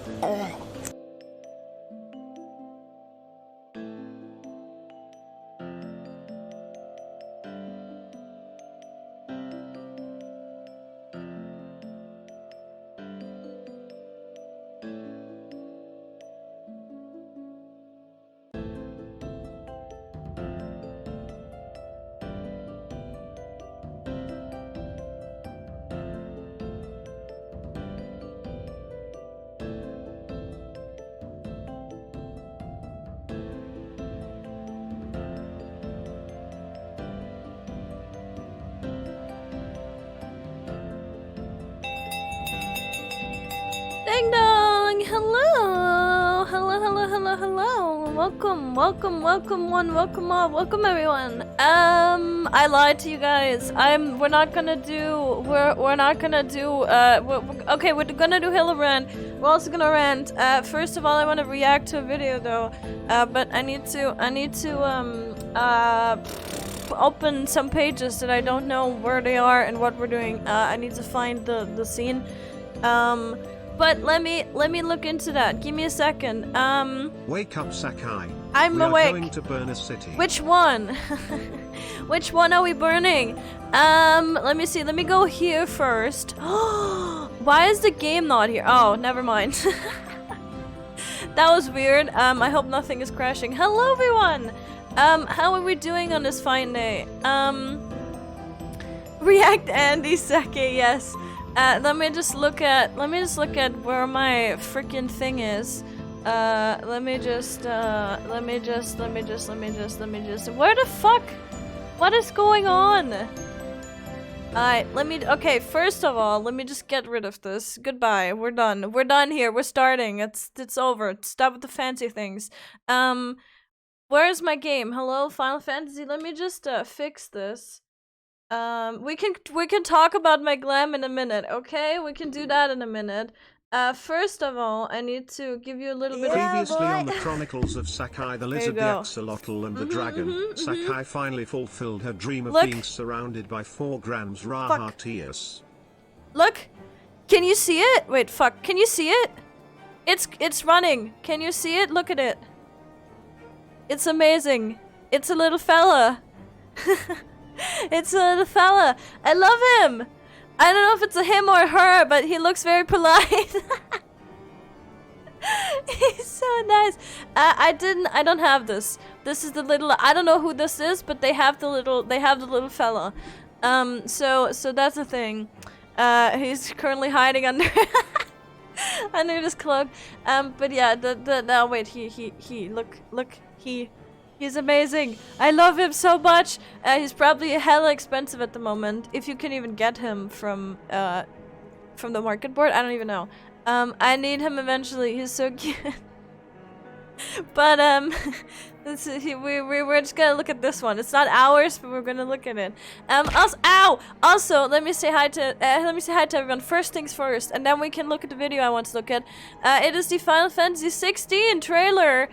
Ding dong! Hello! Hello! Welcome all, welcome everyone. I lied to you guys. We're not gonna do, okay, we're gonna do HILDI rant. We're also gonna rant. First of all, I want to react to a video though, but I need to, open some pages that I don't know where they are and what we're doing. I need to find the scene. But let me look into that. Give me a second. Wake up, Sakai. I'm we awake. Are going to burn a city. Which one? Which one are we burning? Let me see. Let me go here first. Why is the game not here? Oh, never mind. That was weird. I hope nothing is crashing. Hello, everyone. How are we doing on this fine day? React Andy Seke, yes. Let me just look at where my freaking thing is. Let me just, where the fuck? What is going on? Alright, okay, first of all, let me just get rid of this. Goodbye, we're done. We're done here, we're starting. It's over. Stop with the fancy things. Where is my game? Hello, Final Fantasy? Let me just, fix this. We can talk about my glam in a minute, okay? We can do that in a minute. First of all, I need to give you a little bit of— Previously on the Chronicles of Sakai the Lizard, the Axolotl and the Dragon, Sakai finally fulfilled her dream of being surrounded by 4 grams Raha tears. Look! Can you see it? Wait, fuck. Can you see it? It's running. Can you see it? Look at it. It's amazing. It's a little fella. It's a little fella. I love him. I don't know if it's a him or her, but he looks very polite. He's so nice. I don't have this. This is the little— I don't know who this is, but they have the little fella. So that's the thing. He's currently hiding under under this cloak. But yeah, no, wait, he's amazing. I love him so much. He's probably hella expensive at the moment, if you can even get him from the market board. I don't even know. I need him eventually. He's so cute. But we're just gonna look at this one. It's not ours, but we're gonna look at it. Also, let me say hi to everyone. First things first, and then we can look at the video I want to look at. It is the Final Fantasy 16 trailer.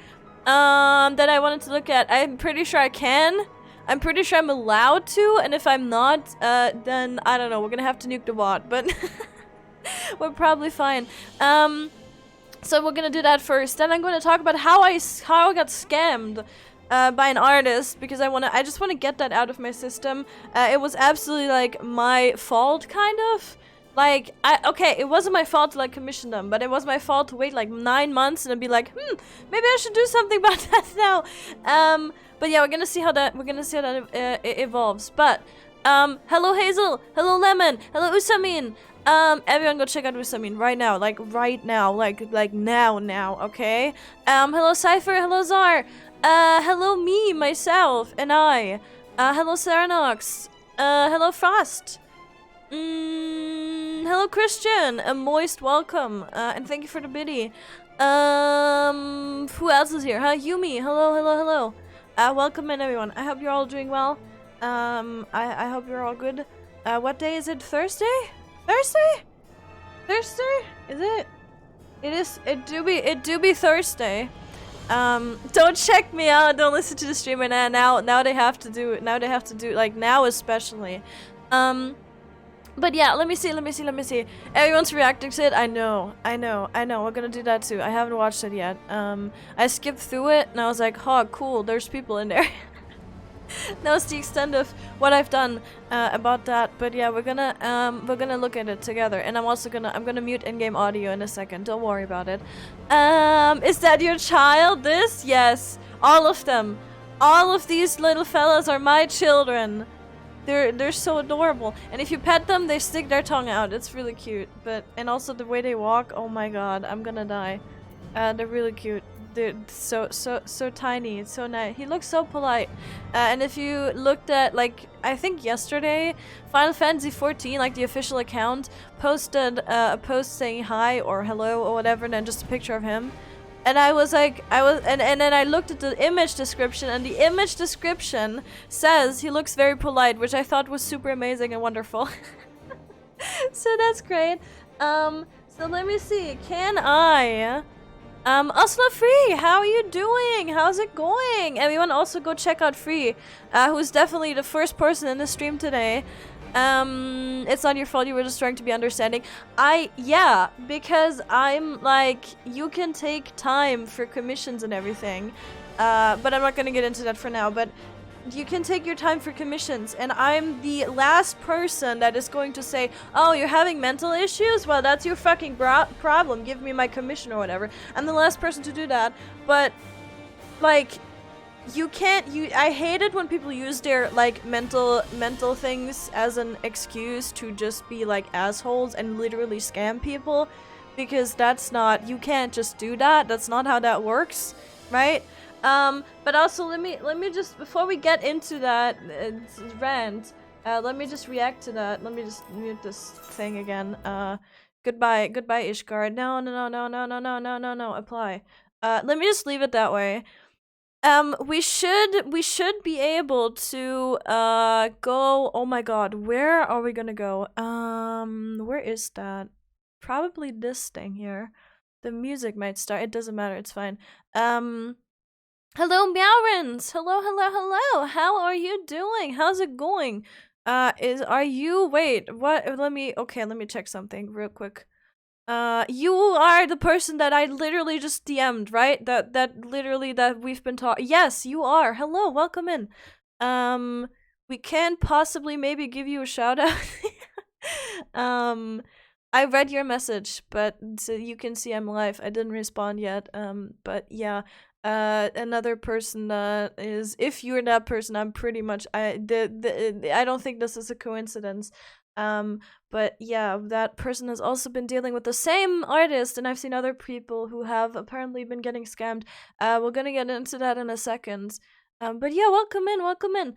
That I wanted to look at. I'm pretty sure I can. I'm pretty sure I'm allowed to, and if I'm not, then I don't know, we're gonna have to nuke the bot, but we're probably fine. So we're gonna do that first. Then I'm gonna talk about how I got scammed by an artist, because I just wanna get that out of my system. It was absolutely like my fault, kind of. Like, okay, it wasn't my fault to like commission them, but it was my fault to wait like 9 months and then be like, maybe I should do something about that now. But yeah, we're gonna see how that evolves. But hello Hazel, hello Lemon, hello Usamin. Everyone go check out Usamin right now, like now, okay? Hello Cypher, hello Zar, hello me, myself, and I. Hello Serenox, hello Frost. Hello Christian, a moist welcome, and thank you for the biddy. Who else is here? Huh? Yumi, hello. Welcome in everyone. I hope you're all doing well. I hope you're all good. What day is it? Thursday? Thursday? Is it? It is. It do be Thursday. Don't check me out. Don't listen to the streamer now. Now they have to do. Now they have to do, like, now especially. But yeah, let me see. Everyone's reacting to it. I know. We're gonna do that too. I haven't watched it yet. I skipped through it and I was like, oh, cool, there's people in there. That was the extent of what I've done about that. But yeah, we're gonna look at it together. And I'm gonna mute in-game audio in a second. Don't worry about it. Is that your child? This? Yes. All of them. All of these little fellas are my children. They're so adorable, and if you pet them, they stick their tongue out. It's really cute. And also the way they walk. Oh my god, I'm gonna die. They're really cute. They're so tiny. It's so nice. He looks so polite. And if you looked at, like, I think yesterday, Final Fantasy XIV, like the official account, posted a post saying hi or hello or whatever, and then just a picture of him. And I was like, and then I looked at the image description, and the image description says he looks very polite, which I thought was super amazing and wonderful. So that's great. So let me see, can I... Oslo Free, how are you doing? How's it going? Everyone also go check out Free, who's definitely the first person in the stream today. It's not your fault, you were just trying to be understanding. Yeah, because I'm like, you can take time for commissions and everything. But I'm not gonna get into that for now, but you can take your time for commissions, and I'm the last person that is going to say, oh, you're having mental issues? Well, that's your fucking problem, give me my commission or whatever. I'm the last person to do that, but, like, you can't, I hate it when people use their, like, mental things as an excuse to just be, like, assholes and literally scam people, because that's not, you can't just do that, that's not how that works, right? But also let me just, before we get into that rant, let me just react to that. Let me just mute this thing again. Goodbye Ishgard. No, apply. Let me just leave it that way. We should be able to go, oh my god, where are we gonna go? Where is that? Probably this thing here. The music might start, it doesn't matter, it's fine. Hello Meowrins! Hello, how are you doing? How's it going? Wait, what, let me check something real quick. You are the person that I literally just DM'd, right? That we've been talking. Yes, you are. Hello, welcome in. We can possibly maybe give you a shout out. I read your message, but so you can see I'm live. I didn't respond yet. But yeah. Another person is, if you're that person, I'm pretty much, I don't think this is a coincidence. But yeah, that person has also been dealing with the same artist, and I've seen other people who have apparently been getting scammed. We're gonna get into that in a second. But yeah, welcome in.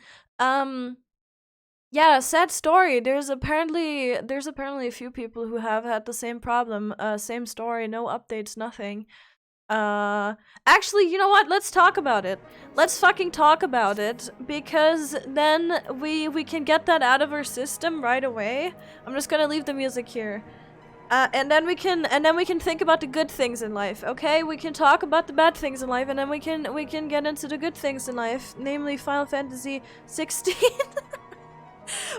Yeah, sad story. There's apparently a few people who have had the same problem, same story, no updates, nothing. Actually, you know what? Let's talk about it. Let's fucking talk about it, because then we can get that out of our system right away. I'm just gonna leave the music here. And then we can think about the good things in life, okay? We can talk about the bad things in life, and then we can get into the good things in life, namely Final Fantasy XVI.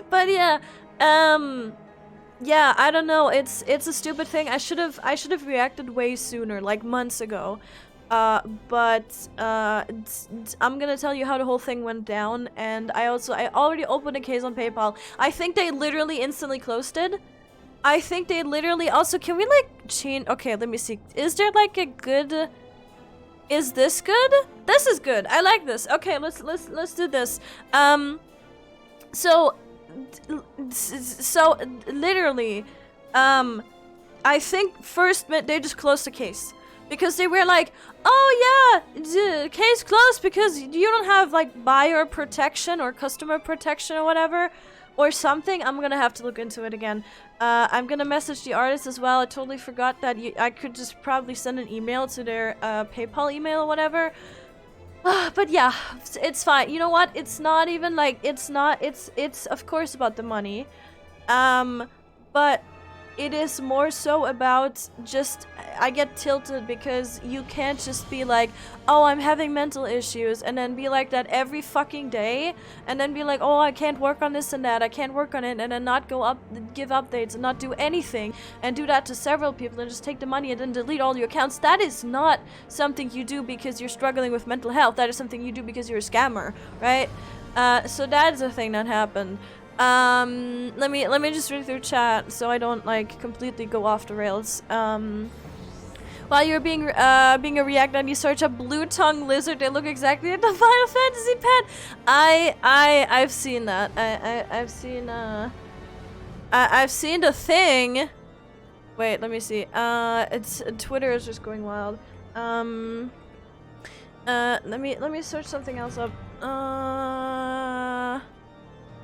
But yeah, yeah, I don't know. It's a stupid thing. I should have reacted way sooner, like months ago. But I'm gonna tell you how the whole thing went down, and I already opened a case on PayPal. I think they literally instantly closed it. I think they literally also, can we like change? Okay, let me see. Is there like a good? Is this good? This is good. I like this. Okay, let's do this. So literally, I think first they just closed the case, because they were like, oh yeah, case closed because you don't have like buyer protection or customer protection or whatever, or something. I'm gonna have to look into it again. I'm gonna message the artist as well. I totally forgot that I could just probably send an email to their PayPal email or whatever. But yeah, it's fine. You know what? It's not even like, it's of course about the money. But it is more so about just, I get tilted because you can't just be like, oh, I'm having mental issues, and then be like that every fucking day, and then be like, oh, I can't work on this and that, I can't work on it, and then not give updates and not do anything, and do that to several people and just take the money and then delete all your accounts. That is not something you do because you're struggling with mental health. That is something you do because you're a scammer, right? So that is a thing that happened. Let me just read through chat so I don't like completely go off the rails. While you're being a React and you search a blue tongue lizard, they look exactly like the Final Fantasy pet. I've seen that. I've seen the thing. Wait, let me see. It's Twitter is just going wild. Let me search something else up.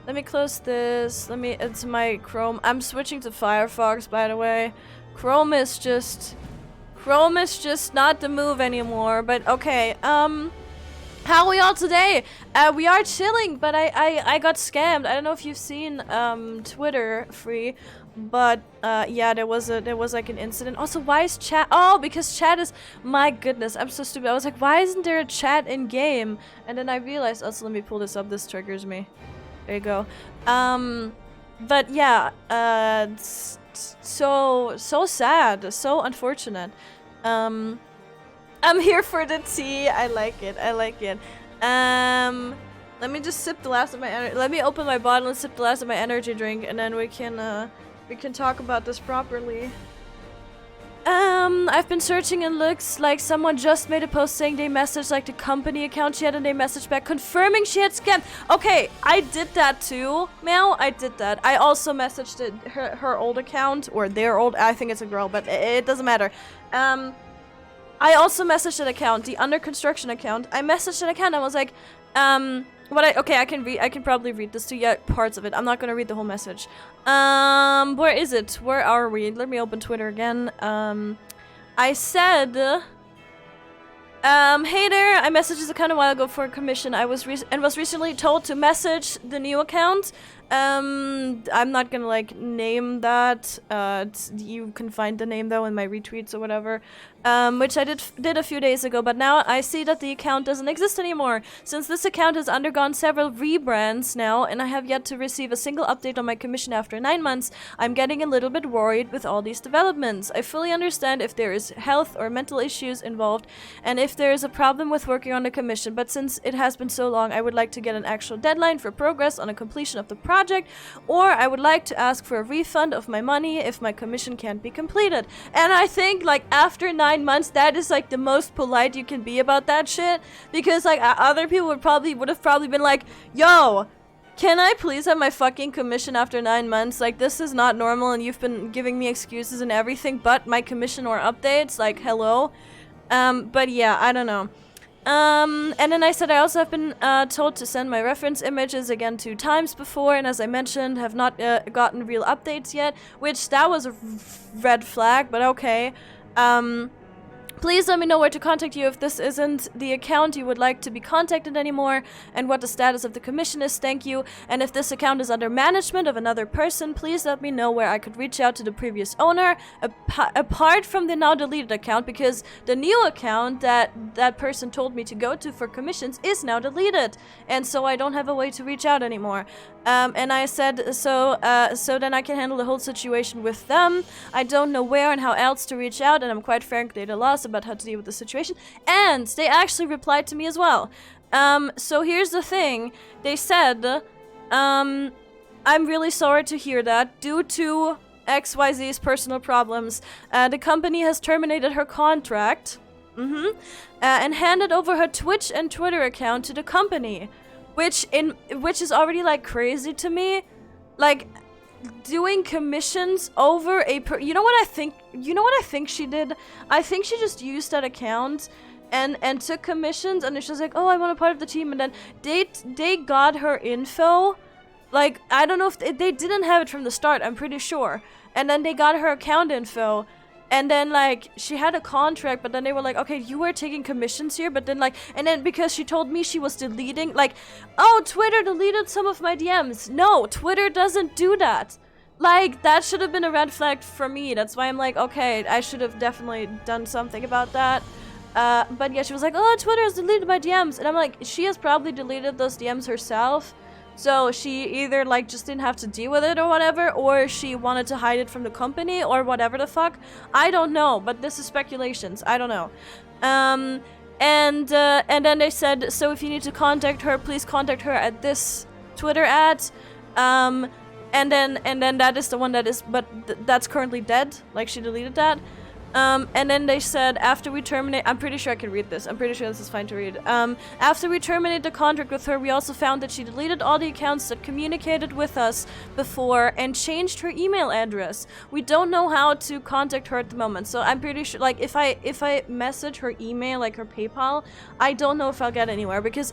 Let me close this. It's my Chrome. I'm switching to Firefox, by the way. Chrome is just not the move anymore, but okay. How are we all today? We are chilling, but I got scammed. I don't know if you've seen, Twitter free, but, yeah, there was like an incident. Also, why is chat? Oh, because chat is, my goodness, I'm so stupid. I was like, why isn't there a chat in game? And then I realized, also, let me pull this up. This triggers me. There you go. But yeah, it's so sad, so unfortunate. I'm here for the tea. I like it. Let me just sip the last of my energy. Let me open my bottle and sip the last of my energy drink, and then we can talk about this properly. I've been searching and looks like someone just made a post saying they messaged like the company account she had and they messaged back confirming she had scammed. Okay, I did that too, Mel. I did that. I also messaged her old account, or their old, I think it's a girl, but it doesn't matter. I also messaged an account, the under construction account. I messaged an account and I was like, okay, I can probably read this to you, parts of it. I'm not gonna read the whole message. Where is it? Where are we? Let me open Twitter again. I said, hey there, I messaged this account a while ago for a commission. I was recently told to message the new account. I'm not gonna like name that. You can find the name though in my retweets or whatever. Which I did a few days ago, but now I see that the account doesn't exist anymore. Since this account has undergone several rebrands now, and I have yet to receive a single update on my commission after 9 months, I'm getting a little bit worried with all these developments. I fully understand if there is health or mental issues involved, and if there is a problem with working on the commission, but since it has been so long, I would like to get an actual deadline for progress on a completion of the project, or I would like to ask for a refund of my money if my commission can't be completed. And I think like after 9 months, that is like the most polite you can be about that shit, because like other people would have probably been like, yo, can I please have my fucking commission after 9 months? Like, this is not normal and you've been giving me excuses and everything but my commission or updates, like, hello. But yeah, I don't know. And then I said I also have been told to send my reference images again 2 times before, and as I mentioned, have not gotten real updates yet, which that was a red flag, but okay. Please let me know where to contact you if this isn't the account you would like to be contacted anymore, and what the status of the commission is, thank you. And if this account is under management of another person, please let me know where I could reach out to the previous owner, apart from the now deleted account, because the new account that person told me to go to for commissions is now deleted, and so I don't have a way to reach out anymore. And I said, so then I can handle the whole situation with them. I don't know where and how else to reach out, and I'm quite frankly at a loss about how to deal with the situation. And they actually replied to me as well. So here's the thing. They said, I'm really sorry to hear that. Due to XYZ's personal problems, the company has terminated her contract, and handed over her Twitch and Twitter account to the company. Which is already like crazy to me, like doing commissions over you know what I think she did? I think she just used that account and took commissions, and it's just like, oh, I want a part of the team, and then they got her info. Like, I don't know if they didn't have it from the start, I'm pretty sure, and then they got her account info. And then, like, she had a contract, but then they were like, okay, you were taking commissions here, but then, like, and then because she told me she was deleting, like, oh, Twitter deleted some of my DMs. No, Twitter doesn't do that. like, that should have been a red flag for me. That's why I'm like, okay, I should have definitely done something about that. But yeah, she was like, oh, Twitter has deleted my DMs. And I'm like, she has probably deleted those DMs herself. So she either, like, just didn't have to deal with it or whatever, or she wanted to hide it from the company or whatever the fuck. I don't know, but this is speculations. I don't know. And then they said, so if you need to contact her, please contact her at this Twitter ad. And then that is the one that is, but that's currently dead. Like, she deleted that. And then they said, after we terminate, I'm pretty sure I can read this. I'm pretty sure this is fine to read. After we terminated the contract with her, we also found that she deleted all the accounts that communicated with us before and changed her email address. We don't know how to contact her at the moment. So I'm pretty sure, like, if I message her email, like her PayPal, I don't know if I'll get anywhere because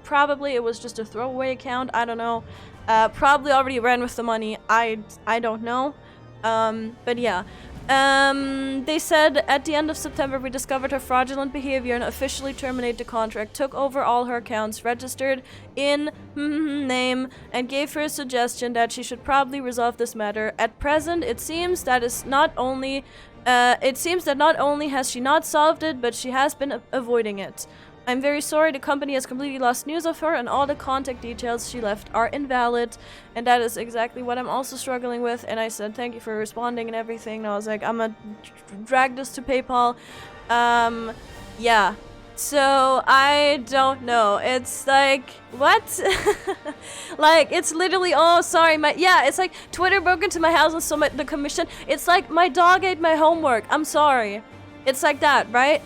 probably it was just a throwaway account. I don't know. Probably already ran with the money. I don't know. But yeah. They said at the end of September we discovered her fraudulent behavior and officially terminated the contract, took over all her accounts, registered in name, and gave her a suggestion that she should probably resolve this matter. At present, it seems that not only has she not solved it, but she has been avoiding it. I'm very sorry, the company has completely lost news of her and all the contact details she left are invalid. And that is exactly what I'm also struggling with. And I said, thank you for responding and everything. And I was like, I'm gonna drag this to PayPal. Yeah. So, I don't know. It's like, what? Like, it's literally, oh, sorry, it's like, Twitter broke into my house and stole the commission. It's like, my dog ate my homework. I'm sorry. It's like that, right?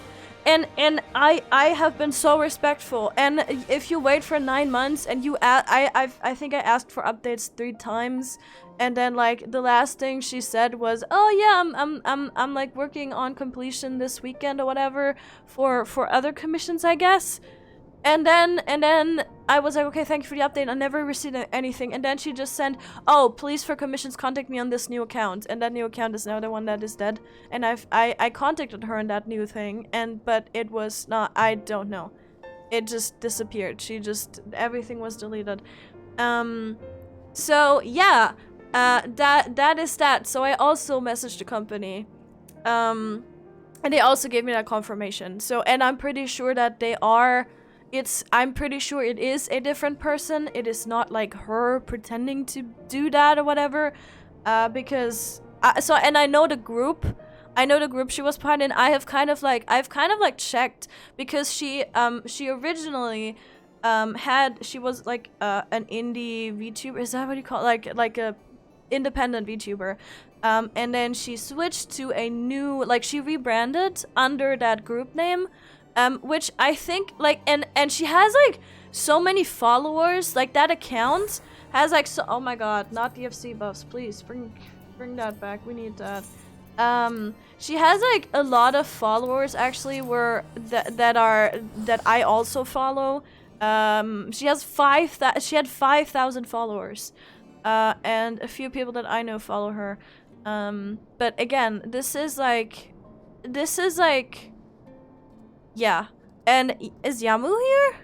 And I have been so respectful. And if you wait for 9 months and I think I asked for updates 3 times, and then like the last thing she said was, oh yeah, I'm like working on completion this weekend or whatever for other commissions, I guess. And then I was like, okay, thank you for the update. I never received anything. And then she just sent, oh, please for commissions contact me on this new account. And that new account is now the one that is dead. And I contacted her on that new thing, but it was not, I don't know. It just disappeared. Everything was deleted. So yeah, that is that. So I also messaged the company. And they also gave me that confirmation. So, and I'm pretty sure that I'm pretty sure it is a different person. It is not like her pretending to do that or whatever. Because and I know the group she was part in. I've kind of like checked because she originally she was like an indie VTuber. Is that what you call it? Like a independent VTuber. And then she switched to a new, like, she rebranded under that group name. Which I think, like, and she has, like, so many followers. Like, that account has, like, so, oh my god, not the FC buffs, please, bring that back, we need that. She has, like, a lot of followers, actually, that I also follow. She had 5,000 followers, and a few people that I know follow her. But again, this is like, yeah. And is Yamu here?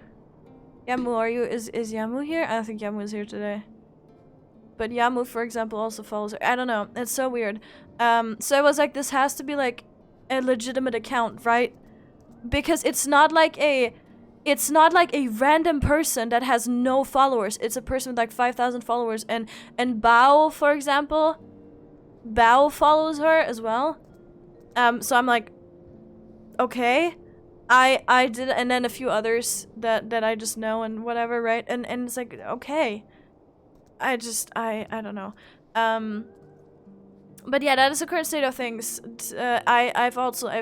Yamu, is Yamu here? I don't think Yamu is here today. But Yamu, for example, also follows her. I don't know. It's so weird. So I was like, this has to be like a legitimate account, right? Because it's not like a random person that has no followers. It's a person with like 5,000 followers. And Bao, for example, Bao follows her as well. So I'm like, okay. I did, and then a few others that I just know and whatever, right? And it's like, okay. I don't know. But yeah, that is the current state of things. I've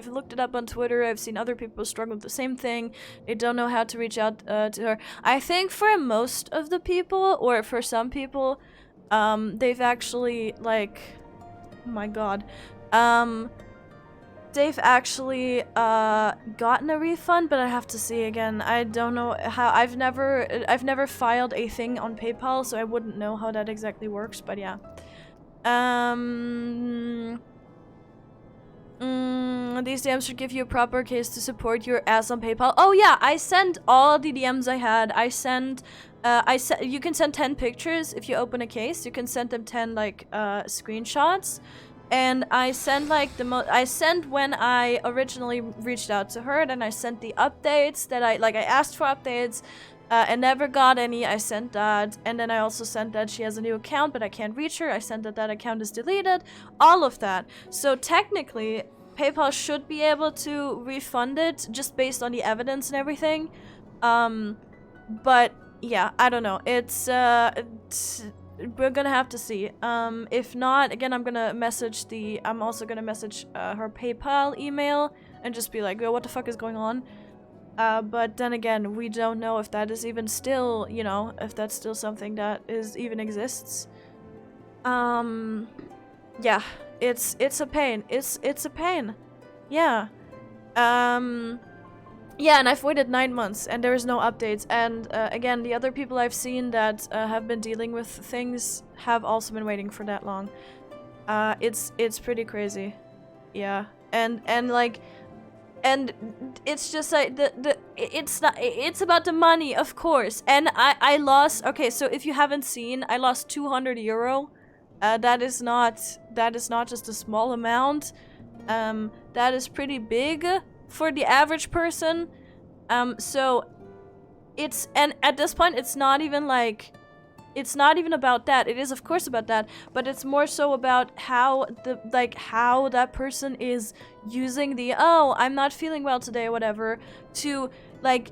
looked it up on Twitter. I've seen other people struggle with the same thing. They don't know how to reach out to her. I think for most of the people, or for some people, they've actually, like, oh my god, they've actually gotten a refund, but I have to see again. I don't know how. I've never filed a thing on PayPal, so I wouldn't know how that exactly works, but yeah. These DMs should give you a proper case to support your ass on PayPal. Oh yeah, I sent all the DMs I had. I sent, you can send 10 pictures if you open a case. You can send them 10 like screenshots. And I sent like I sent when I originally reached out to her, then I sent the updates that I asked for updates. And never got any. I sent that, and then I also sent that she has a new account but I can't reach her. I sent that account is deleted, all of that. So technically PayPal should be able to refund it just based on the evidence and everything. But yeah, I don't know. We're gonna have to see. If not, again, I'm also gonna message her PayPal email and just be like, yo, what the fuck is going on? But then again, we don't know if that is even still, you know, if that's still something that even exists. Yeah, it's a pain. It's a pain. Yeah. Yeah, and I've waited 9 months and there is no updates. And again, the other people I've seen that have been dealing with things have also been waiting for that long. It's pretty crazy. Yeah, and like. And it's just like it's about the money, of course. And I lost, okay, so if you haven't seen, I lost 200 euro. That is not just a small amount. That is pretty big for the average person. So and at this point it's not even about that. It is of course about that, but it's more so about how that person is using the, oh, I'm not feeling well today or whatever, to like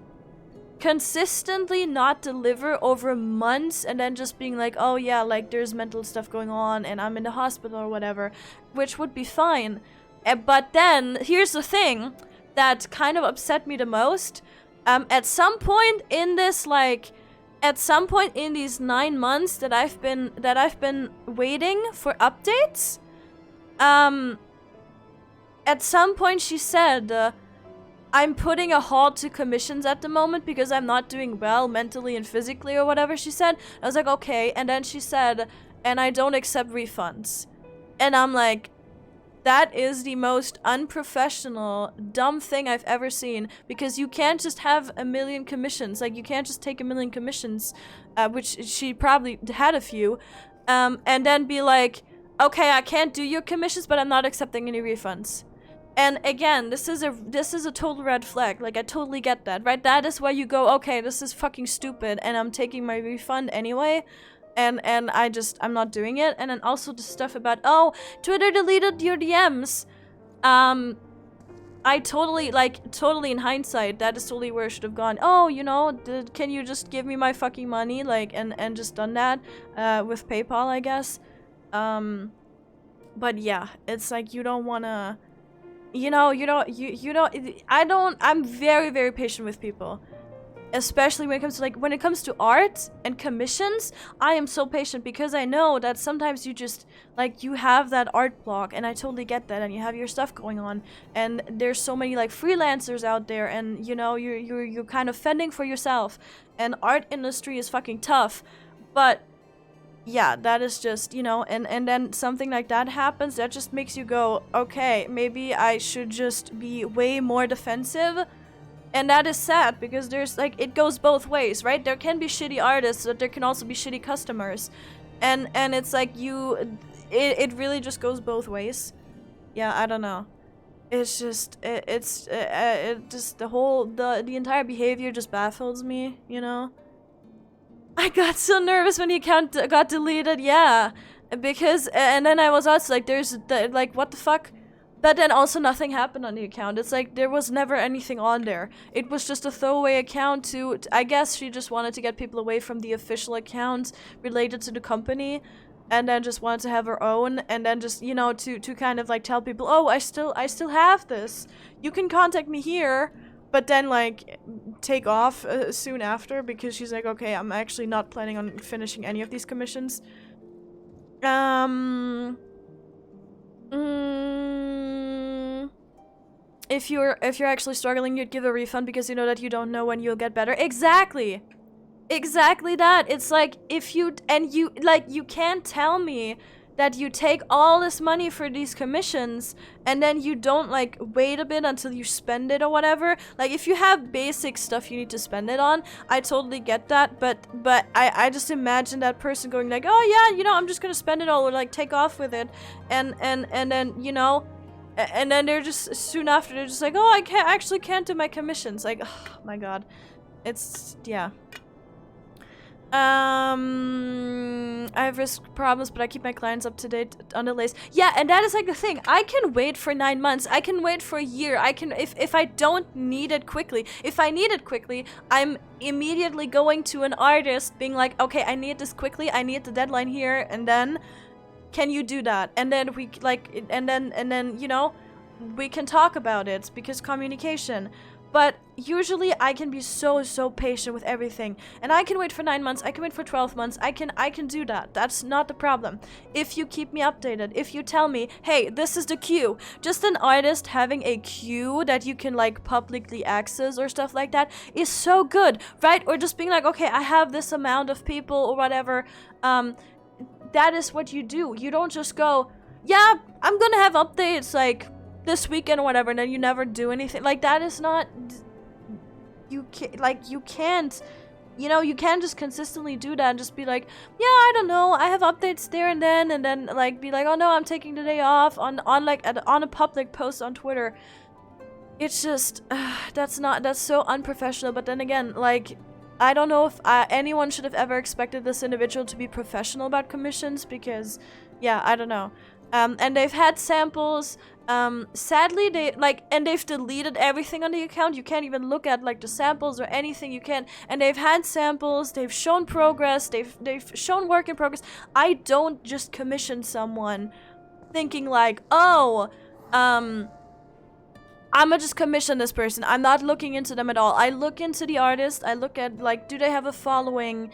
consistently not deliver over months and then just being like, oh yeah, like there's mental stuff going on and I'm in the hospital or whatever, which would be fine. But then here's the thing that kind of upset me the most. At some point in these 9 months that I've been waiting for updates, at some point she said, I'm putting a halt to commissions at the moment because I'm not doing well mentally and physically or whatever she said. I was like, okay. And then she said, and I don't accept refunds. And I'm like, that is the most unprofessional, dumb thing I've ever seen, because you can't just have a million commissions. Like, you can't just take a million commissions, which she probably had a few, and then be like, okay, I can't do your commissions, but I'm not accepting any refunds. And again, this is a total red flag. Like, I totally get that, right? That is why you go, okay, this is fucking stupid, and I'm taking my refund anyway. And I'm not doing it. And then also the stuff about, oh, Twitter deleted your DMs. I totally in hindsight, that is totally where I should have gone. Oh, you know, can you just give me my fucking money? Like, and just done that, with PayPal, I guess. But yeah, it's like, you don't wanna, I'm very, very patient with people. Especially when it comes to art and commissions, I am so patient because I know that sometimes you just, like, you have that art block, and I totally get that, and you have your stuff going on, and there's so many, like, freelancers out there, and, you know, you're kind of fending for yourself, and art industry is fucking tough, but, yeah, that is just, you know, and then something like that happens, that just makes you go, okay, maybe I should just be way more defensive. And that is sad, because there's, like, it goes both ways, right? There can be shitty artists, but there can also be shitty customers. And it's like, it really just goes both ways. Yeah, I don't know. It's just, the entire behavior just baffles me, you know? I got so nervous when the account got deleted, yeah. Because, and then I was also like, like, what the fuck? But then also nothing happened on the account. It's like, there was never anything on there. It was just a throwaway account to, I guess she just wanted to get people away from the official account related to the company, and then just wanted to have her own, and then just, you know, to kind of like tell people, oh, I still have this. You can contact me here, but then like take off soon after, because she's like, okay, I'm actually not planning on finishing any of these commissions. If you're actually struggling, you'd give a refund because you know that you don't know when you'll get better. Exactly. Exactly that. It's like, if you can't tell me that you take all this money for these commissions and then you don't like wait a bit until you spend it or whatever. Like if you have basic stuff you need to spend it on, I totally get that, but I just imagine that person going like, oh yeah, you know, I'm just gonna spend it all or like take off with it, and then, you know, and then they're just soon after they're just like, oh, I can't do my commissions. Like, oh my god, it's yeah. I have risk problems, but I keep my clients up to date on delays. Yeah, and that is like the thing. I can wait for 9 months. I can wait for a year. I can, if I don't need it quickly. If I need it quickly, I'm immediately going to an artist being like, okay, I need this quickly. I need the deadline here, and then can you do that? And then we like, and then you know, we can talk about it because communication. But usually I can be so patient with everything. And I can wait for 9 months, I can wait for 12 months, I can do that. That's not the problem. If you keep me updated, if you tell me, hey, this is the queue. Just an artist having a queue that you can like publicly access or stuff like that is so good, right? Or just being like, okay, I have this amount of people or whatever. That is what you do. You don't just go, yeah, I'm gonna have updates like this weekend or whatever, and then you never do anything. Like that is not, you can't, you know, you can't just consistently do that and just be like, yeah, I don't know, I have updates there and then like be like, oh no, I'm taking the day off on a public post on Twitter. It's just that's so unprofessional. But then again, like, I don't know if anyone should have ever expected this individual to be professional about commissions, because yeah, I don't know. And they've had samples. Sadly, they've deleted everything on the account. You can't even look at like the samples or anything. You can't. And they've had samples. They've shown progress. They've shown work in progress. I don't just commission someone thinking like, oh, I'ma just commission this person. I'm not looking into them at all. I look into the artist. I look at like, do they have a following?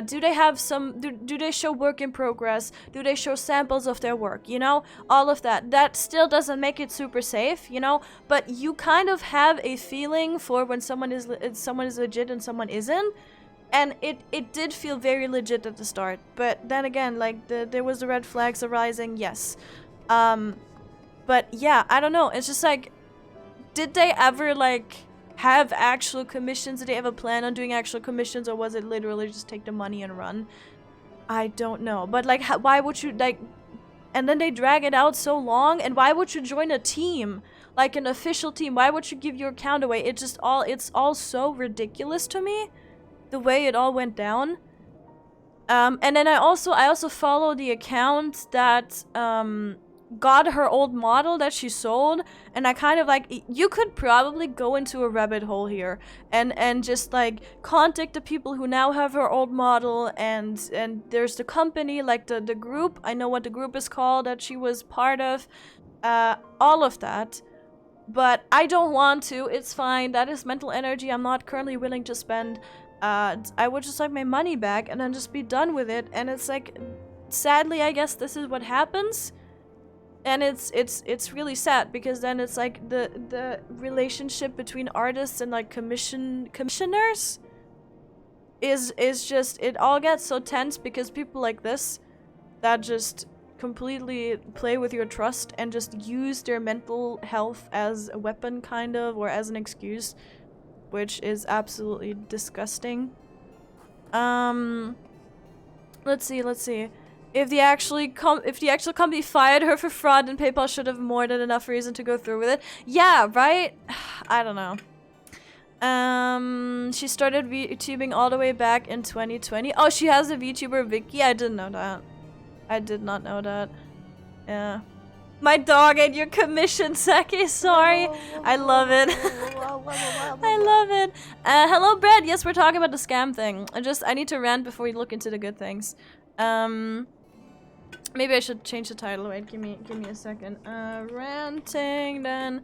Do they have some, do they show work in progress? Do they show samples of their work? You know, all of that. That still doesn't make it super safe, you know, but you kind of have a feeling for when someone is legit and someone isn't. And it did feel very legit at the start. But then again, like there was the red flags arising, yes. But yeah, I don't know. It's just like, did they ever like have actual commissions? Did they ever plan on doing actual commissions, or was it literally just take the money and run? I don't know. But like, why would you like, and then they drag it out so long, and why would you join a team, like an official team? Why would you give your account away? It's all so ridiculous to me, the way it all went down. And then I also follow the account that got her old model that she sold, and I kind of like, you could probably go into a rabbit hole here and just like contact the people who now have her old model, and there's the company, like the group, I know what the group is called that she was part of, all of that. But I don't want to. It's fine. That is mental energy I'm not currently willing to spend. I would just like my money back and then just be done with it. And it's like, sadly, I guess this is what happens. And it's really sad, because then it's like the relationship between artists and like commissioners is just, it all gets so tense, because people like this that just completely play with your trust and just use their mental health as a weapon, kind of, or as an excuse, which is absolutely disgusting. Let's see. If the actual company fired her for fraud, then PayPal should have more than enough reason to go through with it. Yeah, right? I don't know. She started VTubing all the way back in 2020. Oh, she has a VTuber Vicky? I didn't know that. I did not know that. Yeah. My dog ate your commission, Saki. Sorry. I love it. I love it. Hello, Brad. Yes, we're talking about the scam thing. I need to rant before we look into the good things. Maybe I should change the title. Wait, give me a second. Ranting, then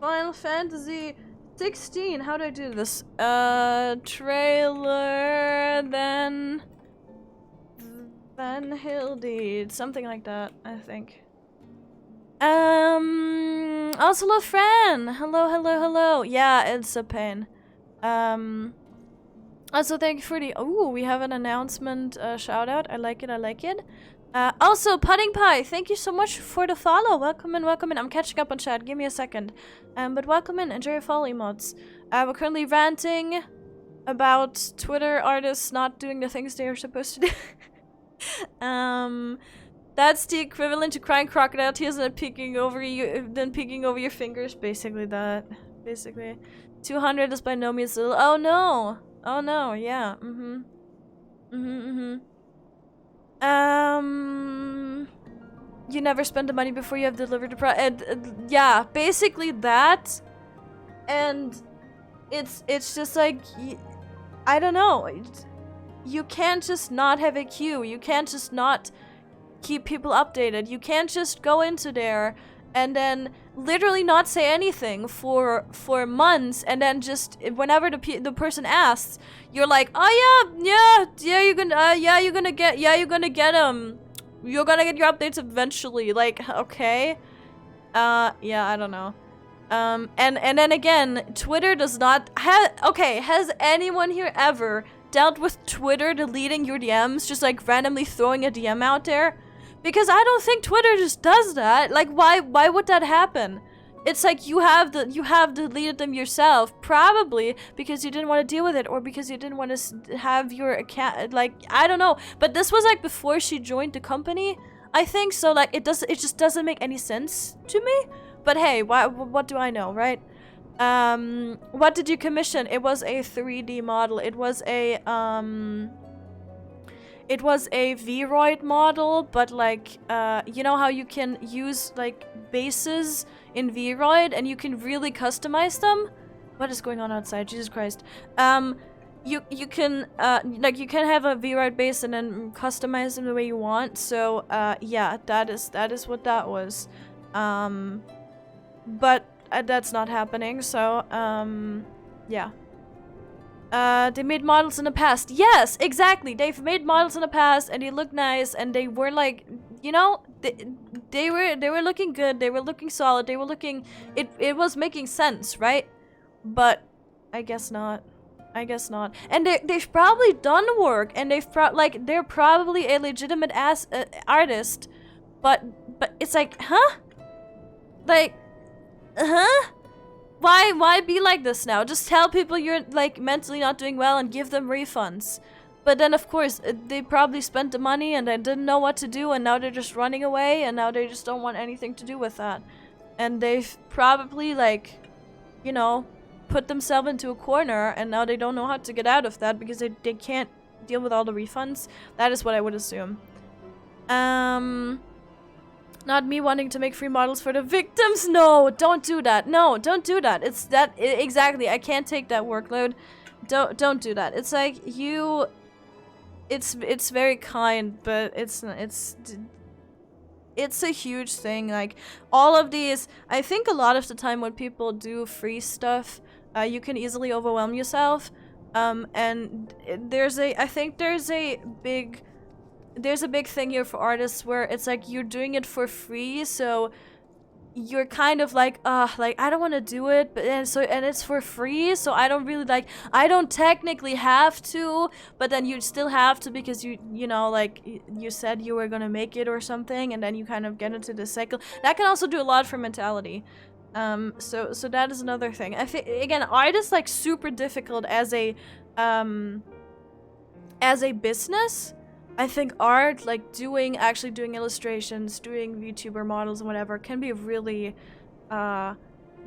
Final Fantasy 16. How do I do this? Trailer, then Hildi. Something like that, I think. Also, hello, Fran. Hello. Yeah, it's a pain. Also, thank you for the... Oh, we have an announcement shout out. I like it. Also, Pudding Pie, thank you so much for the follow. Welcome in, welcome in. I'm catching up on chat. Give me a second. But welcome in. Enjoy your follow emotes. We're currently ranting about Twitter artists not doing the things they are supposed to do. That's the equivalent to crying crocodile tears and then peeking over your fingers. Basically that. Basically. 200 is by no means little. Oh no! Oh no, yeah. You never spend the money before you have delivered the product. Yeah, basically that. And it's just like, I don't know. You can't just not have a queue. You can't just not keep people updated. You can't just go into there and then literally not say anything for months, and then just whenever the person asks, you're like, oh yeah, you're gonna get your updates eventually. Like, okay, yeah, I don't know. And then again, Twitter does not has anyone here ever dealt with Twitter deleting your DMs, just like randomly throwing a DM out there? Because I don't think Twitter just does that. Like, why would that happen? It's like you have deleted them yourself, probably because you didn't want to deal with it, or because you didn't want to have your account. Like, I don't know. But this was like before she joined the company, I think. So like, it just doesn't make any sense to me. But hey, what do I know, right? What did you commission? It was a 3D model. It was a Vroid model, but like, you know how you can use like bases in Vroid and you can really customize them? What is going on outside? Jesus Christ. You can like, you can have a Vroid base and then customize them the way you want. So yeah, that is what that was. But that's not happening. So yeah. They made models in the past. Yes, exactly. They've made models in the past and they look nice and they were like, you know, they were looking good. They were looking solid. They were looking, it was making sense, right? But I guess not. I guess not. And they've probably done work, and they're probably a legitimate ass artist. But it's like, huh? Like, huh? Why be like this now? Just tell people you're like mentally not doing well and give them refunds. But then of course they probably spent the money and they didn't know what to do, and now they're just running away, and now they just don't want anything to do with that. And they've probably, like, you know, put themselves into a corner, and now they don't know how to get out of that because they can't deal with all the refunds. That is what I would assume. Not me wanting to make free models for the victims. No, don't do that. No, don't do that. It's that exactly. I can't take that workload. Don't do that. It's like you. It's very kind, but it's a huge thing. Like, all of these, I think a lot of the time when people do free stuff, you can easily overwhelm yourself. And I think there's a big thing here for artists where it's like you're doing it for free, so you're kind of like, like, I don't want to do it, but and it's for free, so I don't technically have to, but then you still have to because you know, like, you said you were gonna make it or something, and then you kind of get into this cycle. That can also do a lot for mentality. So that is another thing. I think, again, art is like super difficult as a business. I think art, like actually doing illustrations, doing VTuber models and whatever, can be really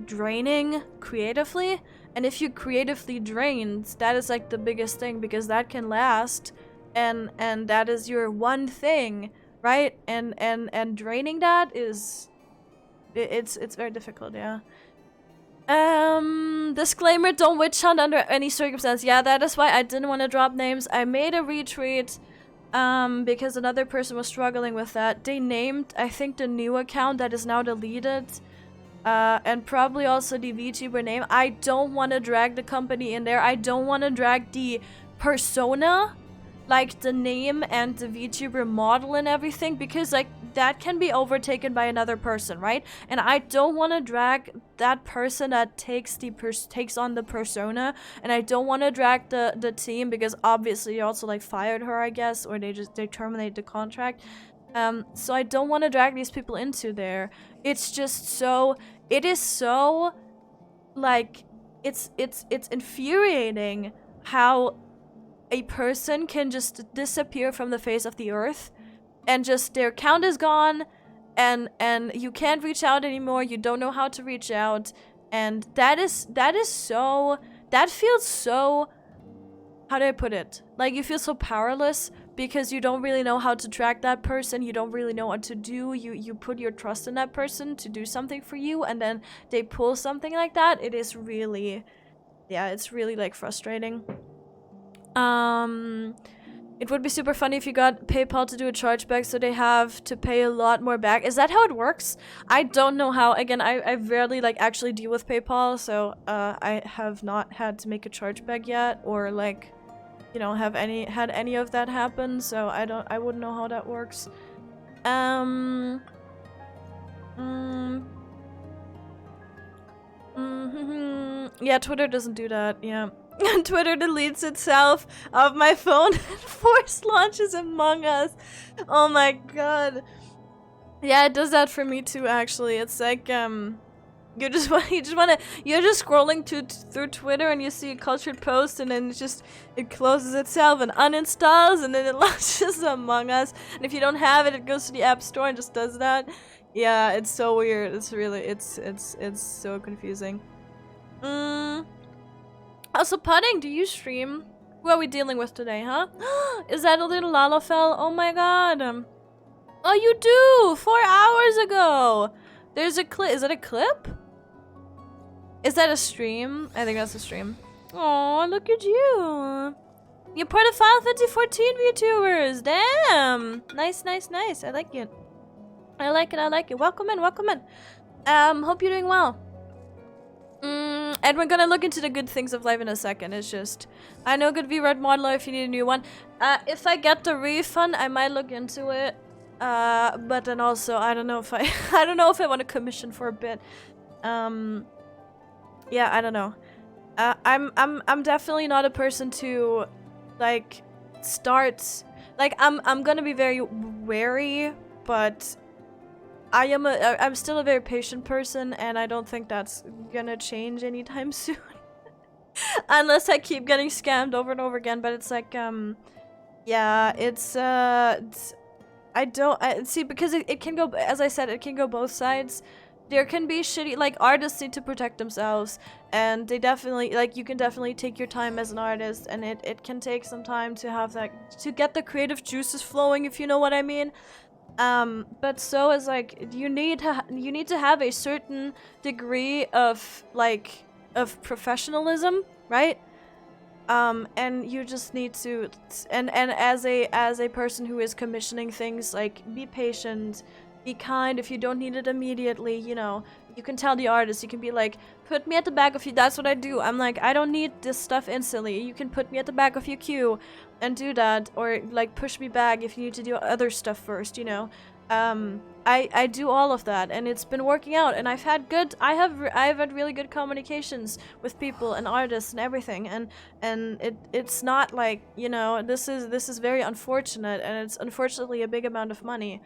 draining creatively. And if you creatively drained, that is like the biggest thing, because that can last, and that is your one thing, right? And draining that is, it's very difficult, yeah. Disclaimer, don't witch hunt under any circumstance. Yeah, that is why I didn't want to drop names. I made a retweet because another person was struggling with that. They named, I think, the new account that is now deleted, and probably also the VTuber name. I don't want to drag the company in there. I don't want to drag the persona, like the name and the VTuber model and everything, because like that can be overtaken by another person, right? And I don't want to drag that person that takes on the persona, and I don't want to drag the team, because obviously you also like fired her, I guess, or they terminate the contract. So I don't want to drag these people into there. It's just so, it is so, like, it's infuriating how a person can just disappear from the face of the earth and just their account is gone and you can't reach out anymore, you don't know how to reach out, and that feels so, how do I put it? Like, you feel so powerless because you don't really know how to track that person, you don't really know what to do, you put your trust in that person to do something for you, and then they pull something like that. It is really, yeah, it's really, like, frustrating. It would be super funny if you got PayPal to do a chargeback so they have to pay a lot more back. Is that how it works? I don't know how. Again, I rarely, like, actually deal with PayPal, so I have not had to make a chargeback yet, or, like, you know, had any of that happen, so I wouldn't know how that works. Yeah, Twitter doesn't do that, yeah. Twitter deletes itself off my phone and force launches Among Us. Oh my god. Yeah, it does that for me too, actually. It's like, you're just scrolling through Twitter and you see a cultured post and then it closes itself and uninstalls and then it launches Among Us. And if you don't have it, it goes to the App Store and just does that. Yeah, it's so weird. It's really, it's so confusing. Also, Pudding, do you stream? Who are we dealing with today, huh? Is that a little Lalafell? Oh my god. Oh, you do! 4 hours ago! There's a clip. Is that a clip? Is that a stream? I think that's a stream. Oh, look at you. You're part of Final Fantasy 14 VTubers. Damn. Nice, nice, nice. I like it. I like it, I like it. Welcome in, welcome in. Hope you're doing well. And we're gonna look into the good things of life in a second. It's just, I know good VRED modeler if you need a new one. If I get the refund, I might look into it. But then also, I don't know if I want to commission for a bit. Yeah, I don't know. I'm definitely not a person to, like, start. Like, I'm gonna be very wary, but I'm still a very patient person, and I don't think that's gonna change anytime soon. Unless I keep getting scammed over and over again, but it's like, yeah, see, because it can go, as I said, it can go both sides. There can be shitty, like, artists need to protect themselves, and they definitely, like, you can definitely take your time as an artist, and it can take some time to have that, to get the creative juices flowing, if you know what I mean. But so is, like, you need to have a certain degree of, like, of professionalism, right? And you just need to, and as a person who is commissioning things, like, be patient, be kind. If you don't need it immediately, you know, you can tell the artist, you can be like, put me at the back of you, that's what I do. I'm like, I don't need this stuff instantly. You can put me at the back of your queue and do that, or, like, push me back if you need to do other stuff first, you know. I do all of that, and it's been working out, and I've had really good communications with people and artists and everything, and it's not like, you know, this is very unfortunate, and it's unfortunately a big amount of money,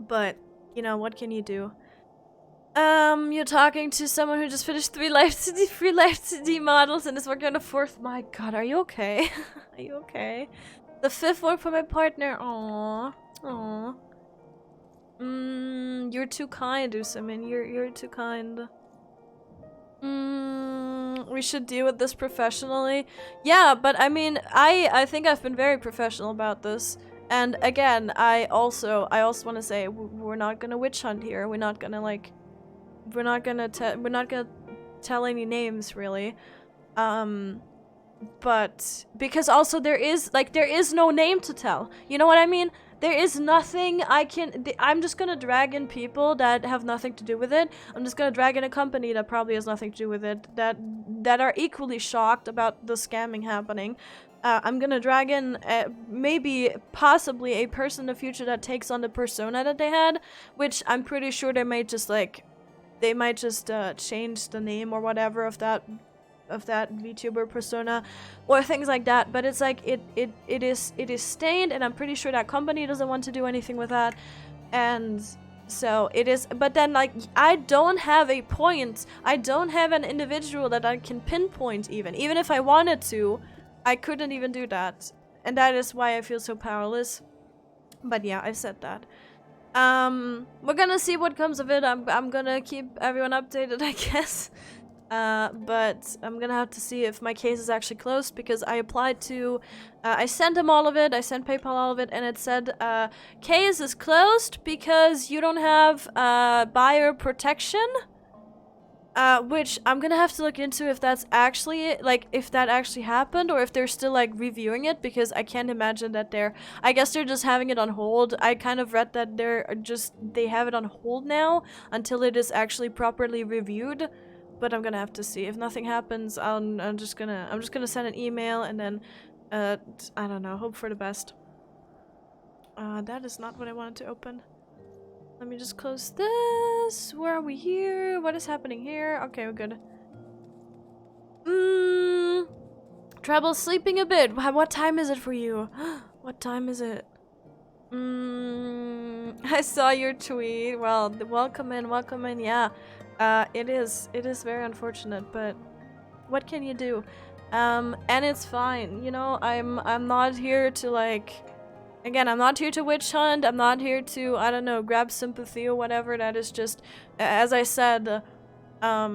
but, you know, what can you do? You're talking to someone who just finished 3 Life CD models and is working on a 4th. My god, are you okay? Are you okay? The 5th one for my partner. Aww. Aww. You're too kind, Usamin. You're too kind. We should deal with this professionally. Yeah, but I mean, I think I've been very professional about this. And again, I also want to say, we're not gonna witch hunt here. We're not gonna, like, we're not gonna tell any names, really. But because also there is no name to tell. You know what I mean? There is nothing I'm just gonna drag in people that have nothing to do with it. I'm just gonna drag in a company that probably has nothing to do with it, that are equally shocked about the scamming happening. I'm gonna drag in possibly a person in the future that takes on the persona that they had, which I'm pretty sure they might just change the name or whatever of that of that VTuber persona or things like that. But it's like it is stained, and I'm pretty sure that company doesn't want to do anything with that. And so it is, but then like I don't have a point. I don't have an individual that I can pinpoint even if I wanted to. I couldn't even do that. And that is why I feel so powerless. But yeah, I've said that. We're gonna see what comes of it. I'm gonna keep everyone updated, I guess. But I'm gonna have to see if my case is actually closed, because I applied to, I sent them all of it, I sent PayPal all of it, and it said, case is closed because you don't have, buyer protection. Which I'm gonna have to look into if that's actually, like, if that actually happened, or if they're still, like, reviewing it, because I can't imagine that I guess they're just having it on hold. I kind of read that they have it on hold now, until it is actually properly reviewed. But I'm gonna have to see. If nothing happens, I'm just gonna send an email, and then, I don't know, hope for the best. That is not what I wanted to open. Let me just close this. Where are we here? What is happening here? Okay, we're good. Trouble sleeping a bit. What time is it for you? What time is it? I saw your tweet. Well, welcome in, yeah. It is very unfortunate, but what can you do? And it's fine, you know, I'm not here to, like, again, I'm not here to witch hunt, I'm not here to, I don't know, grab sympathy or whatever. That is just, as I said, there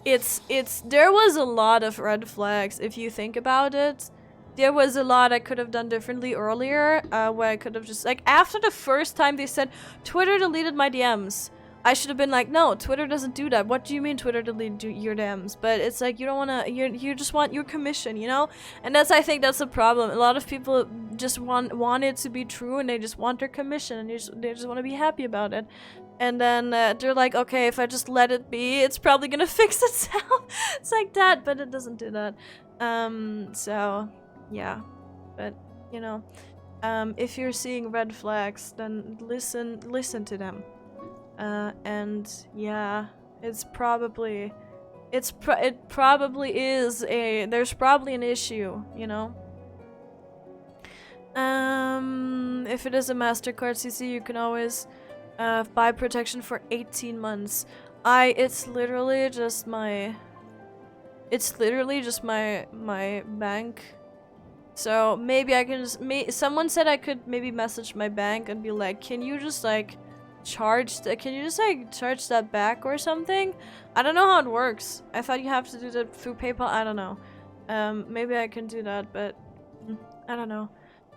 was a lot of red flags, if you think about it. There was a lot I could have done differently earlier, where I could have just, like, after the first time they said, Twitter deleted my DMs, I should have been like, no, Twitter doesn't do that. What do you mean Twitter deleted your DMs? But it's like, you don't wanna, you just want your commission, you know? And I think that's the problem. A lot of people just want it to be true, and they just want their commission, and they just want to be happy about it. And then they're like, okay, if I just let it be, it's probably gonna fix itself. It's like that, but it doesn't do that. So, yeah. But, you know, if you're seeing red flags, then listen to them. And yeah, it probably is there's probably an issue, you know? If it is a MasterCard CC, you can always, buy protection for 18 months. It's literally just my bank. So maybe I can just, someone said I could maybe message my bank and be like, can you just, like, charge that back or something? I don't know how it works. I thought you have to do that through PayPal. I don't know. Maybe I can do that, but I don't know.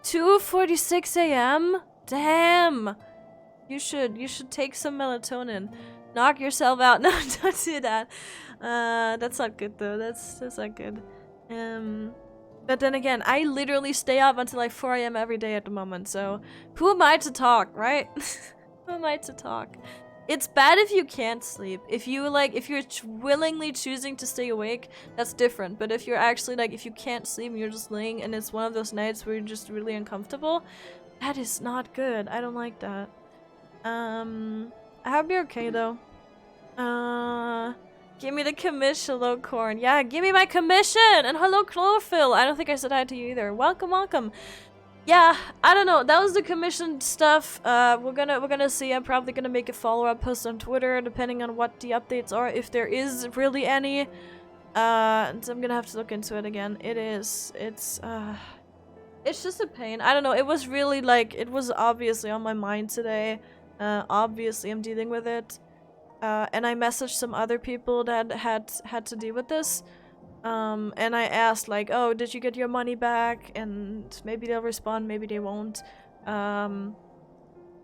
2:46 a.m. Damn. You should take some melatonin. Knock yourself out. No, don't do that. That's not good though. That's not good. But then again, I literally stay up until like 4 a.m. every day at the moment. So who am I to talk, right? Who am I to talk? It's bad if you can't sleep. If you're willingly choosing to stay awake, that's different. But if you're actually, like, if you can't sleep and you're just laying and it's one of those nights where you're just really uncomfortable, that is not good. I don't like that. I hope you're okay though. Give me the commission, hello Corn. Yeah, give me my commission! And hello Chlorophyll! I don't think I said hi to you either. Welcome, welcome. Yeah, I don't know. That was the commission stuff. We're gonna see. I'm probably gonna make a follow-up post on Twitter, depending on what the updates are, if there is really any. So I'm gonna have to look into it again. It's just a pain. I don't know. It was really, like, it was obviously on my mind today. Obviously I'm dealing with it. And I messaged some other people that had to deal with this. And I asked, like, oh, did you get your money back? And maybe they'll respond, maybe they won't. Yeah,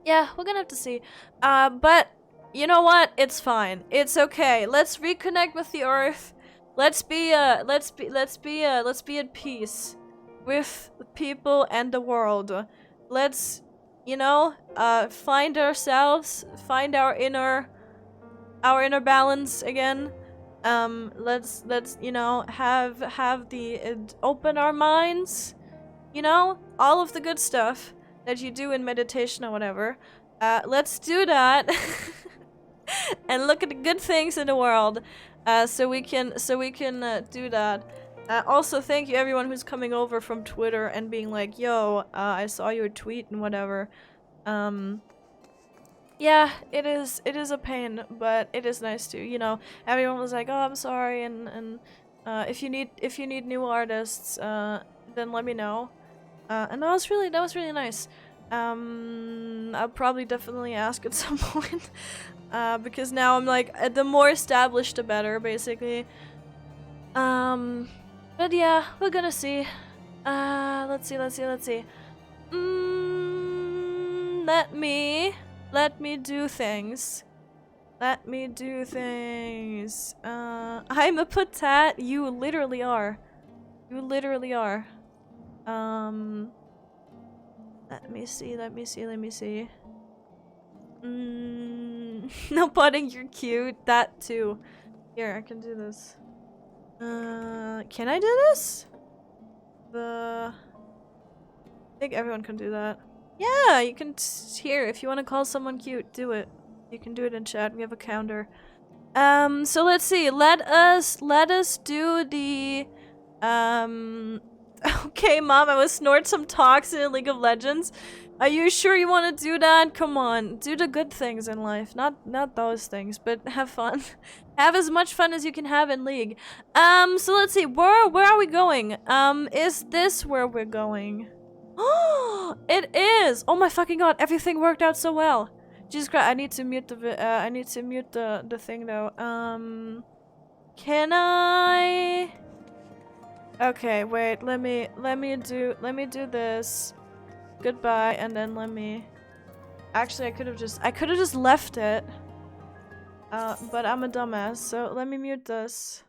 we're gonna have to see. But you know what? It's fine. It's okay. Let's reconnect with the earth. Let's be at peace with the people and the world. Let's, you know, find ourselves, find our inner balance again. Let's you know, open our minds, you know, all of the good stuff that you do in meditation or whatever. Let's do that and look at the good things in the world. so we can do that. Also, thank you everyone who's coming over from Twitter and being like, "Yo, I saw your tweet and whatever." Yeah, it is a pain, but it is nice too. You know, everyone was like, "Oh, I'm sorry," and if you need new artists, then let me know. And that was really nice. I'll probably definitely ask at some point, because now I'm like, the more established, the better, basically. But yeah, we're gonna see. Let's see. Let me do things. I'm a patat. You literally are. Let me see. No putting, you're cute. That too. Here, I can do this. Can I do this? I think everyone can do that. Yeah, you can here, if you want to call someone cute, do it. You can do it in chat. We have a counter. So let's see. Let us do the okay, Mom, I will snort some toxin in League of Legends. Are you sure you want to do that? Come on, do the good things in life, not those things, but have fun. Have as much fun as you can have in League. So let's see, where are we going? Is this where we're going? Oh, it is! Oh my fucking god, everything worked out so well. Jesus Christ, I need to mute the the thing though. Can I? Okay, wait, let me do this. Goodbye, and then let me. Actually, I could have just left it. But I'm a dumbass, so let me mute this.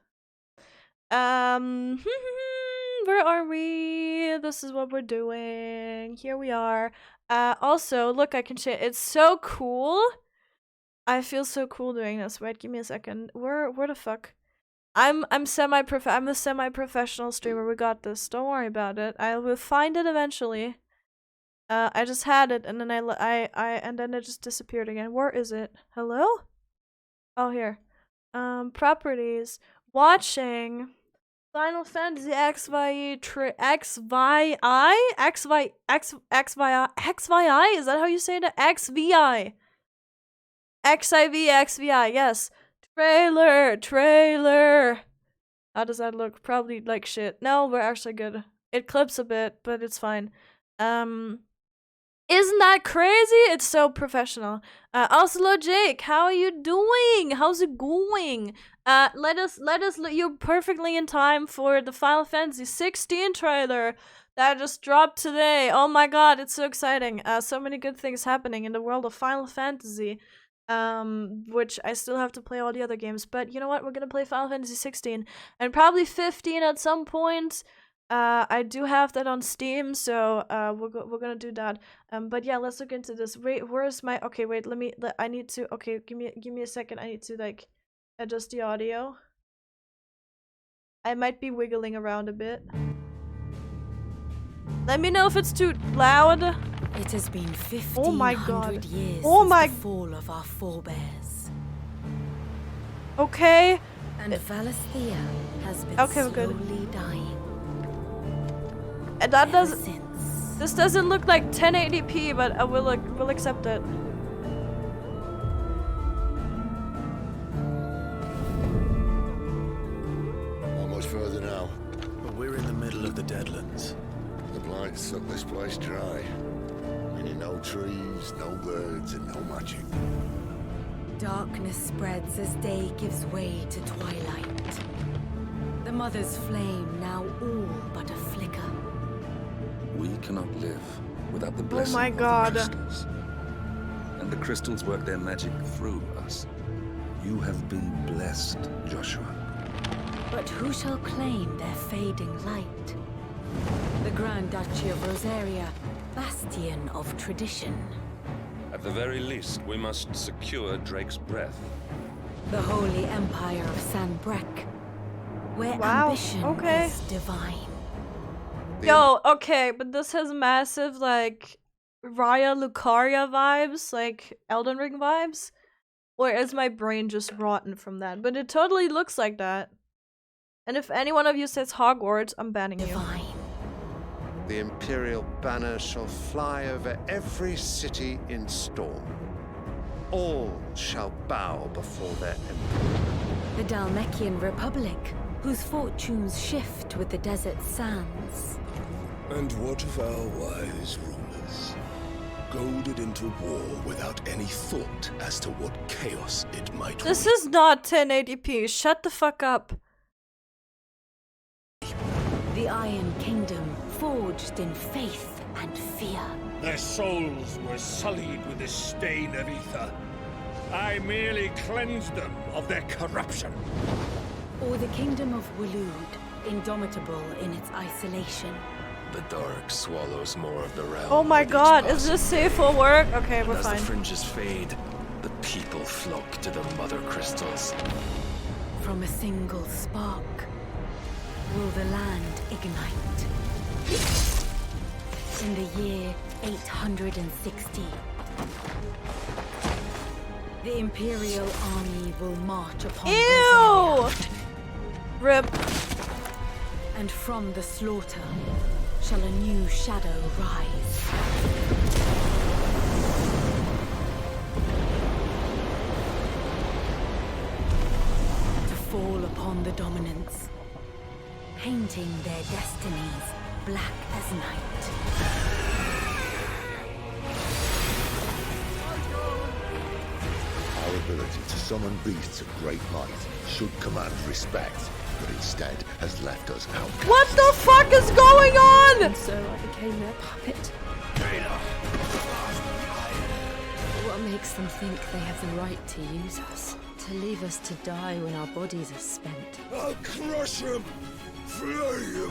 Where are we? This is what we're doing. Here we are. Also, look, I can share. It's so cool. I feel so cool doing this. Wait, give me a second. Where the fuck? I'm a semi-professional streamer. We got this. Don't worry about it. I will find it eventually. I just had it and then and then it just disappeared again. Where is it? Hello? Oh, here. Properties. Watching. Final Fantasy XVI XVI? Is that how you say that? XVI. XVI, yes. Trailer. How does that look? Probably like shit. No, we're actually good. It clips a bit, but it's fine. Isn't that crazy? It's so professional. Also, Jake, how are you doing? How's it going? You're perfectly in time for the Final Fantasy XVI trailer that just dropped today. Oh my god, it's so exciting. So many good things happening in the world of Final Fantasy. Which I still have to play all the other games, but you know what? We're gonna play Final Fantasy 16 and probably 15 at some point. I do have that on Steam, so we're gonna do that. But yeah, let's look into this. Wait, where's my? Okay, wait. I need to. Okay, give me a second. I need to like adjust the audio. I might be wiggling around a bit. Let me know if it's too loud. It has been 1,500 years oh since my the fall of our forebears. Okay. And Valisthea has been slowly dying. And that doesn't. This doesn't look like 1080p, but I will accept it. Almost further now. But we're in the middle of the Deadlands. The blight sucked this place dry. Meaning no trees, no birds, and no magic. Darkness spreads as day gives way to twilight. The Mother's flame now all but a flicker. We cannot live without the blessing my of God. the crystals. And the crystals work their magic through us. You have been blessed, Joshua. But who shall claim their fading light? The Grand Duchy of Rosaria, bastion of tradition. At the very least, we must secure Drake's breath. The Holy Empire of Sanbreque, where ambition is divine. Yo, okay, but this has massive, like, Raya Lucaria vibes, like, Elden Ring vibes. Or is my brain just rotten from that? But it totally looks like that. And if any one of you says Hogwarts, I'm banning you. Divine. The Imperial banner shall fly over every city in storm. All shall bow before their emperor. The Dalmekian Republic, whose fortunes shift with the desert sands. And what of our wise rulers? Goaded into war without any thought as to what chaos it might This wreak. is not 1080p. Shut the fuck up. The Iron Kingdom, forged in faith and fear. Their souls were sullied with the stain of ether. I merely cleansed them of their corruption. Or the Kingdom of Waloed, indomitable in its isolation. The dark swallows more of the realm. Oh my with each god, is passing this safe for work? Okay, And we're as fine. the fringes fade, the people flock to the mother crystals. From a single spark, will the land ignite? In the year 860, the Imperial army will march upon Ew! Berseria, Rip. and from the slaughter shall a new shadow rise. To fall upon the dominants, painting their destinies black as night. Our ability to summon beasts of great might should command respect, but instead has left us outcast. What the fuck is going on? And so I became their puppet. What makes them think they have the right to use us? To leave us to die when our bodies are spent? I'll crush him! Flay him!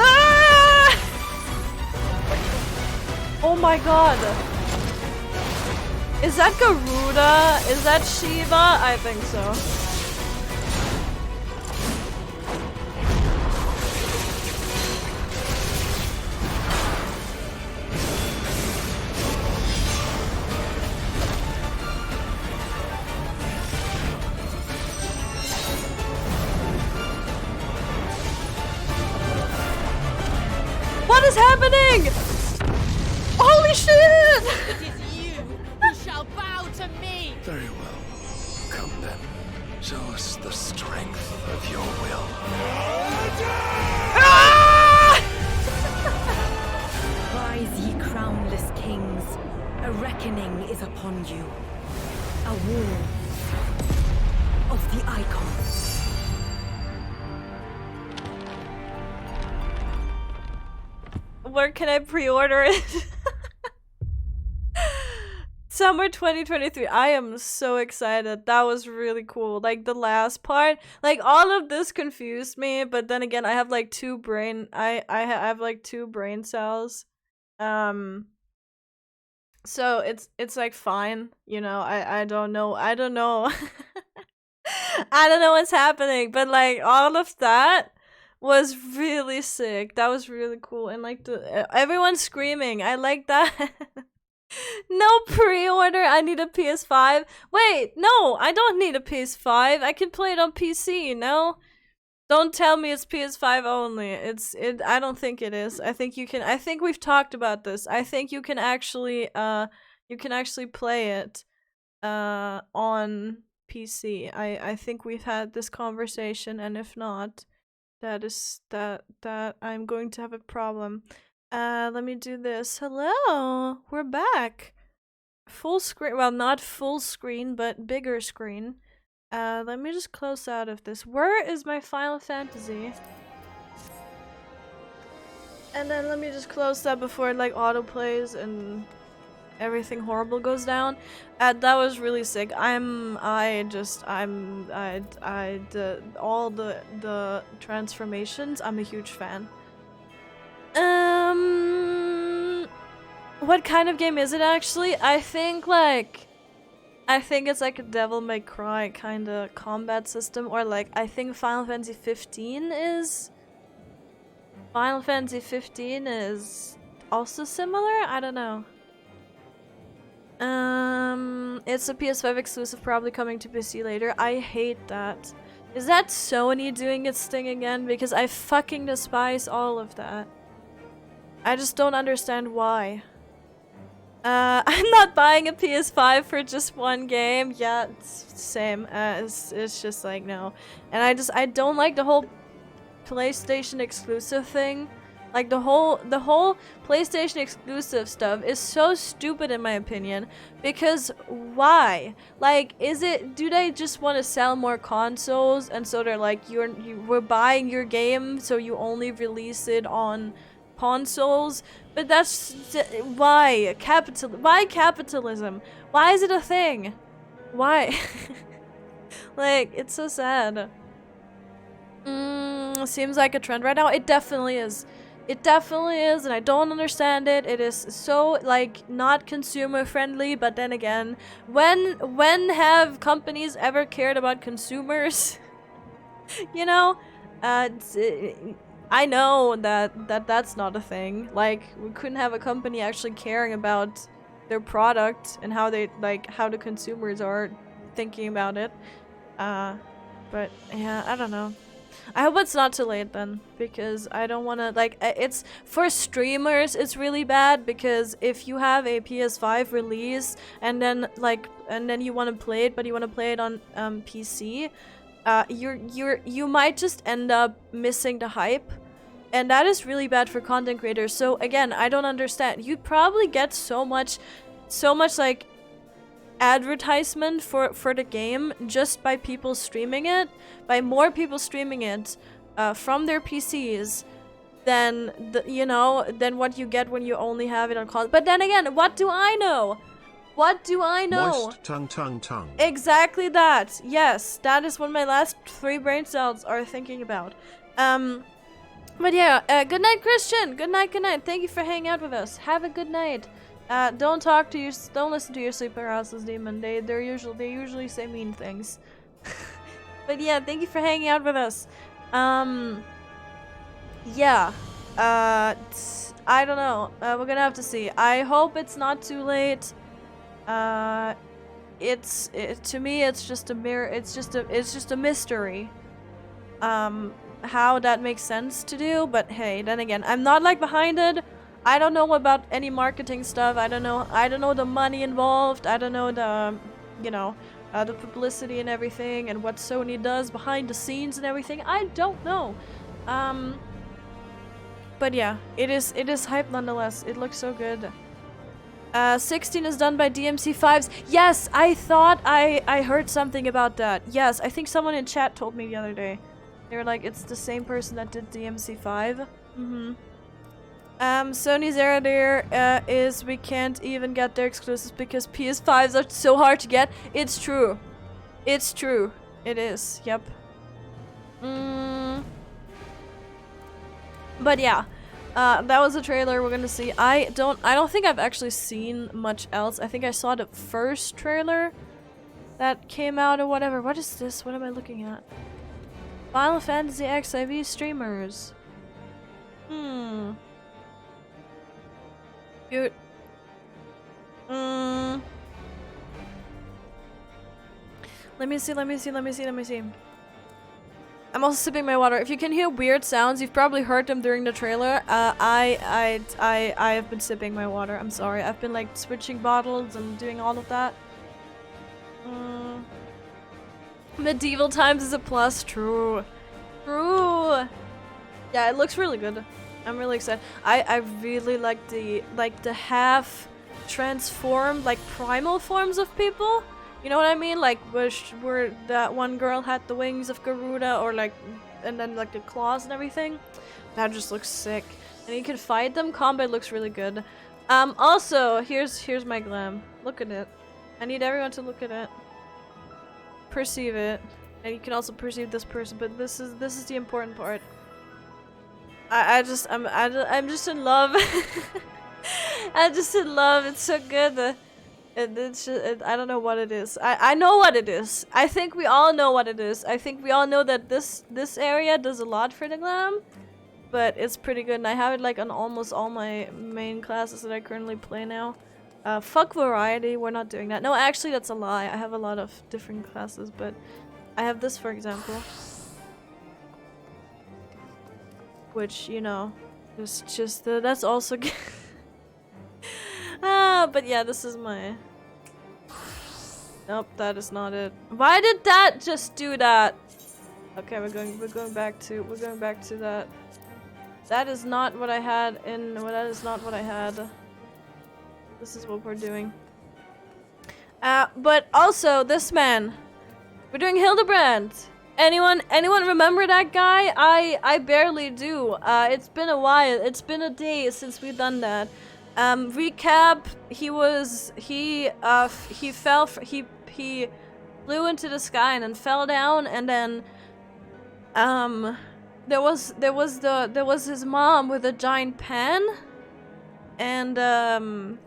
Ah! Oh my god. Is that Garuda? Is that Shiva? I think so. What is happening? Holy shit! It is you who shall bow to me! Very well. Come then. Show us the strength of your will. Ah! Rise, ye crownless kings, a reckoning is upon you. A war of the icons. Where can I pre-order it? Summer 2023. I am so excited. That was really cool. Like the last part, like all of this confused me, but then again, I have like two brain have like two brain cells. So it's like fine, you know. I don't know. I don't know what's happening, but like all of that was really sick. That was really cool. And like everyone's screaming. I like that. No pre-order. I need a PS5. Wait, no, I don't need a PS5. I can play it on PC, no? Don't tell me it's PS5 only. I don't think it is. I think you can. I think we've talked about this. I think you can actually play it on PC. I think we've had this conversation, and if not, that I'm going to have a problem. Let me do this. Hello, we're back. Full screen. Well, not full screen, but bigger screen. Let me just close out of this. Where is my Final Fantasy? And then let me just close that before it like auto plays and everything horrible goes down. That was really sick. All the transformations, I'm a huge fan. What kind of game is it actually? I think it's like a Devil May Cry kind of combat system, or like I think Final Fantasy 15 is. Final Fantasy 15 is also similar? I don't know. It's a PS5 exclusive, probably coming to PC later. I hate that. Is that Sony doing its thing again? Because I fucking despise all of that. I just don't understand why. I'm not buying a PS5 for just one game. Yeah, it's same. It's just like, no. And I don't like the whole PlayStation exclusive thing. Like the whole PlayStation exclusive stuff is so stupid in my opinion. Because why? Like, do they just want to sell more consoles and so they're like, we're buying your game so you only release it on consoles? But that's why capitalism? Why is it a thing? Why? Like, it's so sad. Seems like a trend right now. It definitely is. It definitely is, and I don't understand it. It is so, like, not consumer friendly, but then again, when have companies ever cared about consumers? You know? I know that's not a thing. Like, we couldn't have a company actually caring about their product and how they, like, how the consumers are thinking about it. But yeah, I don't know. I hope it's not too late then, because I don't want to, like, it's for streamers, it's really bad, because if you have a PS5 release and then you want to play it, but you want to play it on PC, you might just end up missing the hype, and that is really bad for content creators. So again, I don't understand. You'd probably get so much like advertisement for the game just by people streaming it, by more people streaming it from their PCs than than what you get when you only have it on console. But then again, what do I know? What do I know? Moist tongue. Exactly that. Yes, that is what my last 3 brain cells are thinking about. But yeah, good night, Christian. Good night. Thank you for hanging out with us. Have a good night. Don't listen to your sleep paralysis demon. They usually say mean things. But yeah, thank you for hanging out with us. Yeah. I don't know. We're gonna have to see. I hope it's not too late. To me, it's just a mirror. It's just a mystery. How that makes sense to do, but hey, then again, I'm not like behind it. I don't know about any marketing stuff. I don't know the money involved. I don't know the, the publicity and everything, and what Sony does behind the scenes and everything. I don't know. But yeah, it is hype nonetheless. It looks so good. 16 is done by DMC5s. Yes, I thought I heard something about that. Yes, I think someone in chat told me the other day. They were like, it's the same person that did DMC5. Sony's error there is we can't even get their exclusives because PS5s are so hard to get. It's true. It's true. It is. Yep. But yeah, that was a trailer. We're gonna see. I don't think I've actually seen much else. I think I saw the first trailer that came out or whatever. What is this? What am I looking at? Final Fantasy XIV streamers. Cute. Let me see. I'm also sipping my water. If you can hear weird sounds, you've probably heard them during the trailer. I have been sipping my water. I'm sorry. I've been like switching bottles and doing all of that. Medieval times is a plus. True. Yeah, it looks really good. I'm really excited. I really like the half transformed, like primal forms of people. You know what I mean? Like where that one girl had the wings of Garuda, or like, and then like the claws and everything. That just looks sick. And you can fight them. Combat looks really good. Also, here's my glam. Look at it. I need everyone to look at it. Perceive it. And you can also perceive this person, but this is the important part. I'm just in love. I'm just in love. It's so good. It's just, I don't know what it is. I know what it is. I think we all know what it is. I think we all know that this area does a lot for the glam, but it's pretty good. And I have it like on almost all my main classes that I currently play now. Fuck variety, we're not doing that. No, actually that's a lie. I have a lot of different classes, but I have this for example. Which, you know, is just, that's also but yeah, this is my... Nope, that is not it. Why did that just do that? Okay, we're going back to that. That is not what I had in, well, that is not what I had. This is what we're doing. But also, this man. We're doing Hildebrand. Anyone remember that guy? I barely do. It's been a while. It's been a day since we've done that. Recap, he flew into the sky and then fell down, and then there was his mom with a giant pan, and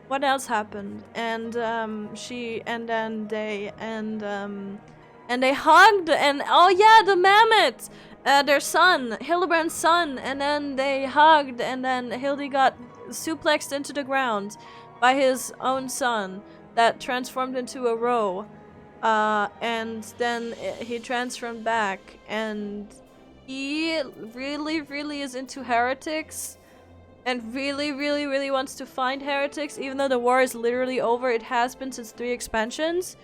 what else happened? And they hugged, and oh yeah, the mammoth, their son, Hildebrand's son, and then they hugged, and then Hildy got suplexed into the ground by his own son that transformed into a roe, and then he transformed back, and he really is into heretics and really wants to find heretics, even though the war is literally over. It has been since 3 expansions,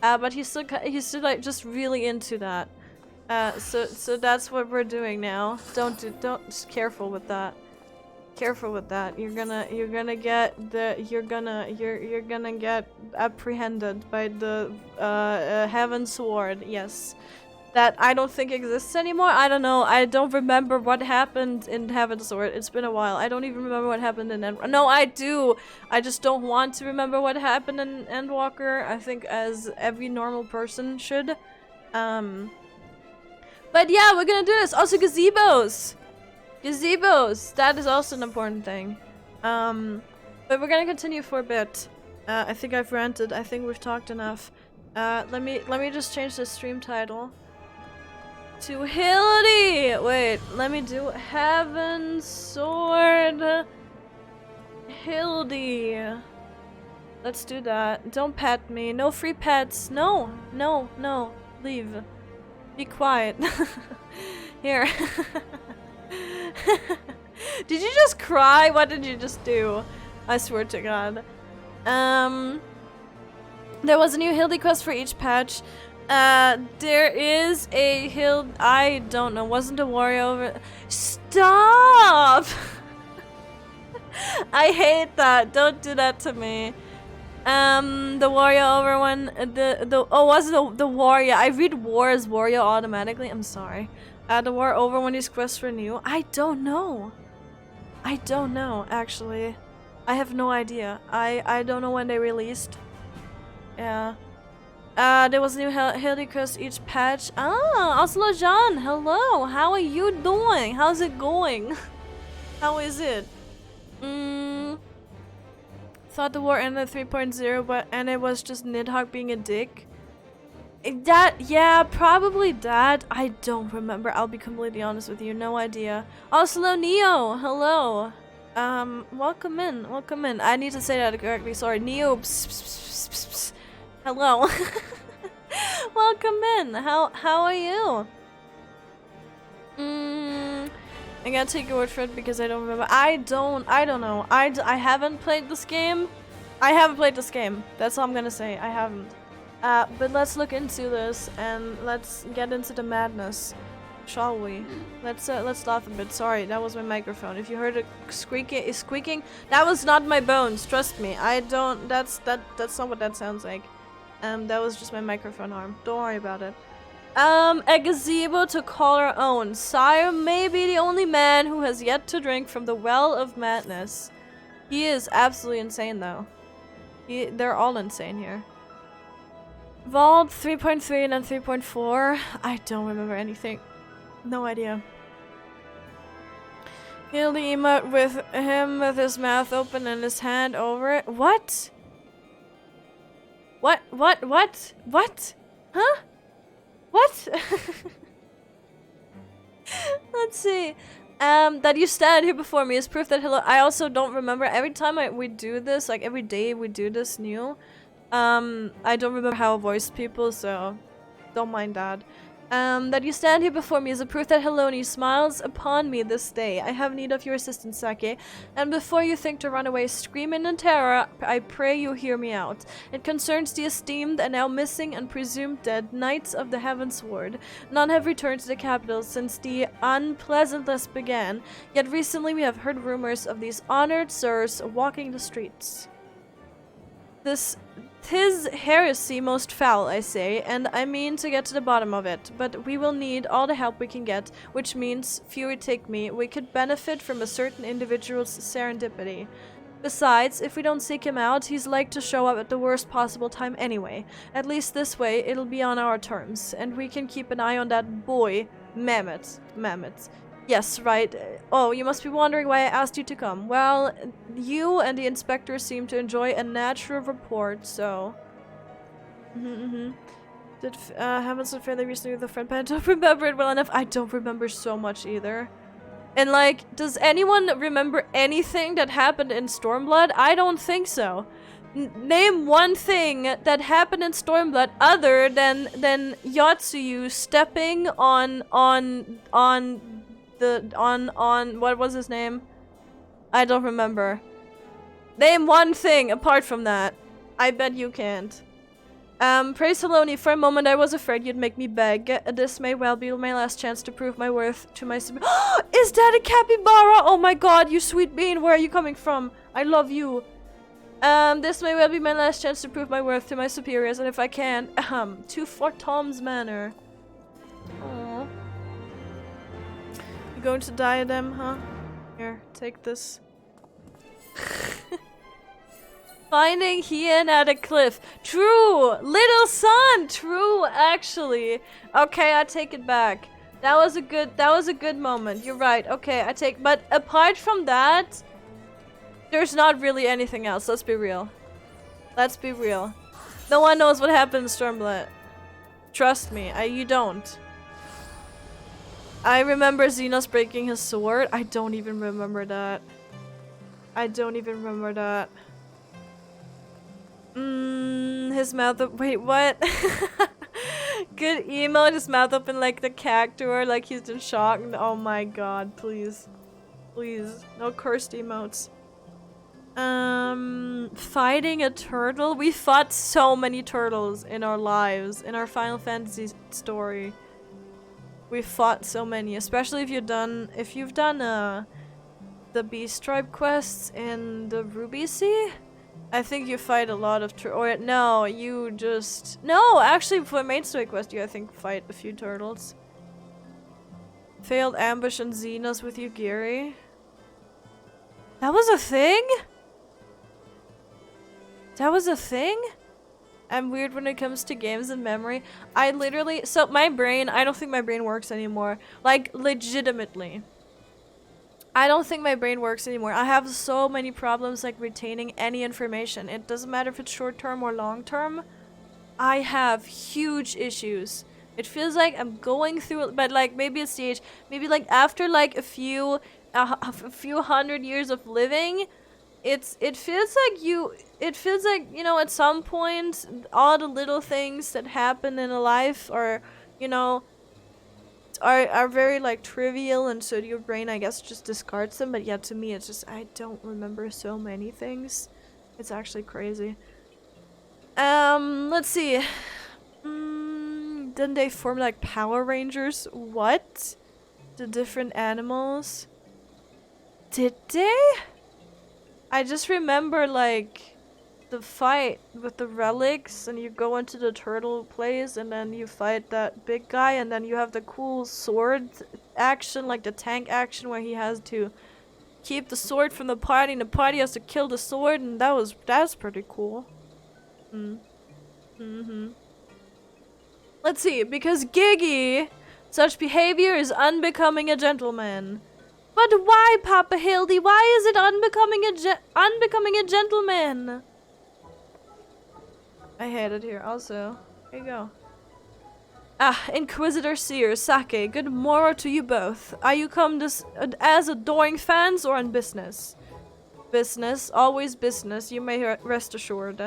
but he's still like just really into that. So that's what we're doing now. Just careful with that. Careful with that. You're gonna get apprehended by the Heaven Sword. Yes, that I don't think exists anymore. I don't know. I don't remember what happened in Heaven Sword. It's been a while. I don't even remember what happened in Endwalker. No, I do. I just don't want to remember what happened in Endwalker. I think as every normal person should. But yeah, we're gonna do this. Also, gazebos. Gazebos! That is also an important thing. But we're gonna continue for a bit. I think I've ranted. I think we've talked enough. Let me just change the stream title to Hildy! Wait, let me do Heaven Sword Hildy. Let's do that. Don't pet me. No free pets. No. Leave. Be quiet. Here. Did you just cry? What did you just do? I swear to God. There was a new Hildy quest for each patch. There is a I don't know. Wasn't a warrior over? Stop! I hate that. Don't do that to me. The warrior over one. Was it the warrior? I read war as warrior automatically. I'm sorry. The war over when these quests renew? I don't know. I don't know, actually. I have no idea. I don't know when they released. Yeah. There was a new Hildy quest each patch. Ah, Oslo John, hello. How are you doing? How's it going? How is it? Thought the war ended 3.0, and it was just Nidhogg being a dick. Yeah, probably that. I don't remember. I'll be completely honest with you. No idea. Oslo Neo, hello. Welcome in. Welcome in. I need to say that correctly. Sorry. Neo. Hello. Welcome in. How are you? I gotta take your word for it because I don't remember. I don't know. I haven't played this game. I haven't played this game. That's all I'm gonna say. I haven't. But let's look into this and let's get into the madness, shall we? Let's laugh a bit. Sorry, that was my microphone. If you heard it squeaking, that was not my bones. Trust me. I don't. That's not what that sounds like. That was just my microphone arm. Don't worry about it. A gazebo to call our own. Sire may be the only man who has yet to drink from the well of madness. He is absolutely insane, though. They're all insane here. Vault 3.3 and then 3.4. I don't remember anything. No idea. Hildy emote with him with his mouth open and his hand over it. What? What? Huh? What? Let's see. That you stand here before me is proof that hello. I also don't remember every time we do this, like every day we do this new. I don't remember how I voiced people, so don't mind that. That you stand here before me is a proof that Heloni smiles upon me this day. I have need of your assistance, Sake. And before you think to run away screaming in terror, I pray you hear me out. It concerns the esteemed and now missing and presumed dead Knights of the Heavensward. None have returned to the capital since the unpleasantness began, yet recently we have heard rumors of these honored sirs walking the streets. Tis heresy most foul, I say, and I mean to get to the bottom of it, but we will need all the help we can get, which means, Fury take me, we could benefit from a certain individual's serendipity. Besides, if we don't seek him out, he's like to show up at the worst possible time anyway. At least this way, it'll be on our terms, and we can keep an eye on that boy, Mammoth. Yes, right. Oh, you must be wondering why I asked you to come. Well, you and the inspector seem to enjoy a natural rapport, so... Did Hamilton fairly recently with a friend, but I don't remember it well enough. I don't remember so much either. And like, does anyone remember anything that happened in Stormblood? I don't think so. Name one thing that happened in Stormblood other than Yotsuyu stepping on what was his name? I don't remember. Name one thing apart from that. I bet you can't. Praise Heloni, for a moment I was afraid you'd make me beg. This may well be my last chance to prove my worth to my Is that a capybara? Oh my god, you sweet bean, where are you coming from? I love you. This may well be my last chance to prove my worth to my superiors, and if I can, to Fort Tom's Manor. Aww. You going to Diadem, huh? Here, take this. Finding Hien at a cliff. True! Little son! True, actually. Okay, I take it back. That was a good moment. You're right. Okay, but apart from that, there's not really anything else. Let's be real. Let's be real. No one knows what happened in Stormblood. Trust me, you don't. I remember Xenos breaking his sword. I don't even remember that. His mouth up. Wait, what? Good emo, his mouth open like the cactuar, like he's in shock. Oh my god, please. Please. No cursed emotes. Fighting a turtle? We fought so many turtles in our lives, in our Final Fantasy story. We fought so many, especially if you've done the Beast Tribe quests in the Ruby Sea. I think you fight a lot of no, actually for main story quest you I think fight a few turtles. Failed ambush and Xenos with Yugiri. That was a thing? That was a thing? I'm weird when it comes to games and memory. I literally, so my brain, I don't think my brain works anymore. Like, legitimately. I don't think my brain works anymore. I have so many problems like retaining any information. It doesn't matter if it's short term or long term. I have huge issues. It feels like I'm going through, but like maybe it's the age. Maybe like after like a few hundred years of living, it feels like you know, at some point all the little things that happen in a life are, you know, are very like trivial, and so your brain I guess just discards them. But yeah, to me it's just I don't remember so many things. It's actually crazy. Let's see. Didn't they form like Power Rangers? What? The different animals? Did they? I just remember like the fight with the relics, and you go into the turtle place and then you fight that big guy, and then you have the cool sword action, like the tank action where he has to keep the sword from the party and the party has to kill the sword, and that's pretty cool. Let's see, because Giggy, such behavior is unbecoming a gentleman. But why, Papa Hildy? Why is it unbecoming a gentleman? I hate it here also. Here you go. Inquisitor Seer, Sake, good morrow to you both. Are you come this as adoring fans or on business? Business, always business, you may rest assured.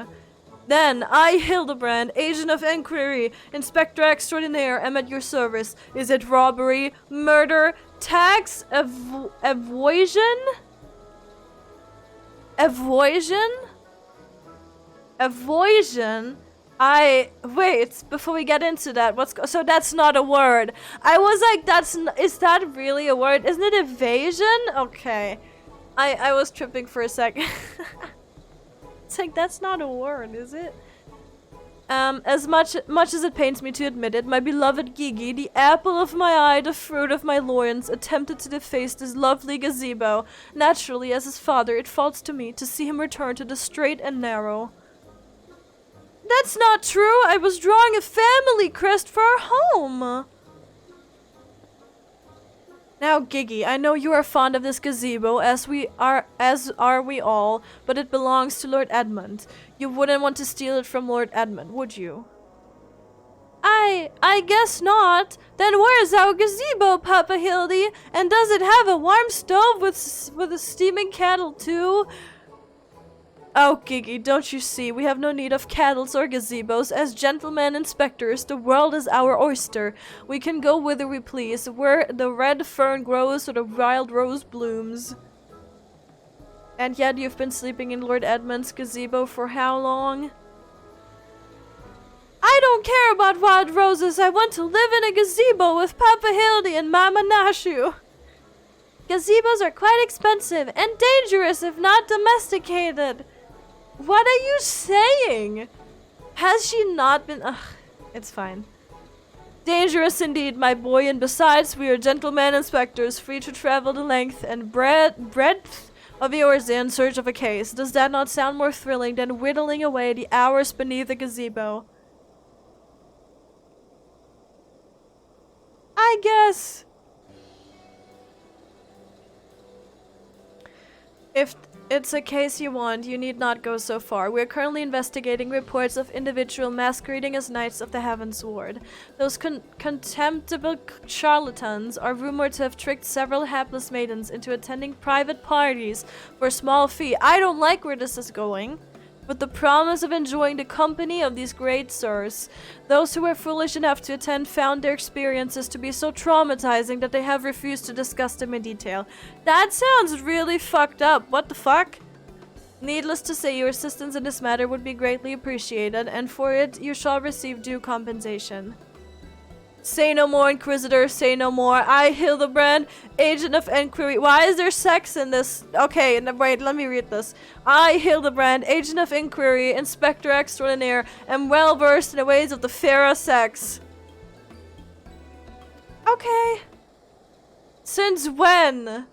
Then, I, Hildebrand, Agent of Inquiry, Inspector Extraordinaire, am at your service. Is it robbery, murder, tax, evasion? Wait, before we get into that, so that's not a word. I was like, is that really a word? Isn't it evasion? Okay. I was tripping for a second. It's like, that's not a word, is it? As much as it pains me to admit it, my beloved Gigi, the apple of my eye, the fruit of my loins, attempted to deface this lovely gazebo. Naturally, as his father, it falls to me to see him return to the straight and narrow. That's not true! I was drawing a family crest for our home! Now, Gigi, I know you are fond of this gazebo, as are we all, but it belongs to Lord Edmund. You wouldn't want to steal it from Lord Edmund, would you? I guess not. Then where's our gazebo, Papa Hildy? And does it have a warm stove with a steaming kettle too? Oh, Gigi, don't you see, we have no need of kettles or gazebos. As gentlemen inspectors, the world is our oyster. We can go whither we please, where the red fern grows or the wild rose blooms. And yet you've been sleeping in Lord Edmund's gazebo for how long? I don't care about wild roses. I want to live in a gazebo with Papa Hildy and Mama Nashu. Gazebos are quite expensive and dangerous if not domesticated. What are you saying? Has she not been... Ugh, it's fine. Dangerous indeed, my boy, and besides, we are gentlemen inspectors, free to travel the length and breadth of yours in search of a case. Does that not sound more thrilling than whittling away the hours beneath the gazebo? I guess. If it's a case you want, you need not go so far. We are currently investigating reports of individual masquerading as Knights of the Heaven's Ward. Those contemptible charlatans are rumored to have tricked several hapless maidens into attending private parties for a small fee. I don't like where this is going. With the promise of enjoying the company of these great sirs. Those who were foolish enough to attend found their experiences to be so traumatizing that they have refused to discuss them in detail. That sounds really fucked up. What the fuck? Needless to say, your assistance in this matter would be greatly appreciated, and for it you shall receive due compensation. Say no more, Inquisitor, say no more. I, Hildebrand, Agent of Inquiry. Why is there sex in this? Okay, wait, let me read this. I, Hildebrand, Agent of Inquiry, Inspector Extraordinaire, am well versed in the ways of the fairer sex. Okay. Since when?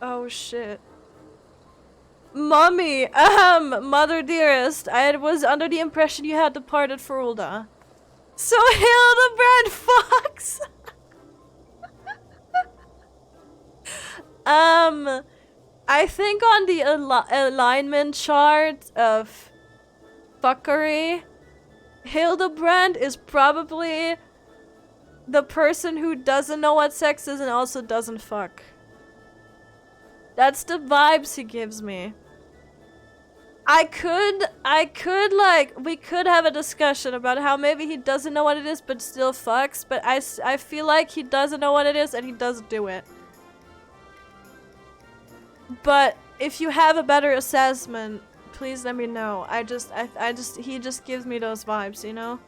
Oh shit. Mummy, mother dearest, I was under the impression you had departed for Ulda. So Hildebrand fucks. I think on the alignment chart of fuckery, Hildebrand is probably the person who doesn't know what sex is and also doesn't fuck. That's the vibes he gives me. I could like, we could have a discussion about how maybe he doesn't know what it is but still fucks, but I feel like he doesn't know what it is and he does do it. But if you have a better assessment, please let me know. He just gives me those vibes, you know?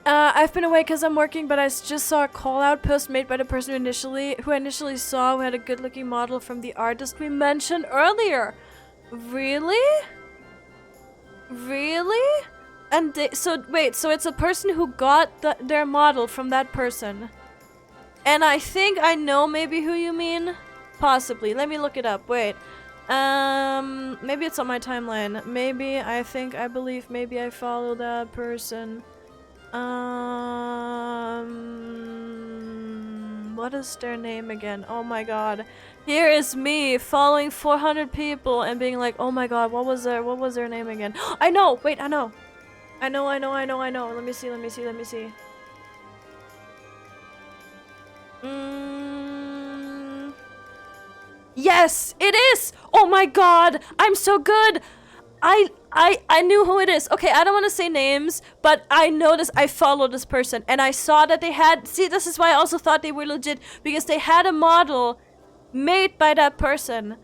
I've been away because I'm working, but I just saw a call-out post made by the person who I initially saw, who had a good-looking model from the artist we mentioned earlier. Really? Really? And so it's a person who got their model from that person. And I think I know maybe who you mean. Possibly. Let me look it up. Wait. Maybe it's on my timeline. Maybe I believe maybe I follow that person. What What is their name again? Oh my god. Here is me following 400 people and being like, oh my god, what was their name again? I know! Wait, I know! I know. Let me see. Yes! It is! Oh my god! I'm so good! I knew who it is. Okay, I don't want to say names, but I noticed I followed this person and I saw that they had, see, this is why I also thought they were legit, because they had a model made by that person.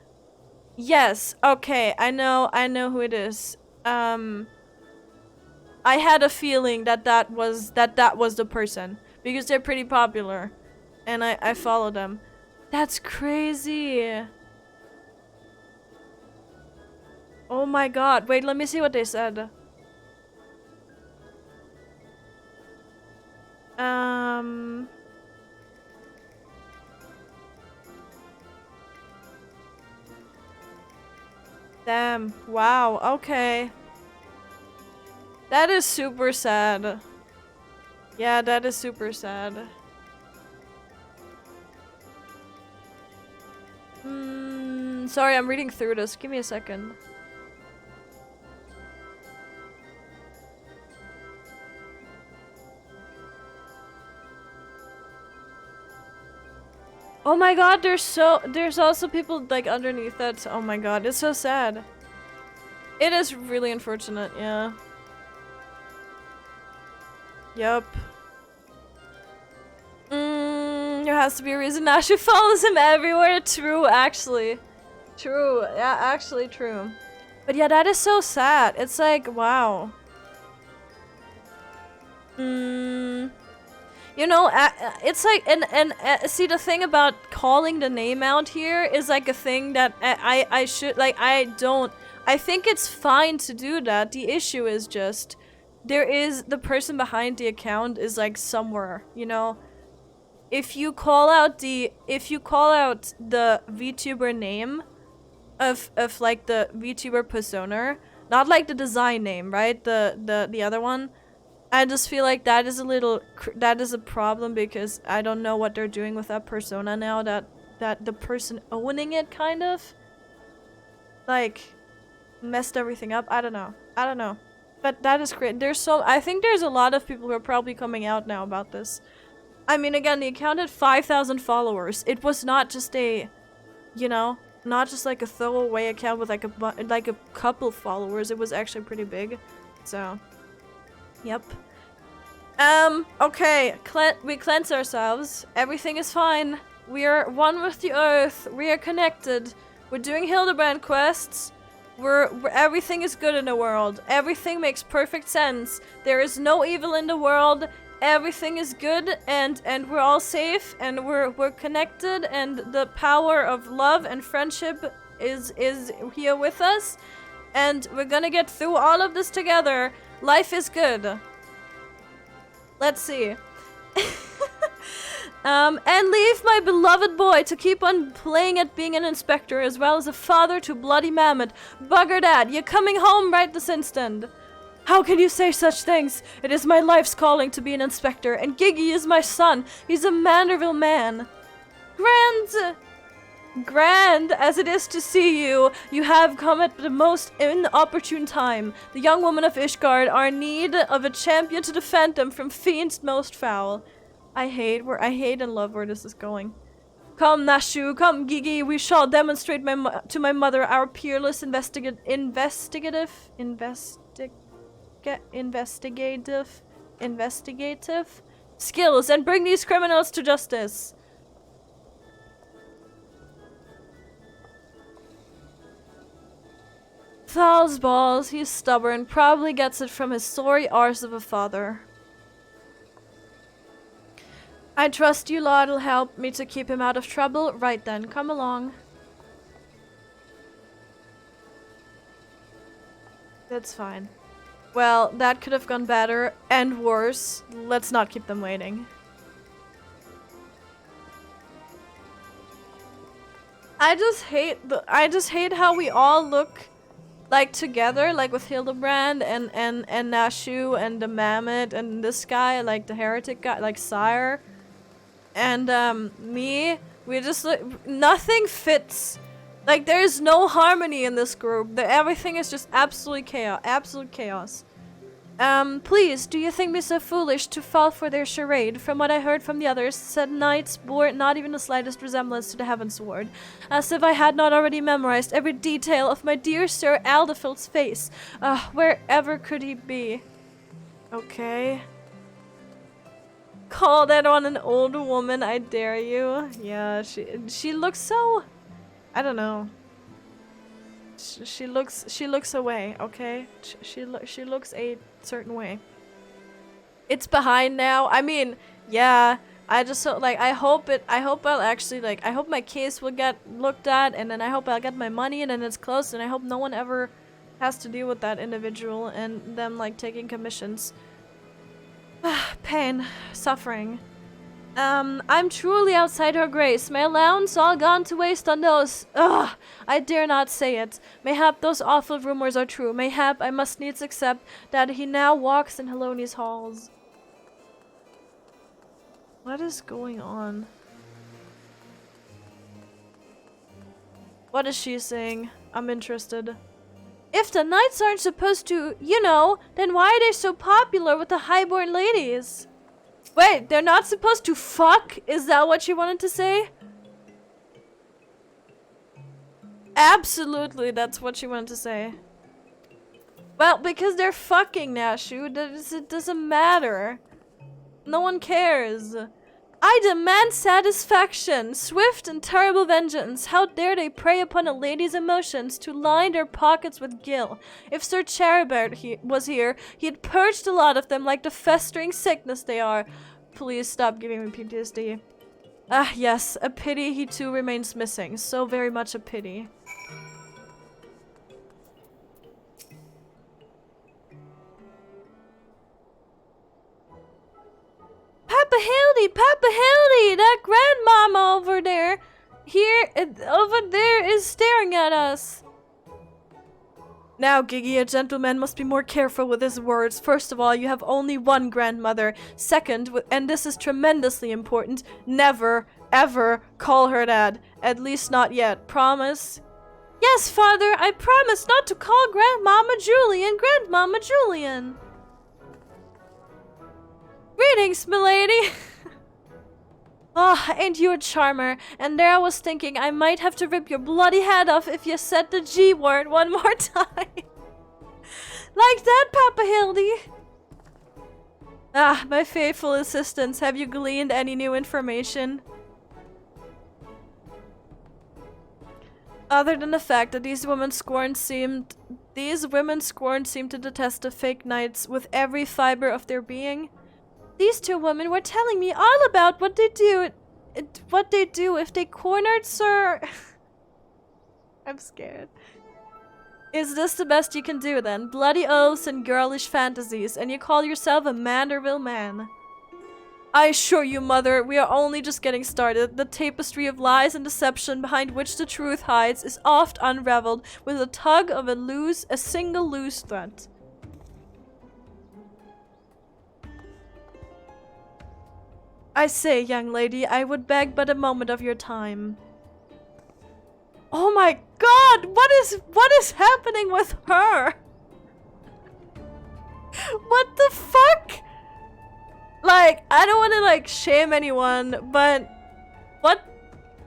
Yes, okay, I know who it is. I had a feeling that was the person because they're pretty popular and I followed them. That's crazy. Oh my god. Wait, let me see what they said. Damn. Wow. Okay. That is super sad. Yeah, that is super sad. Sorry, I'm reading through this. Give me a second. Oh my god, there's also people like underneath that. Oh my god, it's so sad. It is really unfortunate, yeah. Yup. There has to be a reason now she follows him everywhere. True, actually. True, yeah, actually true. But yeah, that is so sad. It's like, wow. You know, it's like, and see, the thing about calling the name out here is like a thing that I should, like, I think it's fine to do that. The issue is just, the person behind the account is like somewhere, you know? If you call out the VTuber name of like the VTuber persona, not like the design name, right? The other one. I just feel like that is a problem because I don't know what they're doing with that persona now that the person owning it kind of like messed everything up. I don't know. But that is great. I think there's a lot of people who are probably coming out now about this. I mean, again, the account had 5,000 followers. It was not just a, you know, not just like a throwaway account with like a couple followers. It was actually pretty big. So, yep. Okay. We cleanse ourselves. Everything is fine. We are one with the earth. We are connected. We're doing Hildebrand quests. Everything is good in the world. Everything makes perfect sense. There is no evil in the world. Everything is good, and we're all safe, and we're connected, and the power of love and friendship is here with us, and we're gonna get through all of this together. Life is good. Let's see. And leave my beloved boy to keep on playing at being an inspector, as well as a father to Bloody Mammoth. Bugger that, you're coming home right this instant. How can you say such things? It is my life's calling to be an inspector, and Giggy is my son. He's a Manderville man. Grand as it is to see you, you have come at the most inopportune time. The young women of Ishgard are in need of a champion to defend them from fiends most foul. I hate and love where this is going. Come, Nashu, come, Gigi, we shall demonstrate to my mother our peerless investigative skills and bring these criminals to justice. Thal's balls, he's stubborn, probably gets it from his sorry arse of a father. I trust you lot will help me to keep him out of trouble. Right then, come along. That's fine. Well, that could have gone better and worse. Let's not keep them waiting. I just hate how we all look like together, like with Hildebrand and Nashu and the Mammoth and this guy, like the heretic guy, like Sire. and me, we just nothing fits. Like, there's no harmony in this group. Everything is just absolute chaos. Absolute chaos. Please, do you think me so foolish to fall for their charade? From what I heard from the others, said knights bore not even the slightest resemblance to the Heavensward. As if I had not already memorized every detail of my dear Sir Aldefield's face. Wherever could he be? Okay. Call that on an old woman, I dare you. Yeah, she looks so... I don't know. She looks away, okay? She looks a certain way. It's behind now. I mean, yeah. I just like I hope I'll actually like I hope my case will get looked at, and then I hope I'll get my money and then it's closed, and I hope no one ever has to deal with that individual and them like taking commissions. Pain, suffering. I'm truly outside her grace. My allowance all gone to waste on those. Ugh, I dare not say it. Mayhap those awful rumors are true. Mayhap I must needs accept that he now walks in Heloni's halls. What is going on? What is she saying? I'm interested. If the knights aren't supposed to, you know, then why are they so popular with the highborn ladies? Wait, they're not supposed to fuck? Is that what she wanted to say? Absolutely, that's what she wanted to say. Well, because they're fucking, Nashu. It doesn't matter. No one cares. I demand satisfaction, swift and terrible vengeance. How dare they prey upon a lady's emotions to line their pockets with gil? If Sir Charibert was here, he'd purged a lot of them like the festering sickness they are. Please stop giving me PTSD. Ah, yes, a pity he too remains missing. So very much a pity. Papa Hildy, that grandmama over there, over there is staring at us. Now, Giggy, a gentleman must be more careful with his words. First of all, you have only one grandmother. Second, and this is tremendously important, never, ever call her that. At least not yet. Promise? Yes, Father, I promise not to call Grandmama Julian. Greetings, milady. Oh, ain't you a charmer? And there I was thinking I might have to rip your bloody head off if you said the G word one more time. Like that, Papa Hildy? Ah, my faithful assistants, have you gleaned any new information? Other than the fact that these women scorned seemed to detest the fake knights with every fiber of their being. These two women were telling me all about what they do if they cornered Sir... I'm scared. Is this the best you can do then? Bloody oaths and girlish fantasies, and you call yourself a Manderville man? I assure you, Mother, we are only just getting started. The tapestry of lies and deception behind which the truth hides is oft unraveled with a tug of a single loose thread. I say, young lady, I would beg but a moment of your time. Oh my god! What is happening with her? What the fuck? Like, I don't want to like shame anyone, but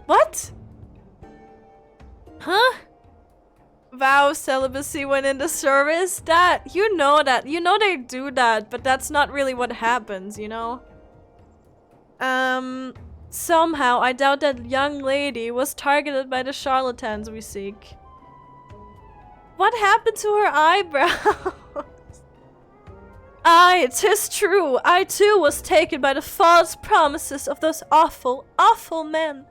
what? Huh? Vow celibacy when in the service? You know they do that, but that's not really what happens, you know? Somehow, I doubt that young lady was targeted by the charlatans we seek. What happened to her eyebrows? Aye, 'tis true. I too was taken by the false promises of those awful, awful men.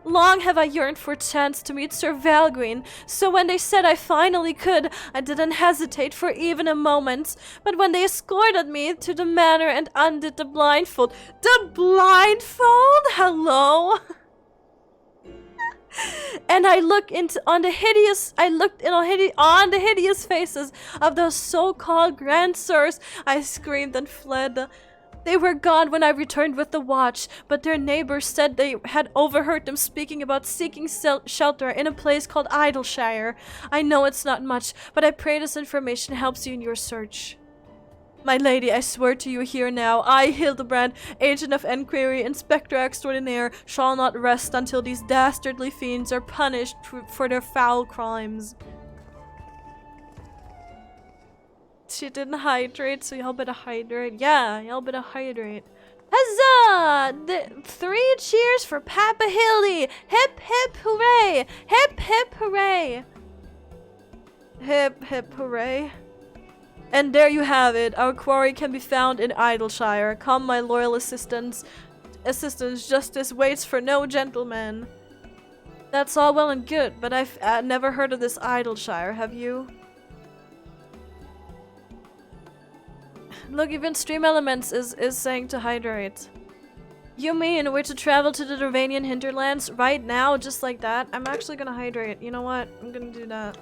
Long have I yearned for a chance to meet Sir Valgreen, so when they said I finally could, I didn't hesitate for even a moment. But when they escorted me to the manor and undid the blindfold— the blindfold? Hello? And I looked on the hideous faces of those so-called grand sirs, I screamed and fled. They were gone when I returned with the watch, but their neighbors said they had overheard them speaking about seeking shelter in a place called Idleshire. I know it's not much, but I pray this information helps you in your search. My lady, I swear to you here now, I, Hildebrand, agent of Enquiry, Inspector Extraordinaire, shall not rest until these dastardly fiends are punished for their foul crimes. She didn't hydrate, so y'all better hydrate. Yeah, y'all better hydrate. Huzzah! 3 cheers for Papa Hildy! Hip hip hooray! Hip hip hooray! Hip hip hooray. And there you have it. Our quarry can be found in Idleshire. Come, my loyal assistants. Justice waits for no gentleman. That's all well and good, but I've never heard of this Idleshire, have you? Look, even Stream Elements is saying to hydrate. You mean we're to travel to the Dervanian hinterlands right now, just like that? I'm actually gonna hydrate. You know what? I'm gonna do that.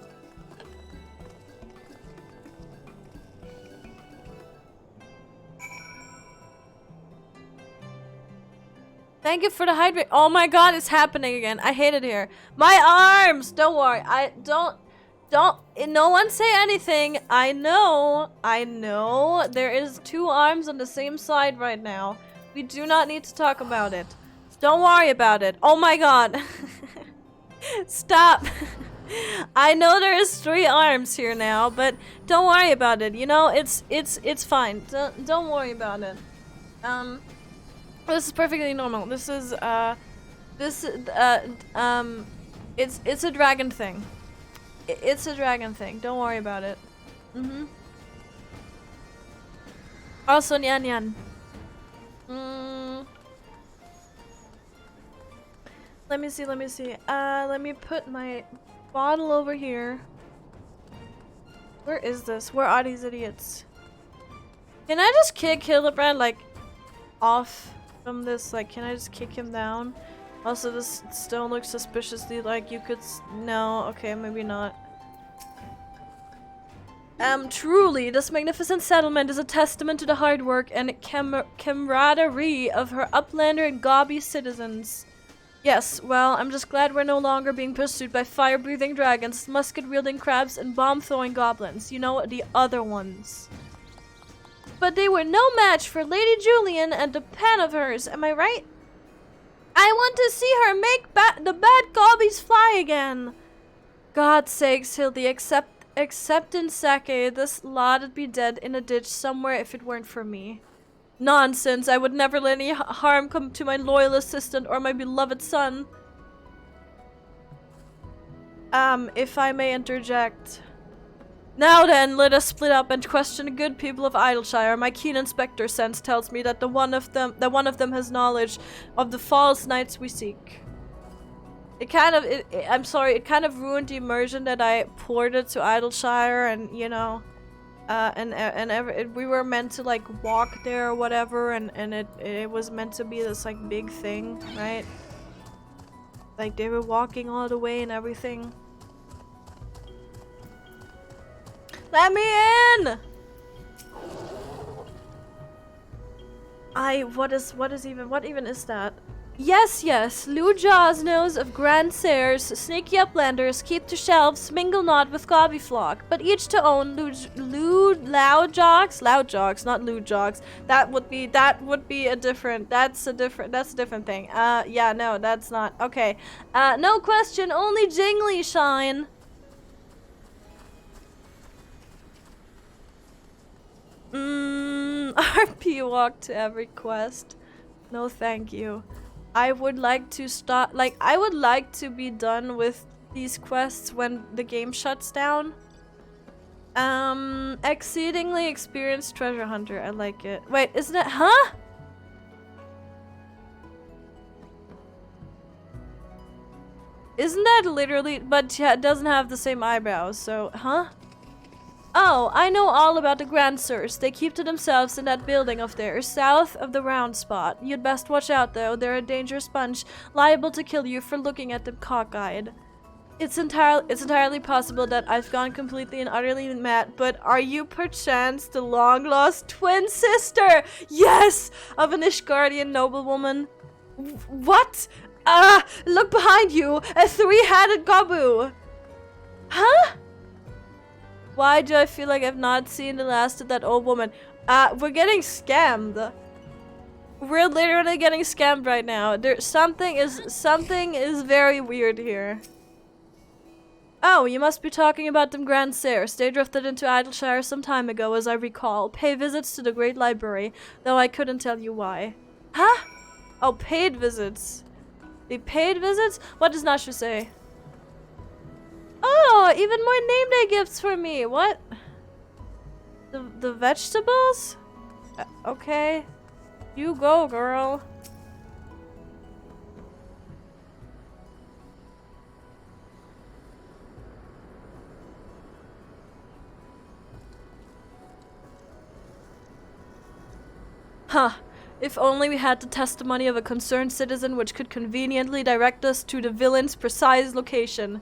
Thank you for the hydrate. Oh my god, it's happening again. I hate it here. My arms! Don't worry. No one say anything. I know. There is 2 arms on the same side right now. We do not need to talk about it. Don't worry about it. Oh my god. Stop. I know there is 3 arms here now, but don't worry about it. You know, it's fine. Don't worry about it. This is perfectly normal. This is it's a dragon thing. It's a dragon thing. Don't worry about it. Also, Nyan Nyan. Let me see. Let me put my bottle over here. Where is this? Where are these idiots? Can I just kick Hildebrand, like, off from this? Like, can I just kick him down? Also, this stone looks suspiciously like you could no, okay, maybe not. Truly, this magnificent settlement is a testament to the hard work and camaraderie of her uplander and gobby citizens. Yes, well, I'm just glad we're no longer being pursued by fire-breathing dragons, musket-wielding crabs, and bomb-throwing goblins. You know, the other ones. But they were no match for Lady Julian and the pen of hers, am I right? I want to see her make the bad gobbies fly again. God's sakes, Hildy, except in Sake, this lot'd be dead in a ditch somewhere if it weren't for me. Nonsense, I would never let any harm come to my loyal assistant or my beloved son. If I may interject. Now then, let us split up and question the good people of Idleshire. My keen inspector sense tells me that one of them has knowledge of the false knights we seek. I'm sorry, it kind of ruined the immersion that I ported to Idleshire, and you know, we were meant to like walk there or whatever, and it was meant to be this like big thing, right? Like they were walking all the way and everything. Let me in! What even is that? Yes, Lou Josnos of Grand Sayers, sneaky uplanders, keep to shelves, mingle not with gobby flock, but each to own loud jogs, not lewd jogs. That would be a different, that's a different thing. Yeah, no, that's not, okay. No question, only jingly shine. RP walk to every quest. No thank you. I would like to stop, like, I would like to be done with these quests when the game shuts down. Exceedingly experienced treasure hunter, I like it. Wait, isn't it, huh? Isn't that literally, but yeah, it doesn't have the same eyebrows, so, huh? Oh, I know all about the Grand Sirs. They keep to themselves in that building of theirs, south of the round spot. You'd best watch out, though. They're a dangerous bunch, liable to kill you for looking at them cockeyed. It's entirely possible that I've gone completely and utterly mad, but are you perchance the long-lost twin sister? Yes! Of an Ishgardian noblewoman. What? Look behind you! A three-headed Gobu! Huh? Why do I feel like I've not seen the last of that old woman? We're getting scammed. We're literally getting scammed right now. Something is very weird here. Oh, you must be talking about them Grand Sires. They drifted into Idleshire some time ago, as I recall. Pay visits to the Great Library, though I couldn't tell you why. Huh? Oh, paid visits. The paid visits? What does Nashu say? Oh, even more name day gifts for me. What? The vegetables? Okay. You go, girl. Huh. If only we had the testimony of a concerned citizen which could conveniently direct us to the villain's precise location.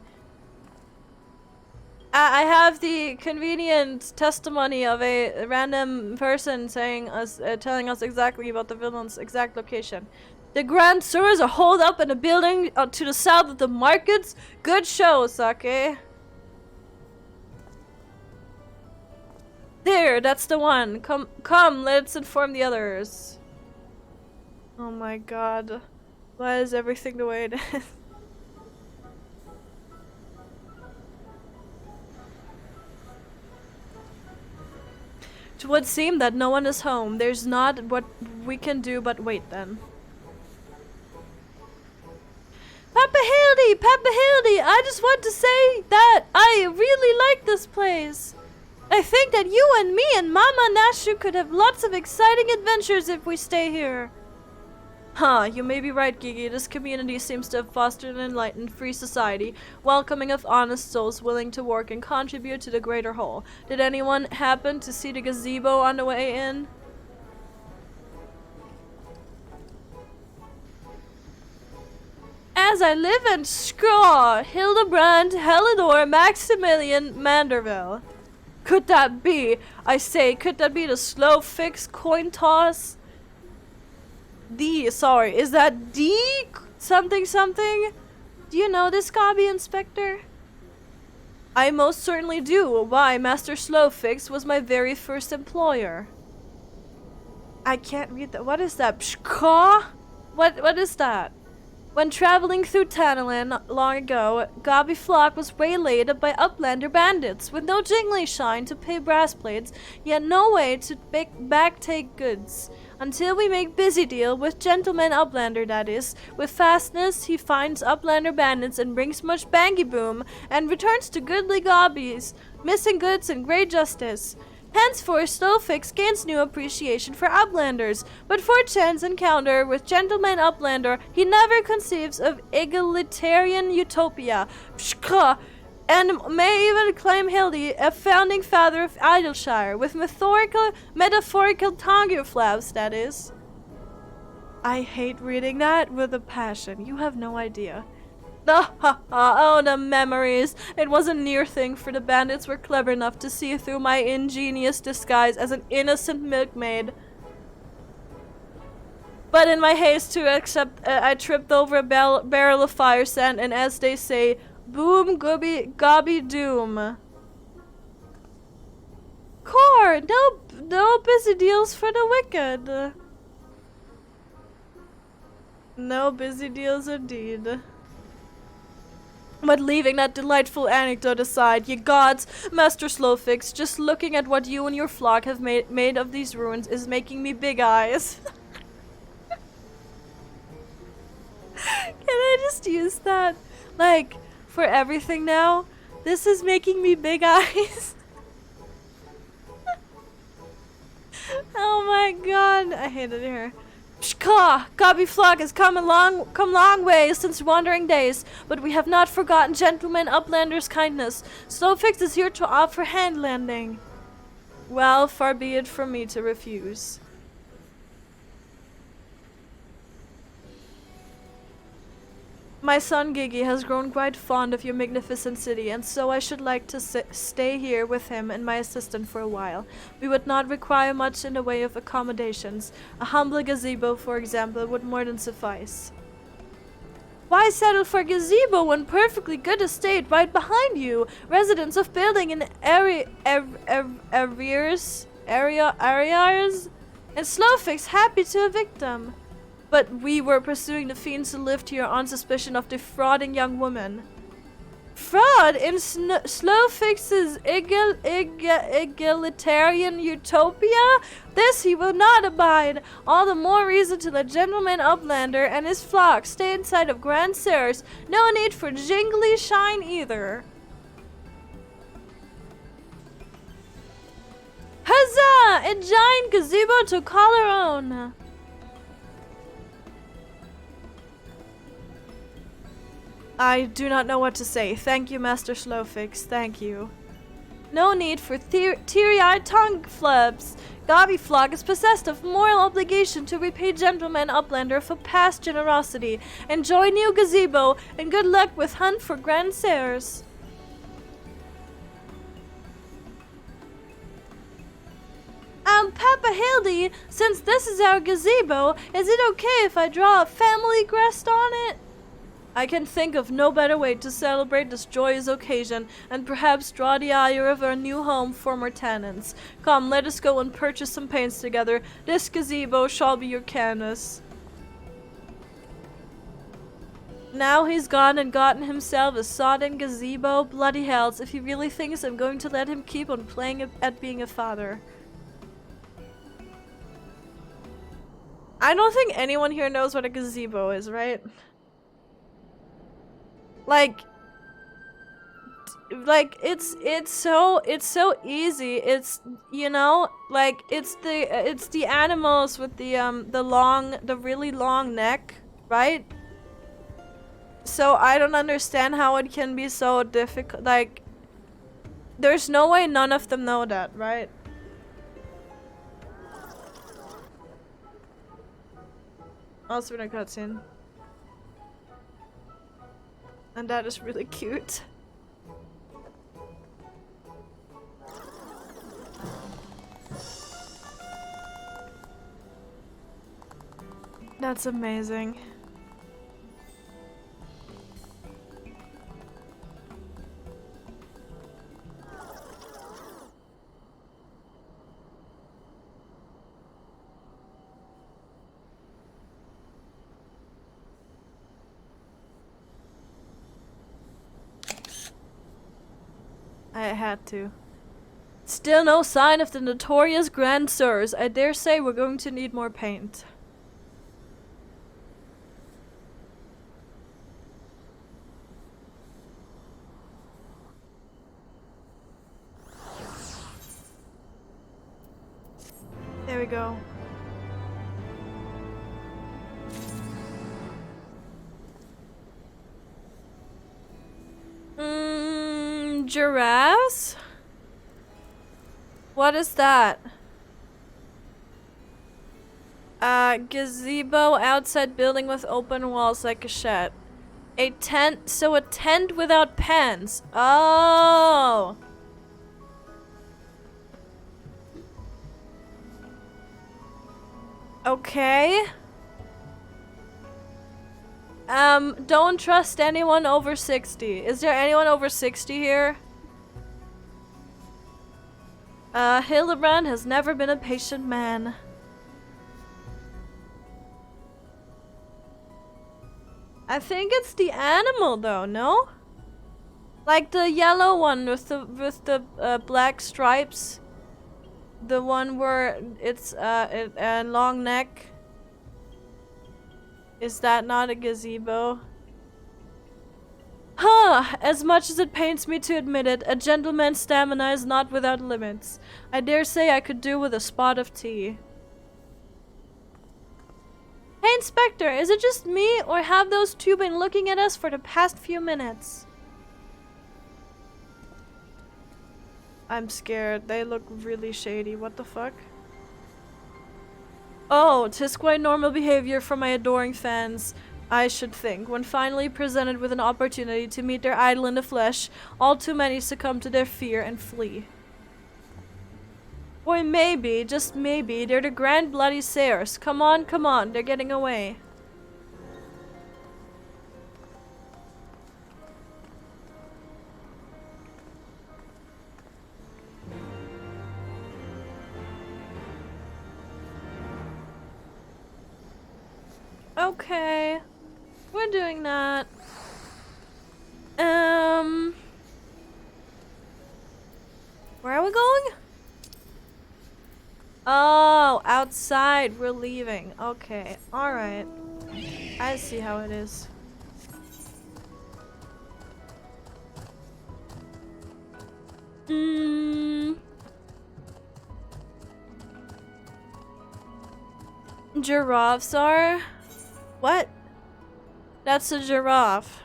I have the convenient testimony of a random person saying telling us exactly about the villain's exact location. The Grand Sewers are holed up in a building to the south of the markets. Good show, Sake. There, that's the one. Come, let's inform the others. Oh my god. Why is everything the way it is? It would seem that no one is home. There's not what we can do but wait then. Papa Hildy! Papa Hildy! I just want to say that I really like this place. I think that you and me and Mama Nashu could have lots of exciting adventures if we stay here. Huh, you may be right, Gigi. This community seems to have fostered an enlightened, free society, welcoming of honest souls willing to work and contribute to the greater whole. Did anyone happen to see the gazebo on the way in? As I live and scrawl, Hildebrand, Helidor, Maximilian, Manderville. Could that be? I say, could that be the slow fix coin toss? Sorry, is that D something something? Do you know this Gabi Inspector? I most certainly do. Why, Master Slowfix was my very first employer. I can't read that. What is that? Pshka? What is that? When traveling through Tanalan long ago, Gabi Flock was waylaid by Uplander bandits with no jingly shine to pay brass plates, yet no way to back-take goods. Until we make busy deal with gentleman Uplander, that is. With fastness, he finds Uplander bandits and brings much bangy boom, and returns to goodly Gobbies, missing goods and great justice. Henceforth, Slowfix gains new appreciation for Uplanders, but for chance encounter with gentleman Uplander, he never conceives of egalitarian utopia. Pshka! And may even claim Hildi a founding father of Idleshire, with metaphorical tongue flaps, that is. I hate reading that with a passion. You have no idea. Oh, the memories. It was a near thing, for the bandits were clever enough to see through my ingenious disguise as an innocent milkmaid. But in my haste to accept, I tripped over a barrel of fire sand, and as they say, boom, gobby doom. Core, no busy deals for the wicked. No busy deals indeed. But leaving that delightful anecdote aside, ye gods, Master Slowfix, just looking at what you and your flock have made of these ruins is making me big eyes. Can I just use that? Like, for everything now? This is making me big eyes. Oh my god, I hate it here. Shka! Gobby Flock has come long way since wandering days, but we have not forgotten gentleman Uplander's kindness. Slowfix is here to offer hand landing. Well, far be it from me to refuse. My son Gigi has grown quite fond of your magnificent city, and so I should like to stay here with him and my assistant for a while. We would not require much in the way of accommodations. A humble gazebo, for example, would more than suffice. Why settle for a gazebo when perfectly good estate right behind you? Residents of building in areas and Slowfix happy to evict them. But we were pursuing the fiends who lived here on suspicion of defrauding young women. Fraud in Slowfix's egalitarian utopia? This he will not abide. All the more reason to let Gentleman Uplander and his flock stay inside of Grand Sairs. No need for jingly shine either. Huzzah! A giant gazebo to call our own. I do not know what to say. Thank you, Master Slowfix. Thank you. No need for teary-eyed tongue flubs. Gobbyflog is possessed of moral obligation to repay Gentleman Uplander for past generosity. Enjoy new gazebo, and good luck with hunt for Grand Sairs. Papa Hildy, since this is our gazebo, is it okay if I draw a family crest on it? I can think of no better way to celebrate this joyous occasion, and perhaps draw the ire of our new home former tenants. Come, let us go and purchase some paints together. This gazebo shall be your canvas. Now he's gone and gotten himself a sodden gazebo. Bloody hells, if he really thinks I'm going to let him keep on playing at being a father. I don't think anyone here knows what a gazebo is, right? Like it's so easy. It's, you know, like it's the animals with the really long neck, right? So I don't understand how it can be so difficult. Like, there's no way none of them know that, right? Also in a cutscene. And that is really cute. That's amazing. I had to. Still no sign of the notorious Grand Sirs. I dare say we're going to need more paint. There we go. Giraffes? What is that? Gazebo outside building with open walls like a shed. A tent, so a tent without pans. Oh! Okay. Don't trust anyone over 60. Is there anyone over 60 here? Hildebrand has never been a patient man. I think it's the animal though, no? Like the yellow one with the black stripes. The one where it's a long neck. Is that not a gazebo? Huh! As much as it pains me to admit it, a gentleman's stamina is not without limits. I dare say I could do with a spot of tea. Hey Inspector, is it just me, or have those two been looking at us for the past few minutes? I'm scared. They look really shady. What the fuck? Oh, 'tis quite normal behavior from my adoring fans. I should think. When finally presented with an opportunity to meet their idol in the flesh, all too many succumb to their fear and flee. Or maybe, just maybe, they're the Grand Bloody Sayers. Come on, come on, they're getting away. Okay, we're doing that. Where are we going? Oh, outside. We're leaving. Okay, alright. I see how it is. Giraffes are... What? That's a giraffe.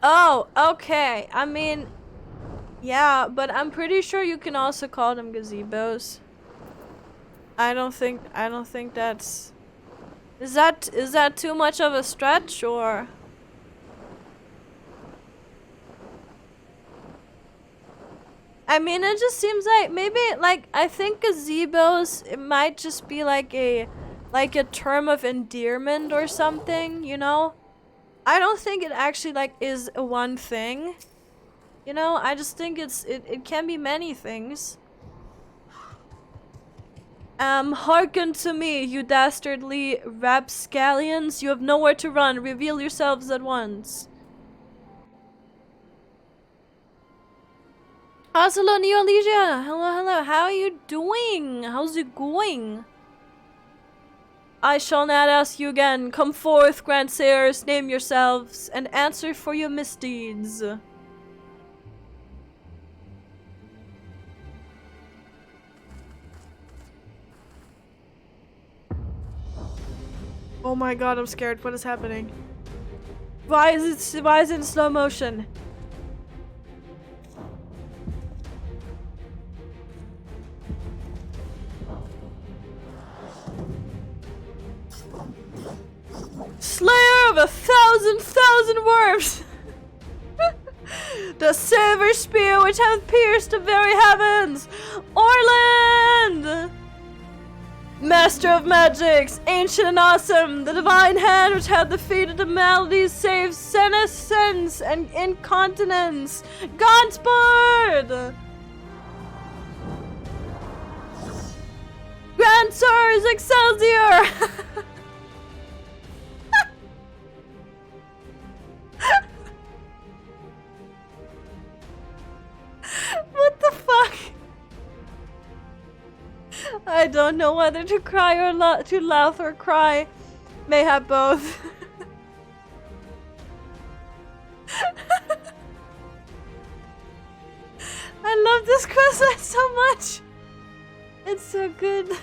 Oh, okay. I mean... Yeah, but I'm pretty sure you can also call them gazebos. I don't think that's... Is that too much of a stretch, or... I mean, it just seems like maybe, like, I think gazebos, it might just be like a term of endearment or something, you know? I don't think it actually, like, is one thing. You know, I just think it can be many things. Hearken to me, you dastardly rapscallions. You have nowhere to run. Reveal yourselves at once. Hello, Neoligia. Hello, hello. How are you doing? How's it going? I shall not ask you again. Come forth, grandsires, name yourselves, and answer for your misdeeds. Oh my god, I'm scared. What is happening? Why is it in slow motion? Slayer of 1,000 worms! The silver spear which hath pierced the very heavens! Orland! Master of magics, ancient and awesome, the divine hand which hath defeated the maladies, save senescence and incontinence! Godsport! Grand Sirs Excelsior! What the fuck? I don't know whether to cry or to laugh or cry. Mayhap both. I love this questline so much. It's so good.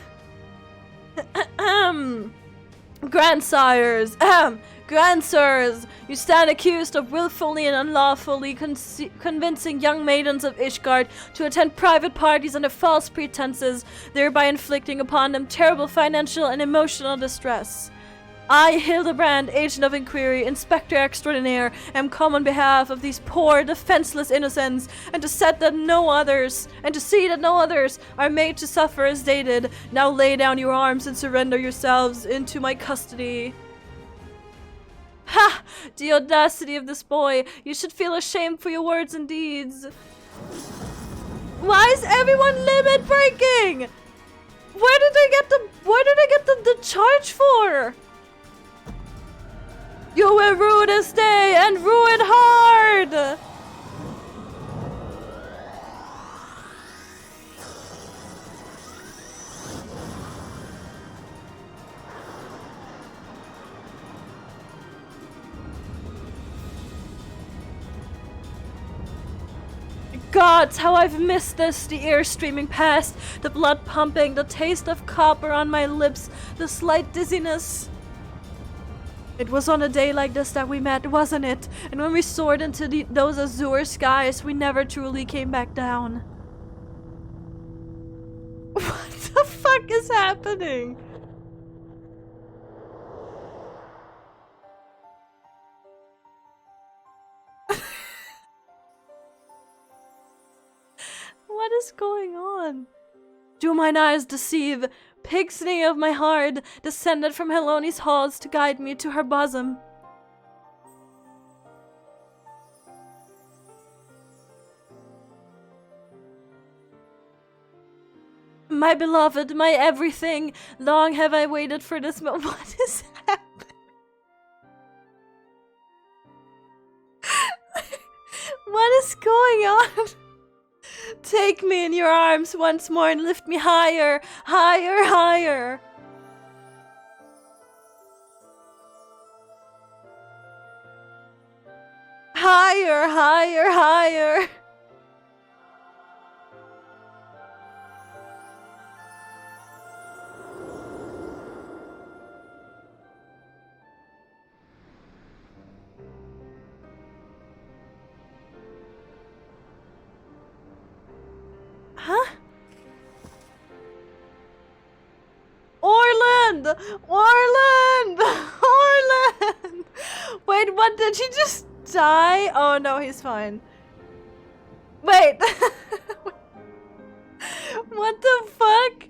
Grandsires, Grandsirs, you stand accused of willfully and unlawfully convincing young maidens of Ishgard to attend private parties under false pretenses, thereby inflicting upon them terrible financial and emotional distress. I, Hildebrand, Agent of Inquiry, Inspector Extraordinaire, am come on behalf of these poor, defenseless innocents, and to see that no others are made to suffer as they did. Now lay down your arms and surrender yourselves into my custody. Ha! The audacity of this boy! You should feel ashamed for your words and deeds. Why is everyone limit breaking? Where did they get the charge for? You will rue this day and rue it hard! Gods, how I've missed this! The air streaming past, the blood pumping, the taste of copper on my lips, the slight dizziness. It was on a day like this that we met, wasn't it? And when we soared into those azure skies, we never truly came back down. What the fuck is happening? is going on? Do mine eyes deceive? Pixie of my heart, descended from Heloni's halls to guide me to her bosom. My beloved, my everything, long have I waited for this moment. What is happening? What is going on? Take me in your arms once more and lift me higher, higher, higher. Higher, higher, higher. Huh? Orland! Orland! Orland! Wait, what? Did he just die? Oh no, he's fine. Wait. What the fuck?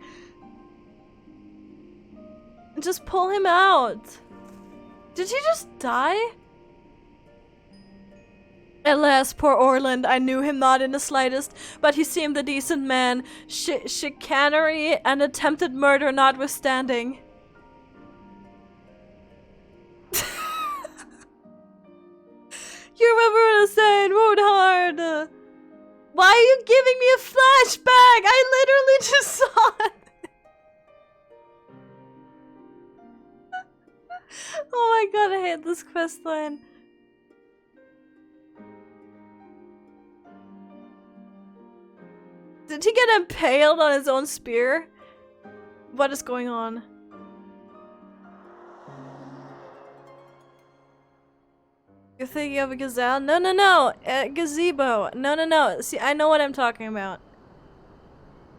Just pull him out. Did he just die? Alas, poor Orland, I knew him not in the slightest, but he seemed a decent man, chicanery and attempted murder notwithstanding. You remember what I was saying, rode hard. Why are you giving me a flashback? I literally just saw it. Oh my god, I hate this questline. Did he get impaled on his own spear? What is going on? You're thinking of a gazelle? No, no, no! A gazebo! No, no, no! See, I know what I'm talking about.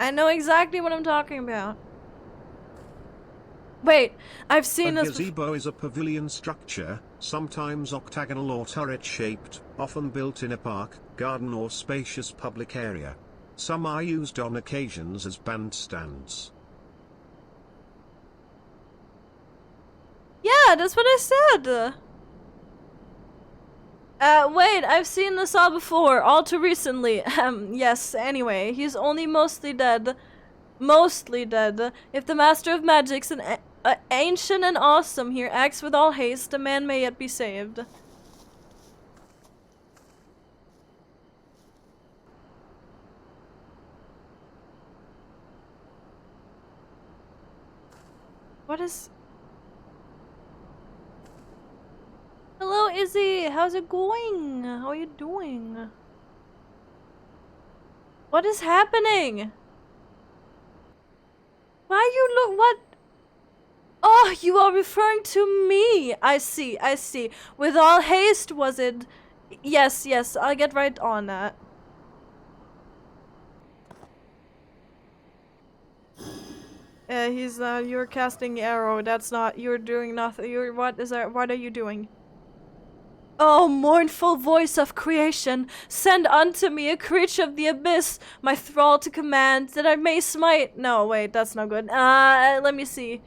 I know exactly what I'm talking about. Wait, I've seen this. A gazebo is a pavilion structure, sometimes octagonal or turret-shaped, often built in a park, garden or spacious public area. Some are used on occasions as bandstands. Yeah, that's what I said! Wait, I've seen this all before, all too recently. Yes, anyway, he's only mostly dead. Mostly dead. If the Master of Magic's an ancient and awesome here acts with all haste, the man may yet be saved. What is... Hello, Izzy! How's it going? How are you doing? What is happening? Why you look... What? Oh, you are referring to me! I see, I see. With all haste, was it? Yes, yes, I'll get right on that. You're casting arrow. That's not, you're doing nothing. What are you doing? Oh, mournful voice of creation, send unto me a creature of the abyss, my thrall to command, that I may smite. No, wait, that's not good. Let me see.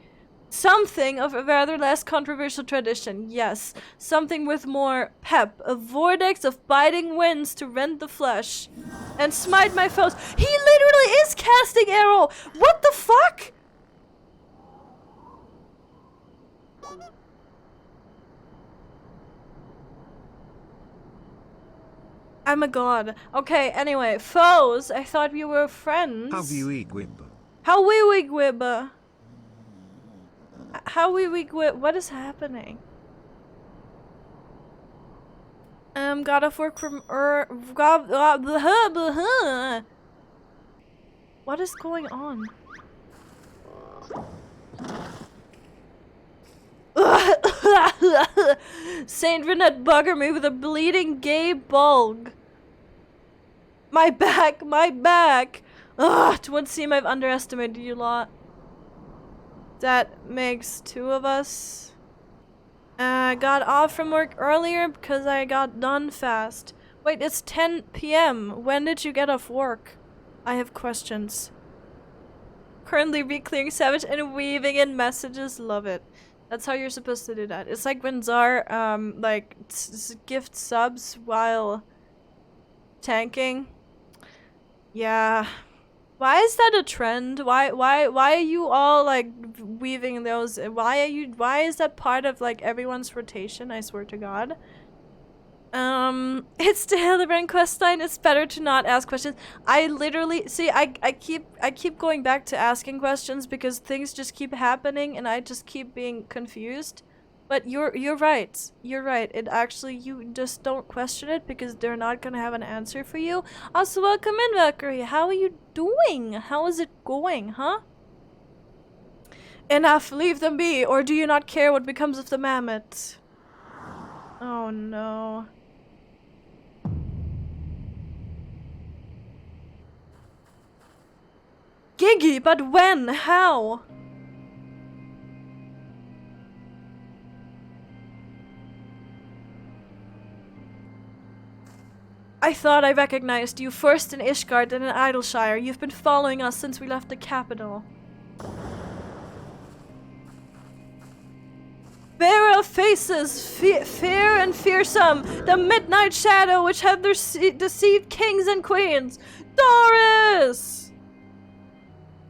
Something of a rather less controversial tradition, yes. Something with more pep, a vortex of biting winds to rend the flesh, and smite my foes. He literally is casting arrow! What the fuck? I'm a god. Okay, anyway, foes. I thought we were friends. How you igwib? How we igwib? How we igwib? What is happening? God of work from What is going on? Saint Renette bugger me with a bleeding gay bulg. My back, my back. Ugh, it would seem I've underestimated you lot. That makes two of us. I got off from work earlier because I got done fast. Wait, it's 10 p.m. When did you get off work? I have questions. Currently reclearing Savage and weaving in messages. Love it. That's how you're supposed to do that. It's like when Czar, like, gift subs while tanking. Yeah. Why is that a trend? Why are you all, like, weaving those? Why is that part of, like, everyone's rotation? I swear to God. It's the Hildebrand questline. It's better to not ask questions. I literally see. I keep going back to asking questions because things just keep happening, and I just keep being confused. But you're right. You're right. It actually, you just don't question it because they're not gonna have an answer for you. Also, welcome in, Valkyrie. How are you doing? How is it going, huh? Enough. Leave them be. Or do you not care what becomes of the mammoth? Oh no. Giggy, but when? How? I thought I recognized you, first in Ishgard, then in Idleshire. You've been following us since we left the capital. Bearer of faces, fair and fearsome, the midnight shadow which had deceived kings and queens. Doris!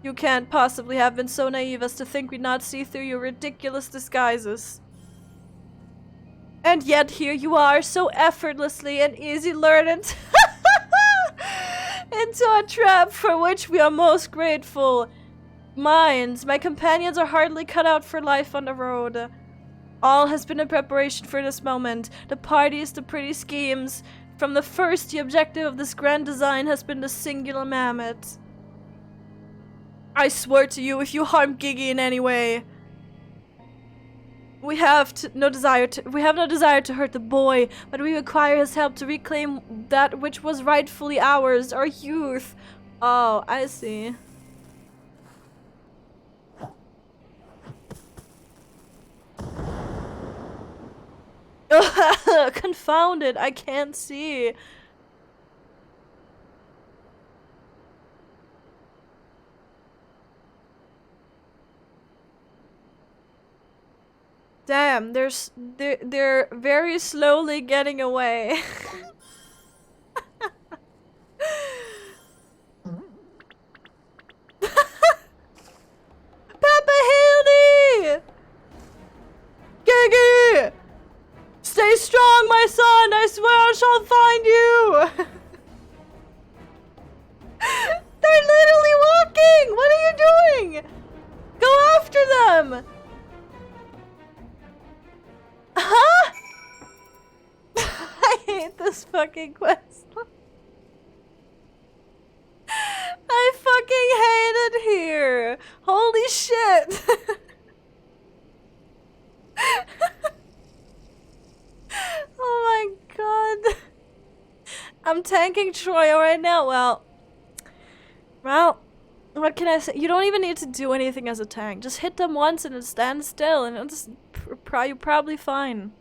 You can't possibly have been so naive as to think we'd not see through your ridiculous disguises. And yet here you are, so effortlessly and easy lured into a trap for which we are most grateful. Minds, my companions are hardly cut out for life on the road. All has been in preparation for this moment. The parties, the pretty schemes. From the first, the objective of this grand design has been the singular mammoth. I swear to you, if you harm Gigi in any way, we have no desire to hurt the boy, but we require his help to reclaim that which was rightfully ours, our youth. Oh, I see. Confounded, I can't see. Damn, they're very slowly getting away. Papa Hildy! Gigi! Stay strong, my son! I swear I shall find you! They're literally walking! What are you doing? Go after them! Huh? I hate this fucking quest. I fucking hate it here. Holy shit. Oh my god. I'm tanking Troya right now. Well, what can I say? You don't even need to do anything as a tank. Just hit them once and it stands still, and it's you're probably fine.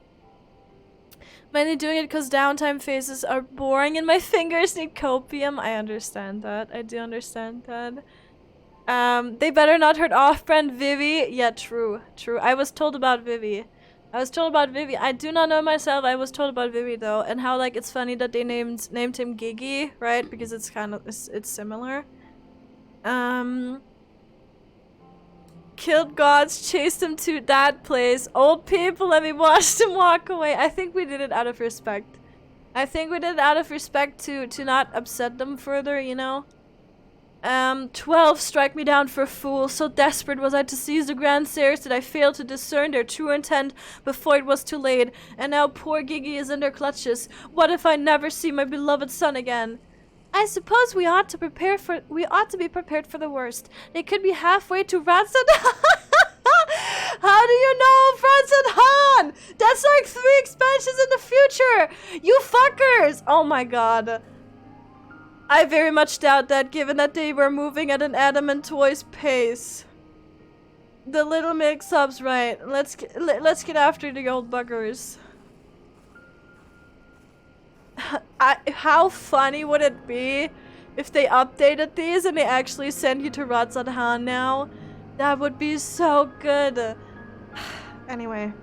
Mainly doing it because downtime phases are boring and my fingers need copium. I understand that. I do understand that. They better not hurt off-brand Vivi. Yeah, true. True. I was told about Vivi. I do not know myself. I was told about Vivi though, and how like it's funny that they named him Gigi, right? Because it's kind of it's similar. Killed gods, chased them to that place. Old people, let me watch them walk away. I think we did it out of respect. I think we did it out of respect to not upset them further, you know? 12 strike me down for a fool. So desperate was I to seize the grand stairs that I failed to discern their true intent before it was too late. And now poor Gigi is in their clutches. What if I never see my beloved son again? I suppose we ought to be prepared for the worst. They could be halfway to Ranson. How do you know Ranson Han? That's like 3 expansions in the future. You fuckers. Oh my god. I very much doubt that, given that they were moving at an Adamant Toys pace. The little mix-up's right. Let's get after the old buggers. How funny would it be If they updated these and they actually send you to Ratzadhan now, that would be so good. Anyway.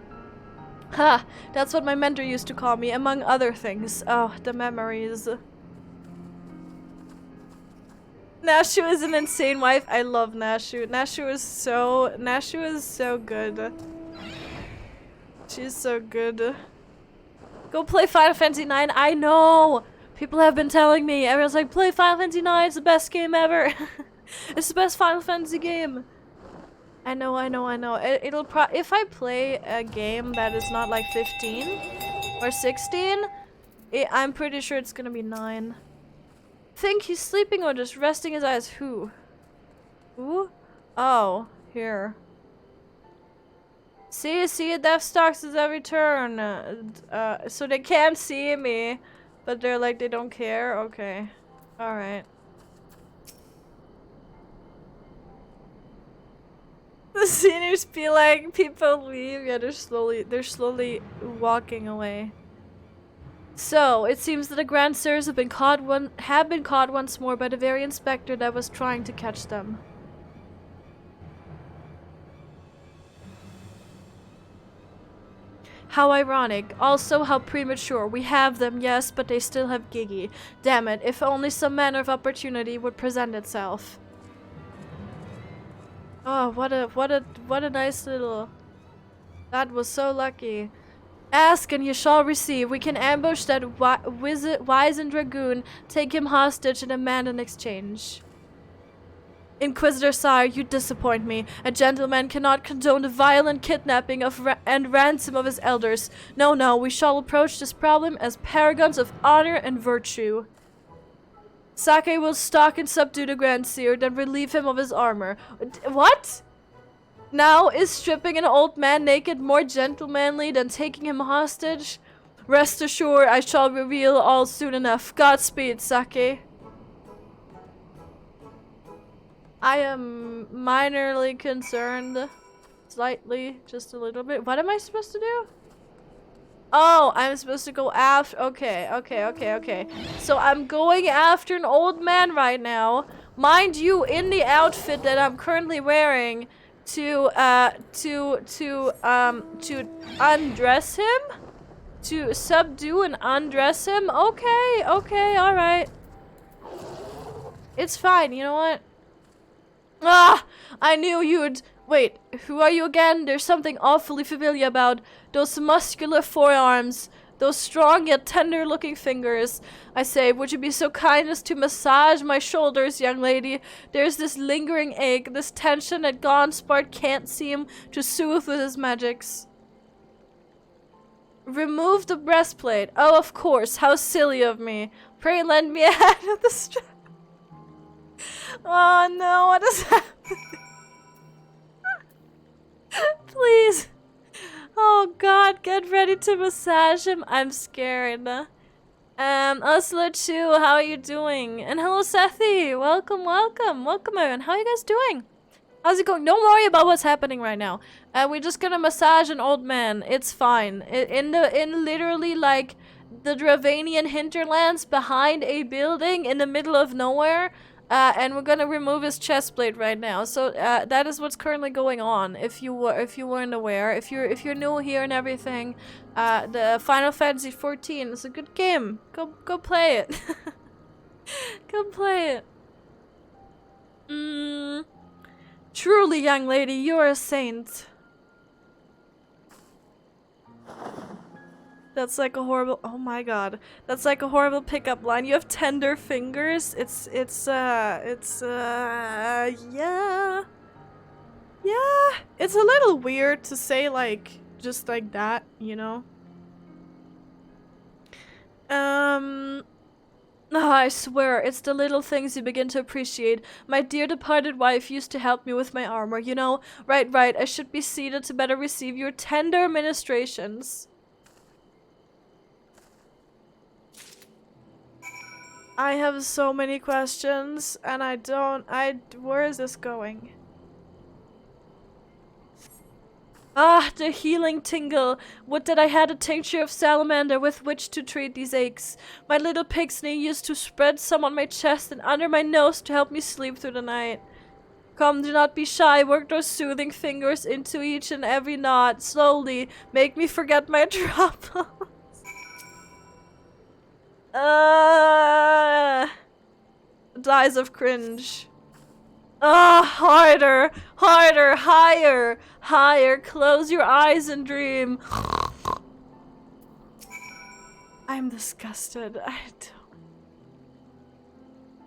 Ha! That's what my mentor used to call me, among other things. Oh, the memories. Nashu is an insane wife. I love Nashu. Nashu is so good. She's so good. Go play Final Fantasy IX. I know! People have been telling me. Everyone's like, play Final Fantasy IX. It's the best game ever. It's the best Final Fantasy game. I know. It'll if I play a game that is not like 15 or 16, I'm pretty sure it's gonna be 9. Think he's sleeping or just resting his eyes? Who? Oh, here. See, death stalks us every turn. So they can't see me, but they're like, they don't care? Okay. Alright. The seniors feel like people leave. Yeah, they're slowly walking away. So, it seems that the Grand Sirs have been caught once more by the very inspector that was trying to catch them. How ironic. Also, how premature. We have them, yes, but they still have Gigi. Damn it, if only some manner of opportunity would present itself. Oh, what a nice little... That was so lucky. Ask and you shall receive. We can ambush that wizened dragoon, take him hostage, and demand an exchange. Inquisitor sire, you disappoint me. A gentleman cannot condone the violent kidnapping and ransom of his elders. No, we shall approach this problem as paragons of honor and virtue. Sake will stalk and subdue the Grand Seer, then relieve him of his armor. What? Now is stripping an old man naked more gentlemanly than taking him hostage? Rest assured, I shall reveal all soon enough. Godspeed, Sake. I am minorly concerned. Slightly, just a little bit. What am I supposed to do? Oh, I'm supposed to go after... Okay. So I'm going after an old man right now. Mind you, in the outfit that I'm currently wearing to undress him? To subdue and undress him? Okay, alright. It's fine, you know what? Ah! I knew you'd... Wait, who are you again? There's something awfully familiar about those muscular forearms, those strong yet tender-looking fingers. I say, would you be so kind as to massage my shoulders, young lady? There's this lingering ache, this tension that Gonspart can't seem to soothe with his magics. Remove the breastplate. Oh, of course. How silly of me. Pray lend me a hand with the strap. Oh no, what is happening? Please. Oh god, get ready to massage him. I'm scared. Ursula Chu, how are you doing? And hello Sethi, welcome everyone. How are you guys doing? How's it going? Don't worry about what's happening right now. We're just gonna massage an old man. It's fine. In literally like the Dravanian hinterlands behind a building in the middle of nowhere. And we're gonna remove his chest plate right now. So that is what's currently going on. If you weren't aware, if you're new here and everything, the Final Fantasy XIV is a good game. Go play it. Go play it. Truly, young lady, you're a saint. That's like a horrible, oh my god. That's like a horrible pickup line. You have tender fingers. It's yeah. Yeah. It's a little weird to say like, just like that, you know? I swear, it's the little things you begin to appreciate. My dear departed wife used to help me with my armor, you know? Right, I should be seated to better receive your tender ministrations. I have so many questions, and where is this going? Ah, the healing tingle. Would that I had a tincture of salamander with which to treat these aches. My little pixie used to spread some on my chest and under my nose to help me sleep through the night. Come, do not be shy. Work those soothing fingers into each and every knot. Slowly, make me forget my troubles. Dies of cringe. Harder, harder, higher, higher. Close your eyes and dream. I'm disgusted. I don't.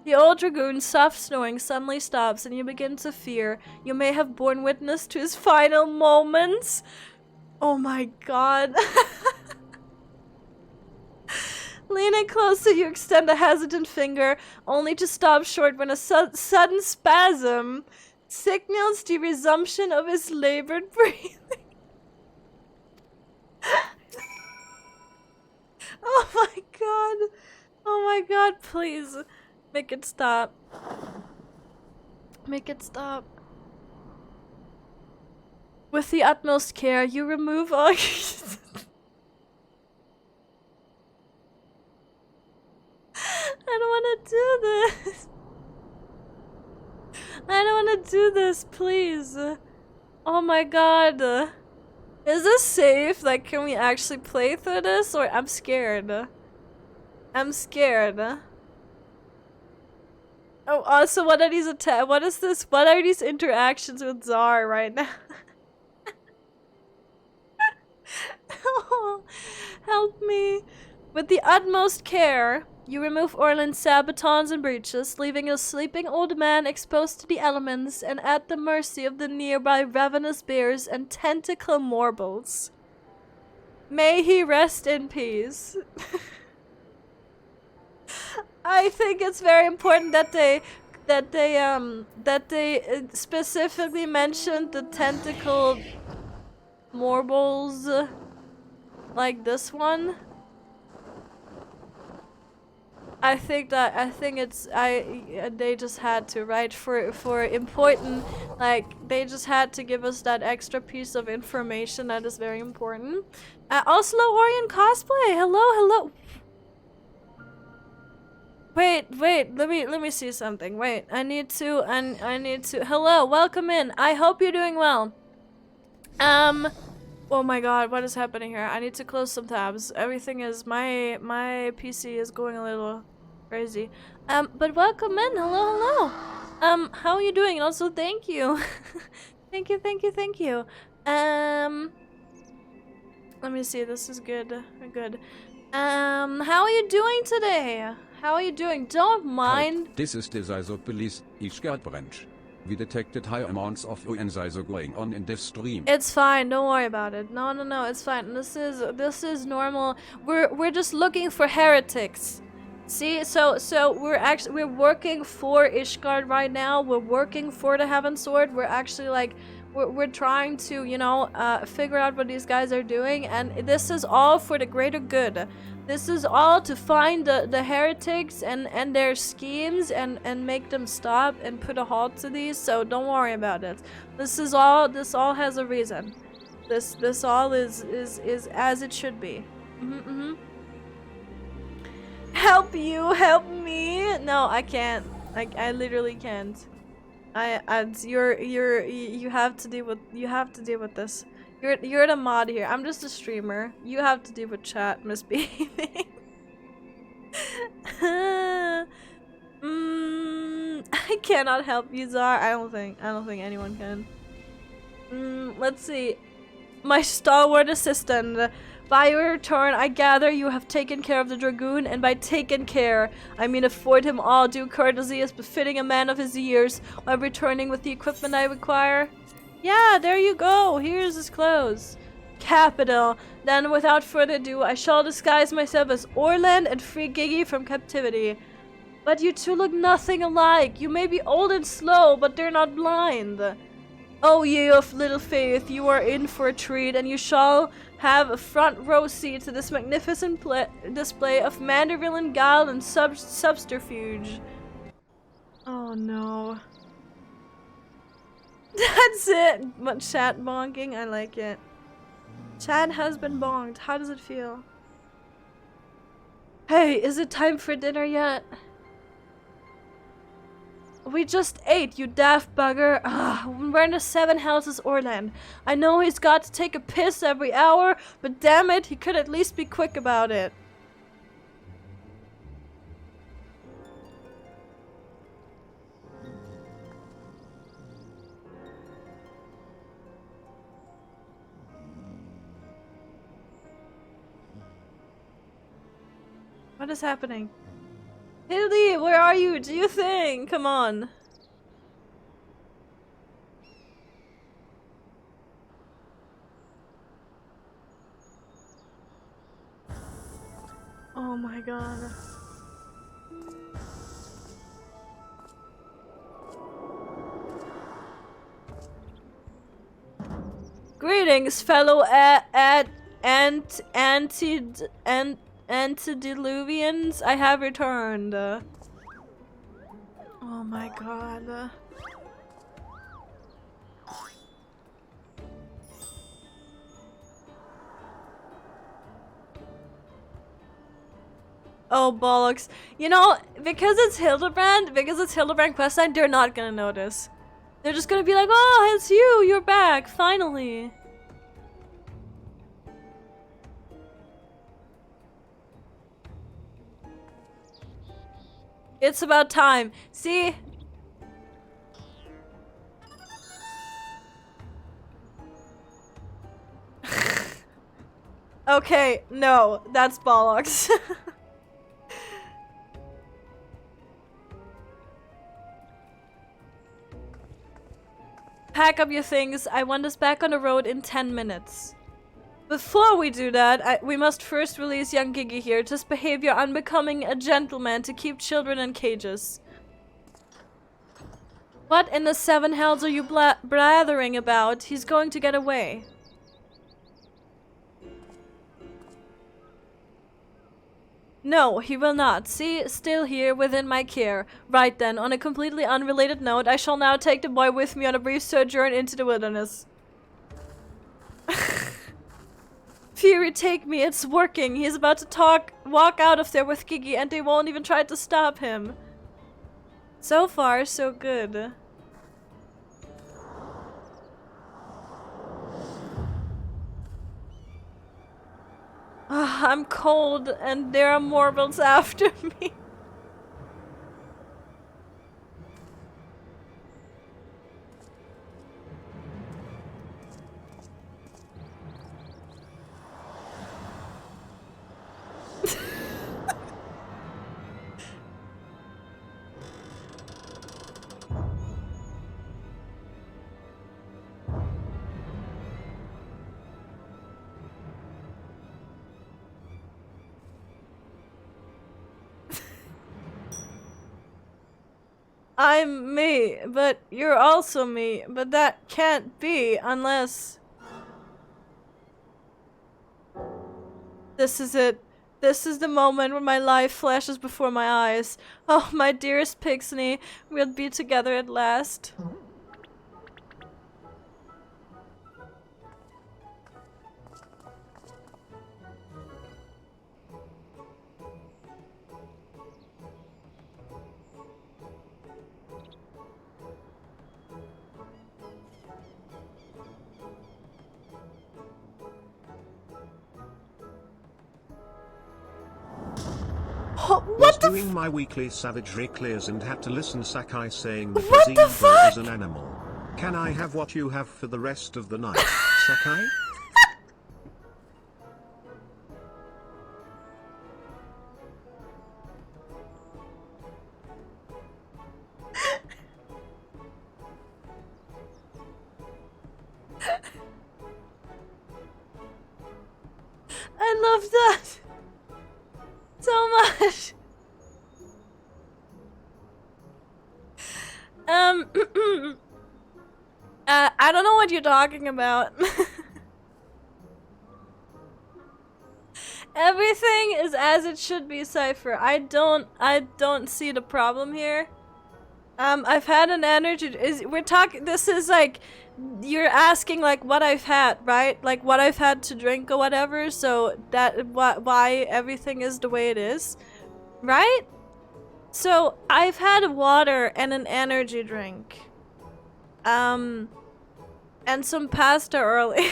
The old dragoon's soft snoring suddenly stops and you begin to fear you may have borne witness to his final moments. Oh my god. Leaning closer, you extend a hesitant finger, only to stop short when a sudden spasm signals the resumption of his labored breathing. Oh my god. Oh my god, please. Make it stop. Make it stop. With the utmost care, you remove all I don't want to do this. I don't want to do this, please. Oh my god. Is this safe? Like, can we actually play through this? Or I'm scared. I'm scared. Oh, also, what are these what is this? What are these interactions with Czar right now? Oh, help me. With the utmost care, you remove Orland's sabatons and breeches, leaving a sleeping old man exposed to the elements and at the mercy of the nearby ravenous bears and tentacle morbles. May he rest in peace. I think it's very important that they specifically mentioned the tentacle morbles, like this one. I think they just had to, right, for important, like, they just had to give us that extra piece of information that is very important. Oslo Orion cosplay, hello. Wait, let me see something. Wait, I need to, hello, welcome in. I hope you're doing well. Oh my god, what is happening here? I need to close some tabs. Everything is, my PC is going a little crazy. But welcome in, hello. How are you doing? And also, thank you. thank you. Let me see, this is good. Good. How are you doing today? How are you doing? Don't mind. This is the Police Ishgard branch. We detected high amounts of UNSISO going on in this stream. It's fine, don't worry about it. No, it's fine. This is normal. We're just looking for heretics. See, so we're working for Ishgard right now. We're working for the Heaven Sword. We're actually like we're trying to, you know, figure out what these guys are doing, and this is all for the greater good. This is all to find the heretics and their schemes and make them stop and put a halt to these, so don't worry about it. This all has a reason. This all is as it should be. Help you, help me. No, I can't. I literally can't. You have to deal with this. You're the mod here. I'm just a streamer. You have to deal with chat misbehaving. I cannot help you, Czar. I don't think anyone can. Let's see. My stalwart assistant. By your return, I gather you have taken care of the Dragoon, and by taken care, I mean afford him all due courtesy as befitting a man of his years, while returning with the equipment I require. Yeah, there you go. Here's his clothes. Capital. Then, without further ado, I shall disguise myself as Orland and free Gigi from captivity. But you two look nothing alike. You may be old and slow, but they're not blind. Oh, ye of little faith, you are in for a treat, and you shall have a front row seat to this magnificent display of mandervillian guile and subterfuge. Oh no. That's it. What, chat bonking? I like it. Chat has been bonked. How does it feel? Hey, is it time for dinner yet? We just ate, you daft bugger. We're in the 7 Houses Orland. I know he's got to take a piss every hour, but damn it, he could at least be quick about it. What is happening? Hildy, where are you? Do you think? Come on. Oh my god. Greetings, fellow antediluvians. I have returned. Oh my god. Oh bollocks. You know, because it's Hildebrand questline, they're not gonna notice. They're just gonna be like, oh, it's you, you're back, finally. It's about time. See? Okay, no, that's bollocks. Pack up your things. I want us back on the road in 10 minutes. Before we do that, we must first release young Gigi here. Just behavior unbecoming a gentleman to keep children in cages. What in the 7 hells are you blathering about? He's going to get away. No, he will not. See, still here within my care. Right then, on a completely unrelated note, I shall now take the boy with me on a brief sojourn into the wilderness. Fury, take me, it's working. He's about to walk out of there with Gigi and they won't even try to stop him. So far, so good. I'm cold and there are morbils after me. I'm me, but you're also me, but that can't be unless... This is it. This is the moment when my life flashes before my eyes. Oh, my dearest Pixie, we'll be together at last. Was doing my weekly savagery clears and had to listen Sakai saying the zebra is an animal. Can I have what you have for the rest of the night, Sakai? I love that so much. I don't know what you're talking about. Everything is as it should be, Cypher. I don't see the problem here. I've had an energy. We're talking. This is like, you're asking like what I've had, right? Like what I've had to drink or whatever. So that why everything is the way it is, right? So I've had water and an energy drink, and some pasta early.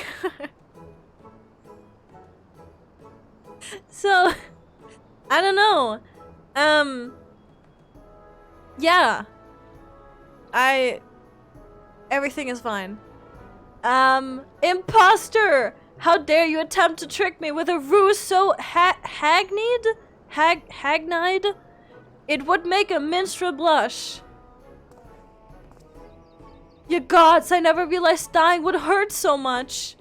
So I don't know. Yeah. Everything is fine. Imposter! How dare you attempt to trick me with a ruse so hackneyed? It would make a minstrel blush. Ye gods, I never realized dying would hurt so much.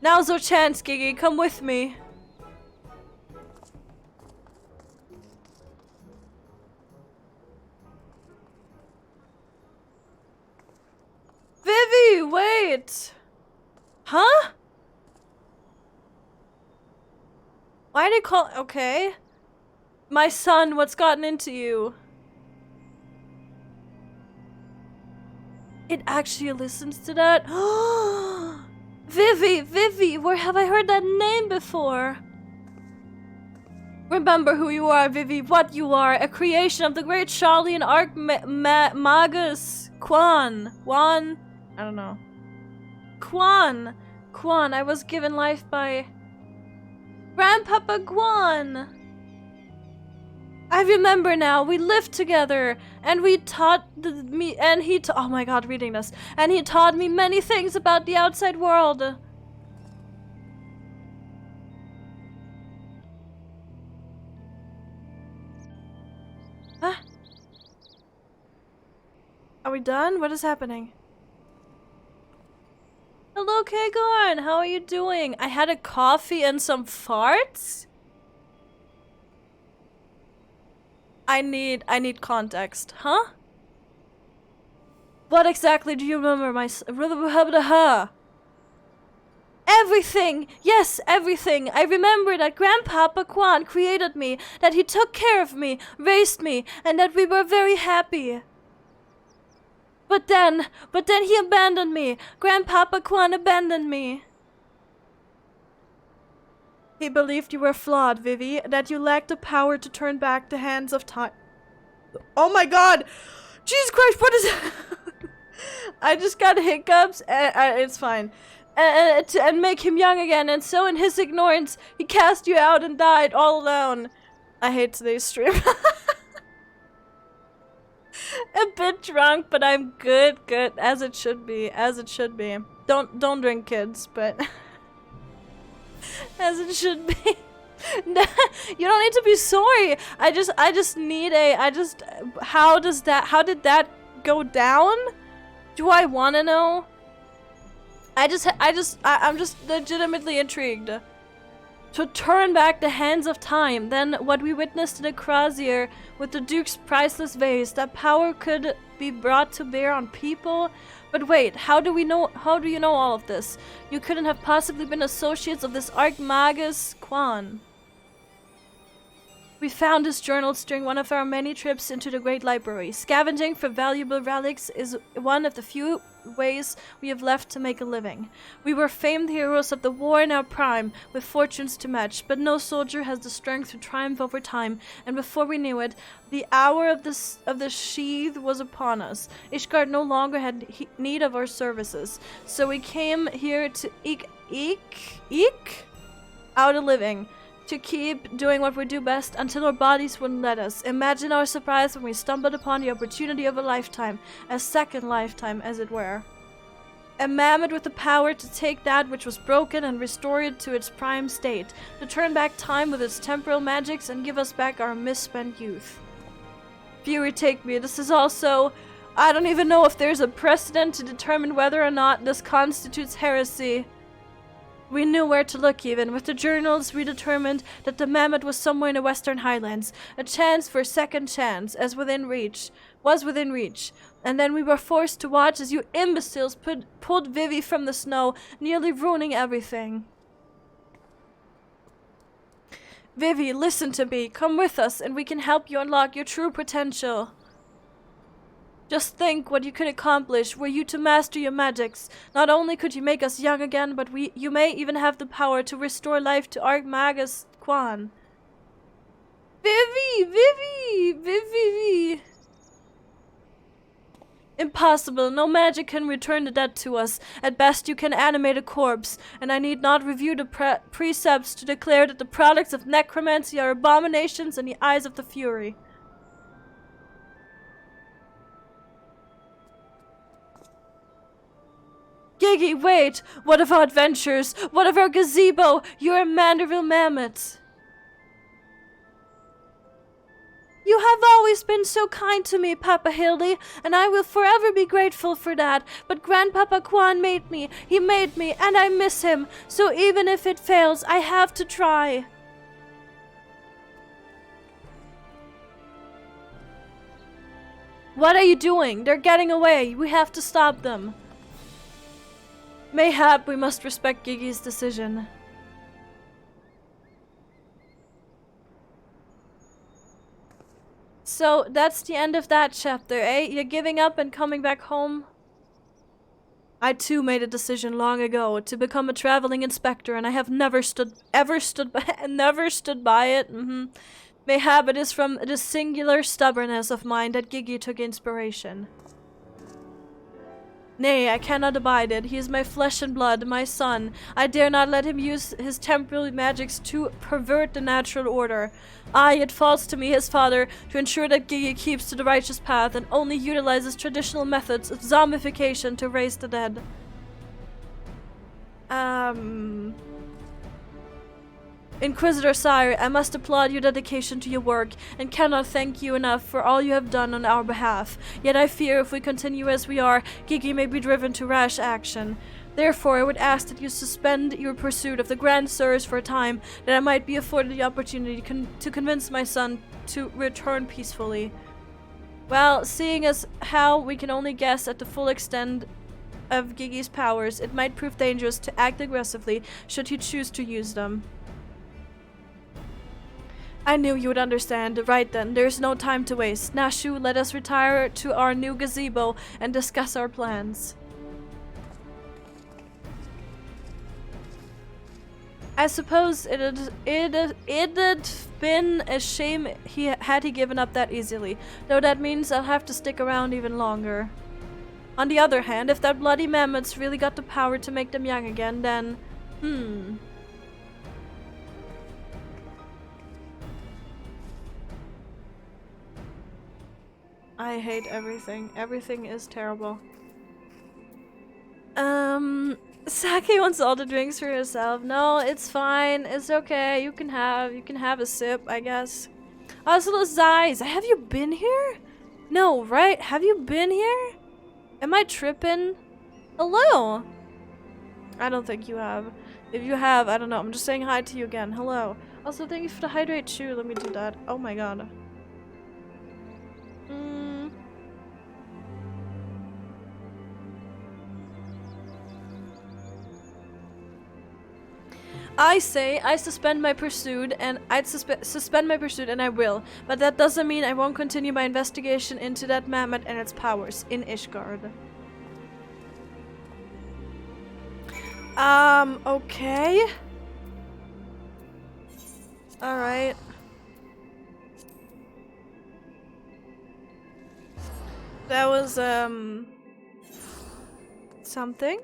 Now's our chance, Gigi. Come with me. Vivi, wait! Huh? Why did he call- okay. My son, what's gotten into you? It actually listens to that? Vivi, where have I heard that name before? Remember who you are, Vivi, what you are, a creation of the great Charlian Archmagus Quan. I don't know. Quan, I was given life by Grandpapa Quan. I remember now, we lived together, and we taught me, and he oh my god, reading this, and he taught me many things about the outside world. Huh? Are we done? What is happening? Hello, Kagorn! How are you doing? I had a coffee and some farts? I need context, huh? What exactly do you remember, my Everything! Yes, everything! I remember that Grandpapa Quan created me, that he took care of me, raised me, and that we were very happy. But then he abandoned me. Grandpapa Quan abandoned me. He believed you were flawed, Vivi, that you lacked the power to turn back the hands of time. Oh my god! Jesus Christ, what is that? I just got hiccups, and it's fine. And make him young again, and so in his ignorance, he cast you out and died all alone. I hate today's stream. A bit drunk, but I'm good, as it should be, Don't drink, kids, but as it should be. You don't need to be sorry. I just need how did that go down? Do I want to know? I'm just legitimately intrigued. To turn back the hands of time, then what we witnessed in the Crozier with the Duke's priceless vase, that power could be brought to bear on people? But wait, how do you know all of this? You couldn't have possibly been associates of this Archmagus Quan. We found his journals during one of our many trips into the Great Library. Scavenging for valuable relics is one of the few ways we have left to make a living. We were famed heroes of the war in our prime, with fortunes to match, but no soldier has the strength to triumph over time, and before we knew it, the hour of the sheath was upon us. Ishgard no longer had need of our services, so we came here to eke out a living. To keep doing what we do best until our bodies wouldn't let us. Imagine our surprise when we stumbled upon the opportunity of a lifetime, a second lifetime as it were. A mammoth with the power to take that which was broken and restore it to its prime state, to turn back time with its temporal magics and give us back our misspent youth. Fury take me, this is also... I don't even know if there's a precedent to determine whether or not this constitutes heresy. We knew where to look even. With the journals, we determined that the mammoth was somewhere in the Western Highlands. A chance for a second chance, was within reach. And then we were forced to watch as you imbeciles pulled Vivi from the snow, nearly ruining everything. Vivi, listen to me. Come with us and we can help you unlock your true potential. Just think what you could accomplish were you to master your magics. Not only could you make us young again, but you may even have the power to restore life to Archmagus Quan. Vivi! Impossible. No magic can return the dead to us. At best, you can animate a corpse, and I need not review the precepts to declare that the products of necromancy are abominations in the eyes of the Fury. Gigi, wait! What of our adventures? What of our gazebo? You're a Manderville mammoth. You have always been so kind to me, Papa Hildy, and I will forever be grateful for that. But Grandpapa Quan made me. He made me, and I miss him. So even if it fails, I have to try. What are you doing? They're getting away. We have to stop them. Mayhap we must respect Gigi's decision. So that's the end of that chapter, eh? You're giving up and coming back home? I too made a decision long ago to become a traveling inspector, and I have never stood by it. Mayhap it is from the singular stubbornness of mine that Gigi took inspiration. Nay, I cannot abide it. He is my flesh and blood, my son. I dare not let him use his temporal magics to pervert the natural order. Aye, it falls to me, his father, to ensure that Gigi keeps to the righteous path and only utilizes traditional methods of zombification to raise the dead. Inquisitor Sire, I must applaud your dedication to your work, and cannot thank you enough for all you have done on our behalf. Yet I fear if we continue as we are, Gigi may be driven to rash action. Therefore, I would ask that you suspend your pursuit of the Grand Sirs for a time, that I might be afforded the opportunity to convince my son to return peacefully. Well, seeing as how we can only guess at the full extent of Gigi's powers, it might prove dangerous to act aggressively should he choose to use them. I knew you would understand. Right then, there's no time to waste. Nashu, let us retire to our new gazebo and discuss our plans. I suppose it'd been a shame had he given up that easily, though that means I'll have to stick around even longer. On the other hand, if that bloody mammoth's really got the power to make them young again, then, I hate everything. Everything is terrible. Saki wants all the drinks for herself. No, it's fine. It's okay. You can have a sip, I guess. Oslo Zeiss, have you been here? No, right? Have you been here? Am I tripping? Hello? I don't think you have. If you have, I don't know. I'm just saying hi to you again. Hello. Also, thank you for the hydrate shoe. Let me do that. Oh my god. I say I suspend my pursuit, and I'd suspend my pursuit, and I will. But that doesn't mean I won't continue my investigation into that mammoth and its powers in Ishgard. Okay. Alright. That was, something?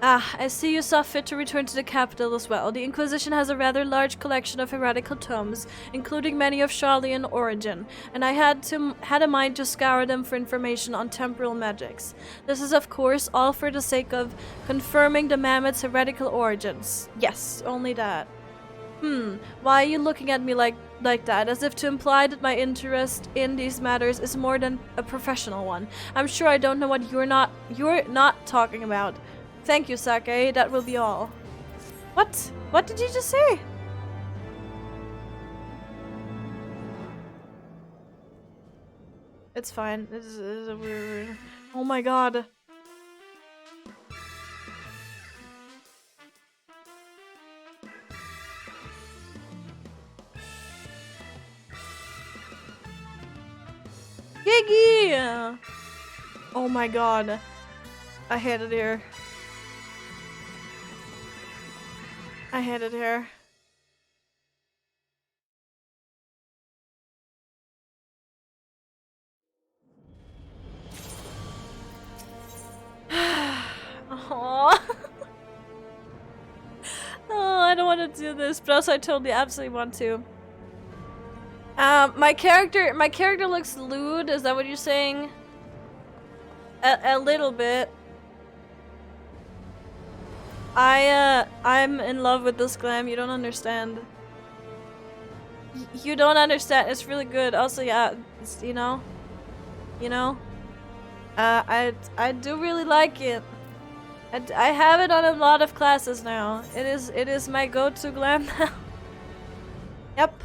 Ah, I see you saw fit to return to the capital as well. The Inquisition has a rather large collection of heretical tomes, including many of Charlian origin, and I had a mind to scour them for information on temporal magics. This is of course all for the sake of confirming the mammoth's heretical origins. Yes, only that. Why are you looking at me like that, as if to imply that my interest in these matters is more than a professional one? I'm sure I don't know what you're not talking about. Thank you, Sake. That will be all. What? What did you just say? It's fine. It's weird. Oh my god. Giggy! Oh my god. I hate it here. I hate it here. Aww. Oh, I don't want to do this, but also I totally absolutely want to. My character looks lewd. Is that what you're saying? A little bit. I'm in love with this glam. You don't understand. You don't understand. It's really good. Also, yeah, it's, you know. I do really like it. I have it on a lot of classes now. It is my go-to glam now. Yep.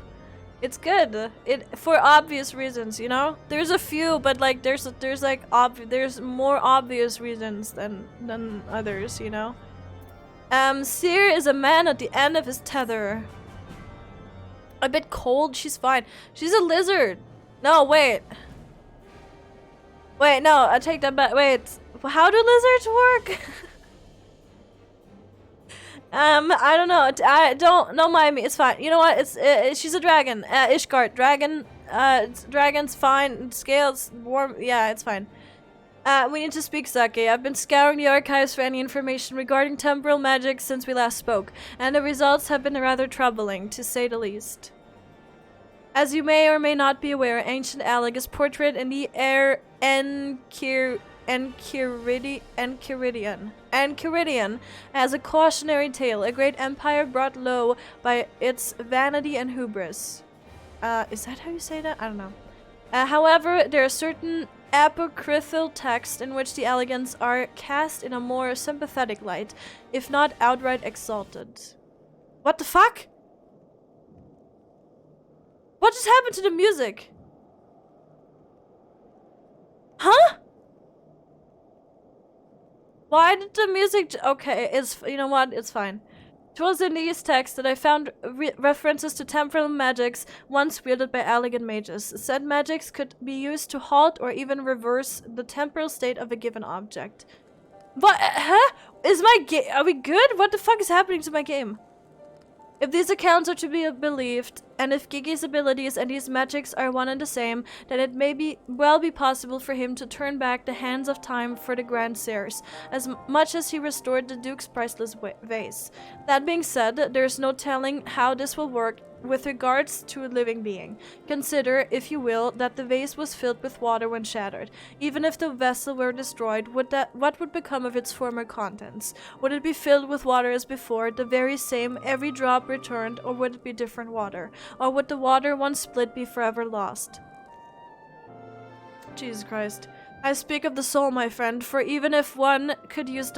It's good. For obvious reasons, you know? There's a few, but like there's more obvious reasons than others, you know? Seer is a man at the end of his tether. A bit cold, she's fine. She's a lizard. No, wait. Wait, no, I take that back. Wait. How do lizards work? I don't know. Don't mind me. It's fine. You know what? She's a dragon. Ishgard. Dragon's fine. Scales, warm. Yeah, it's fine. We need to speak, Sake. I've been scouring the archives for any information regarding temporal magic since we last spoke, and the results have been rather troubling, to say the least. As you may or may not be aware, ancient Alec is portrayed in the Enchiridion as a cautionary tale, a great empire brought low by its vanity and hubris. Is that how you say that? I don't know. However, there are certain apocryphal texts in which the Elegants are cast in a more sympathetic light, if not outright exalted. What the fuck? What just happened to the music? Huh? Why did the music okay, you know what, it's fine. It was in these texts that I found references to temporal magics once wielded by elegant mages. Said magics could be used to halt or even reverse the temporal state of a given object. What? Huh? Is my game? Are we good? What the fuck is happening to my game? If these accounts are to be believed, and if Gigi's abilities and these magics are one and the same, then it may well be possible for him to turn back the hands of time for the Grand Seers, as much as he restored the Duke's priceless vase. That being said, there's no telling how this will work with regards to a living being. Consider, if you will, that the vase was filled with water when shattered. Even if the vessel were destroyed, what would become of its former contents? Would it be filled with water as before, the very same, every drop returned, or would it be different water? Or would the water once split be forever lost? Jesus Christ. I speak of the soul, my friend, for even if one could use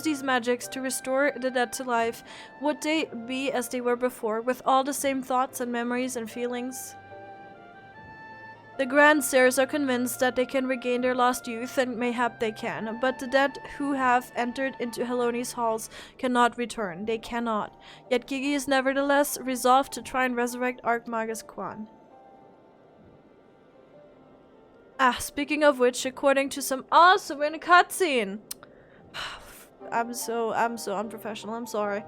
these magics to restore the dead to life, would they be as they were before, with all the same thoughts and memories and feelings? The Grand Seers are convinced that they can regain their lost youth, and mayhap they can, but the dead who have entered into Heloni's halls cannot return. They cannot. Yet Gigi is nevertheless resolved to try and resurrect Archmagus Quan. Speaking of which, according to some— oh, so we're in a cutscene! I'm so unprofessional, I'm sorry.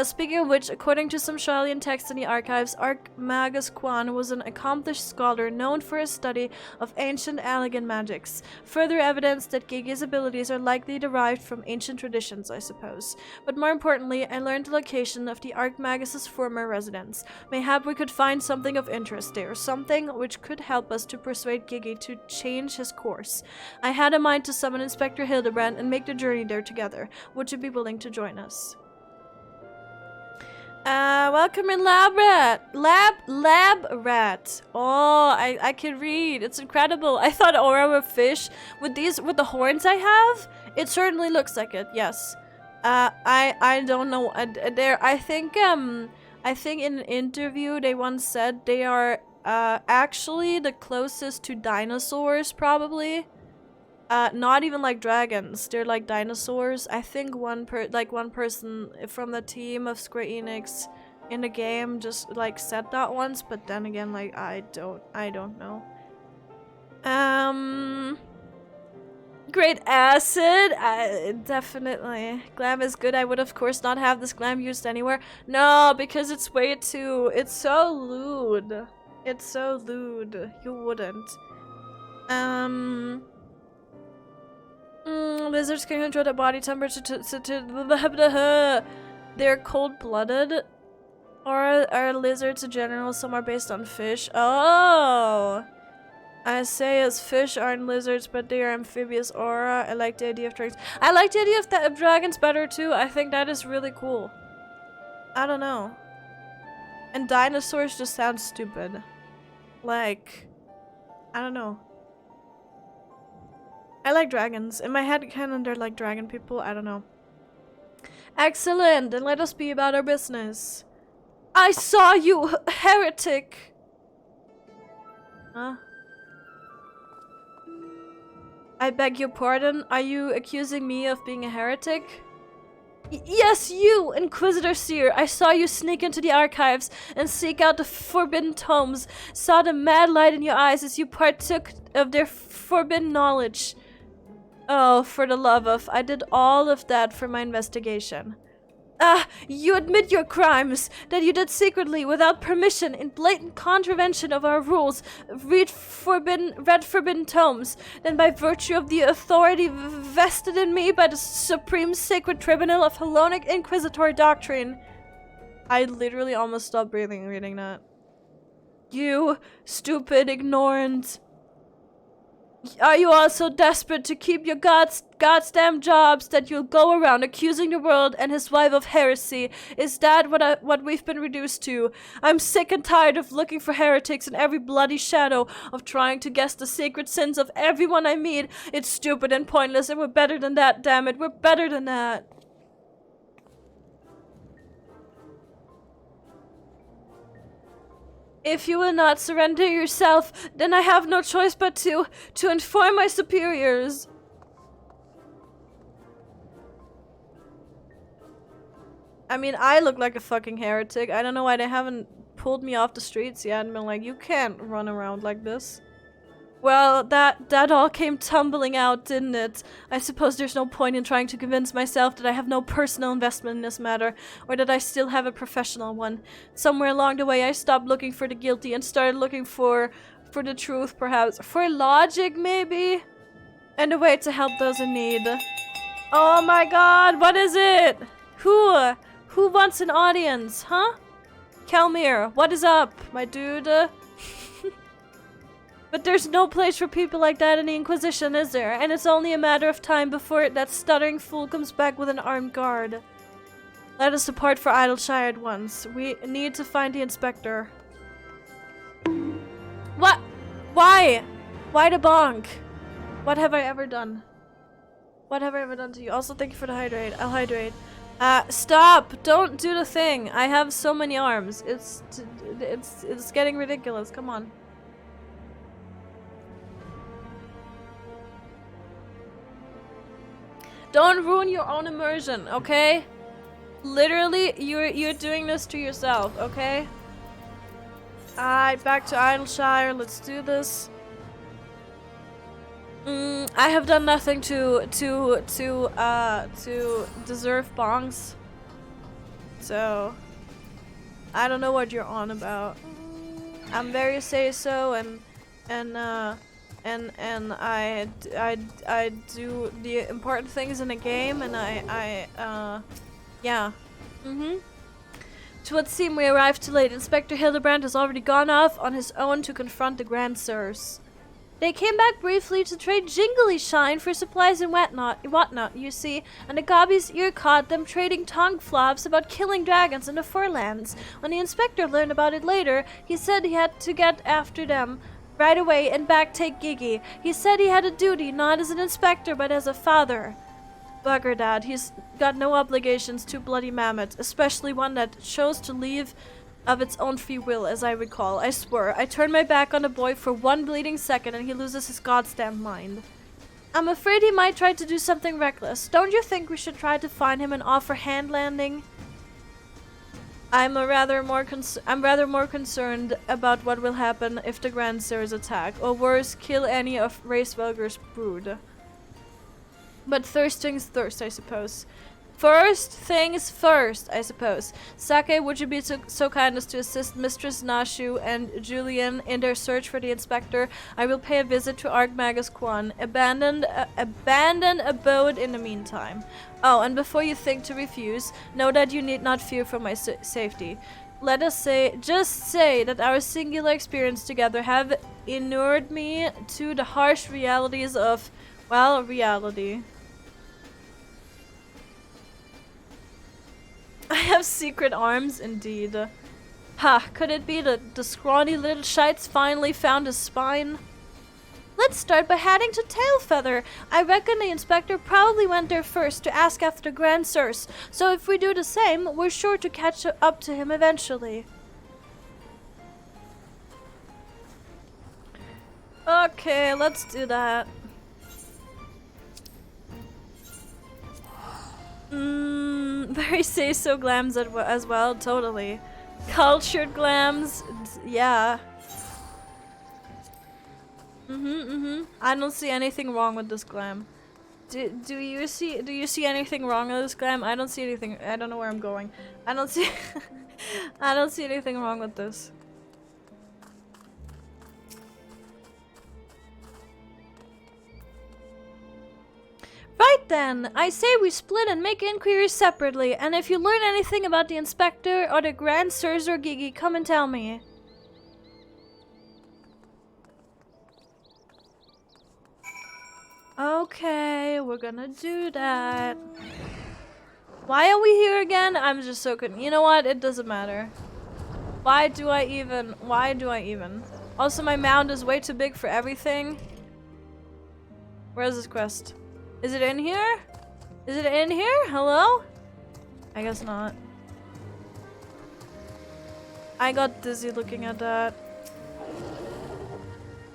Speaking of which, according to some Sharlayan texts in the archives, Archmagus Quan was an accomplished scholar known for his study of ancient elegant magics. Further evidence that Gigi's abilities are likely derived from ancient traditions, I suppose. But more importantly, I learned the location of the Archmagus's former residence. Mayhap we could find something of interest there, something which could help us to persuade Gigi to change his course. I had in mind to summon Inspector Hildebrand and make the journey there together. Would you be willing to join us? Welcome in, Lab Rat. Lab Rat. Oh, I can read. It's incredible. I thought Aura were fish. With the horns I have, it certainly looks like it. Yes. I don't know. I think in an interview they once said they are actually the closest to dinosaurs, probably. Not even like dragons, they're like dinosaurs. I think one person from the team of Square Enix in the game just like said that once, but then again, like I don't know. Great acid. Definitely. Glam is good. I would of course not have this glam used anywhere. No, because it's way too... It's so lewd. It's so lewd. You wouldn't. Lizards can control their body temperature to they're cold-blooded. Or are lizards in general? Some are based on fish. Oh! I say as fish aren't lizards, but they are amphibious aura. I like the idea of dragons. I like the idea of dragons better too. I think that is really cool. I don't know. And dinosaurs just sound stupid. Like, I don't know. I like dragons. In my head canon, they're like dragon people. I don't know. Excellent. Then let us be about our business. I saw you, heretic. Huh? I beg your pardon? Are you accusing me of being a heretic? Yes, you, Inquisitor Seer! I saw you sneak into the archives and seek out the forbidden tomes. Saw the mad light in your eyes as you partook of their forbidden knowledge. Oh, for the love of... I did all of that for my investigation. You admit your crimes, that you did secretly, without permission, in blatant contravention of our rules, read forbidden tomes, then by virtue of the authority vested in me by the Supreme Sacred Tribunal of Hellenic Inquisitory Doctrine. I literally almost stopped breathing reading that. You stupid ignorant. Are you all so desperate to keep your goddamn jobs that you'll go around accusing the world and his wife of heresy? Is that what we've been reduced to? I'm sick and tired of looking for heretics in every bloody shadow, of trying to guess the sacred sins of everyone I meet. It's stupid and pointless, and we're better than that, damn it. We're better than that. If you will not surrender yourself, then I have no choice but to inform my superiors. I mean, I look like a fucking heretic. I don't know why they haven't pulled me off the streets yet and been like, you can't run around like this. Well, that all came tumbling out, didn't it? I suppose there's no point in trying to convince myself that I have no personal investment in this matter, or that I still have a professional one. Somewhere along the way I stopped looking for the guilty and started looking for the truth, perhaps. For logic, maybe? And a way to help those in need. Oh my god, what is it? Who wants an audience, huh? Kelmir, what is up, my dude? But there's no place for people like that in the Inquisition, is there? And it's only a matter of time before that stuttering fool comes back with an armed guard. Let us depart for Idleshire at once. We need to find the inspector. What? Why? Why the bonk? What have I ever done? What have I ever done to you? Also, thank you for the hydrate. I'll hydrate. Stop! Don't do the thing. I have so many arms. It's getting ridiculous. Come on. Don't ruin your own immersion, okay? Literally, you're doing this to yourself, okay? Alright, back to Idleshire. Let's do this. I have done nothing to deserve bongs. So I don't know what you're on about. I'm very say-so and I do the important things in a game, and yeah. To what seem we arrived too late. Inspector Hildebrand has already gone off on his own to confront the Grand Sirs. They came back briefly to trade jingly shine for supplies and whatnot, you see, and the Gobby's ear caught them trading tongue flops about killing dragons in the Furlands. When the inspector learned about it later, he said he had to get after them right away and take Gigi. He said he had a duty, not as an inspector, but as a father. Bugger that, he's got no obligations to bloody mammoth, especially one that chose to leave of its own free will, as I recall. I swear, I turn my back on the boy for one bleeding second and he loses his goddamn mind. I'm afraid he might try to do something reckless. Don't you think we should try to find him and offer hand landing? I'm rather more concerned about what will happen if the Grand Sirs attack, or worse, kill any of Racevelger's brood. But first things first, I suppose. First things first, I suppose. Sake, would you be so kind as to assist Mistress Nashu and Julian in their search for the Inspector? I will pay a visit to Archmagus Quan. Abandon abode in the meantime. Oh, and before you think to refuse, know that you need not fear for my safety. Let us just say that our singular experience together have inured me to the harsh realities of, well, reality. I have secret arms, indeed. Ha, could it be that the scrawny little shites finally found a spine? Let's start by heading to Tailfeather. I reckon the Inspector probably went there first to ask after Grand Sirs, so if we do the same, we're sure to catch up to him eventually. Okay, let's do that. Very say-so glams as well, totally. Cultured glams, yeah. I don't see anything wrong with this glam. Do you see anything wrong with this glam? I don't see anything. I don't know where I'm going. I don't see I don't see anything wrong with this. Right then, I say we split and make inquiries separately, and if you learn anything about the Inspector or the Grand Sirs or Gigi, come and tell me. Okay, we're gonna do that. Why are we here again? I'm just so good. You know what? It doesn't matter. Why do I even? Also, my mound is way too big for everything. Where's this quest? Is it in here? Is it in here? Hello? I guess not. I got dizzy looking at that.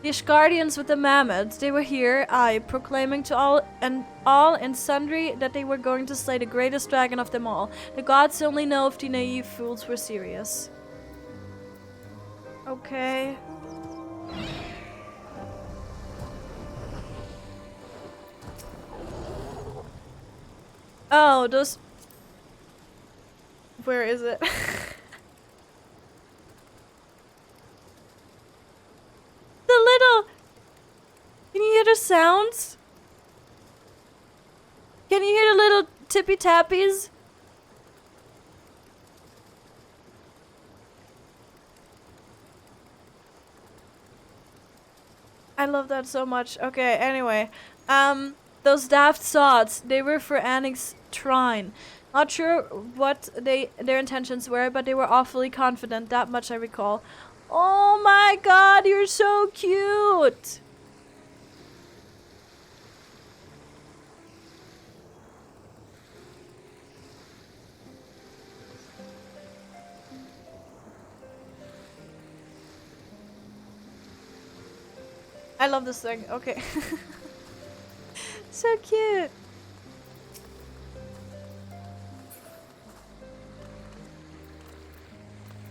The Ishgardians with the Mammoths, they were here, proclaiming to all and sundry that they were going to slay the greatest dragon of them all. The gods only know if the naive fools were serious. Okay. Oh, those... Where is it? The little... Can you hear the sounds? Can you hear the little tippy tappies? I love that so much. Okay, anyway. Those daft sods, they were for Annick's shrine. Not sure what their intentions were, but they were awfully confident, that much I recall. Oh my god, you're so cute! I love this thing, okay. So cute!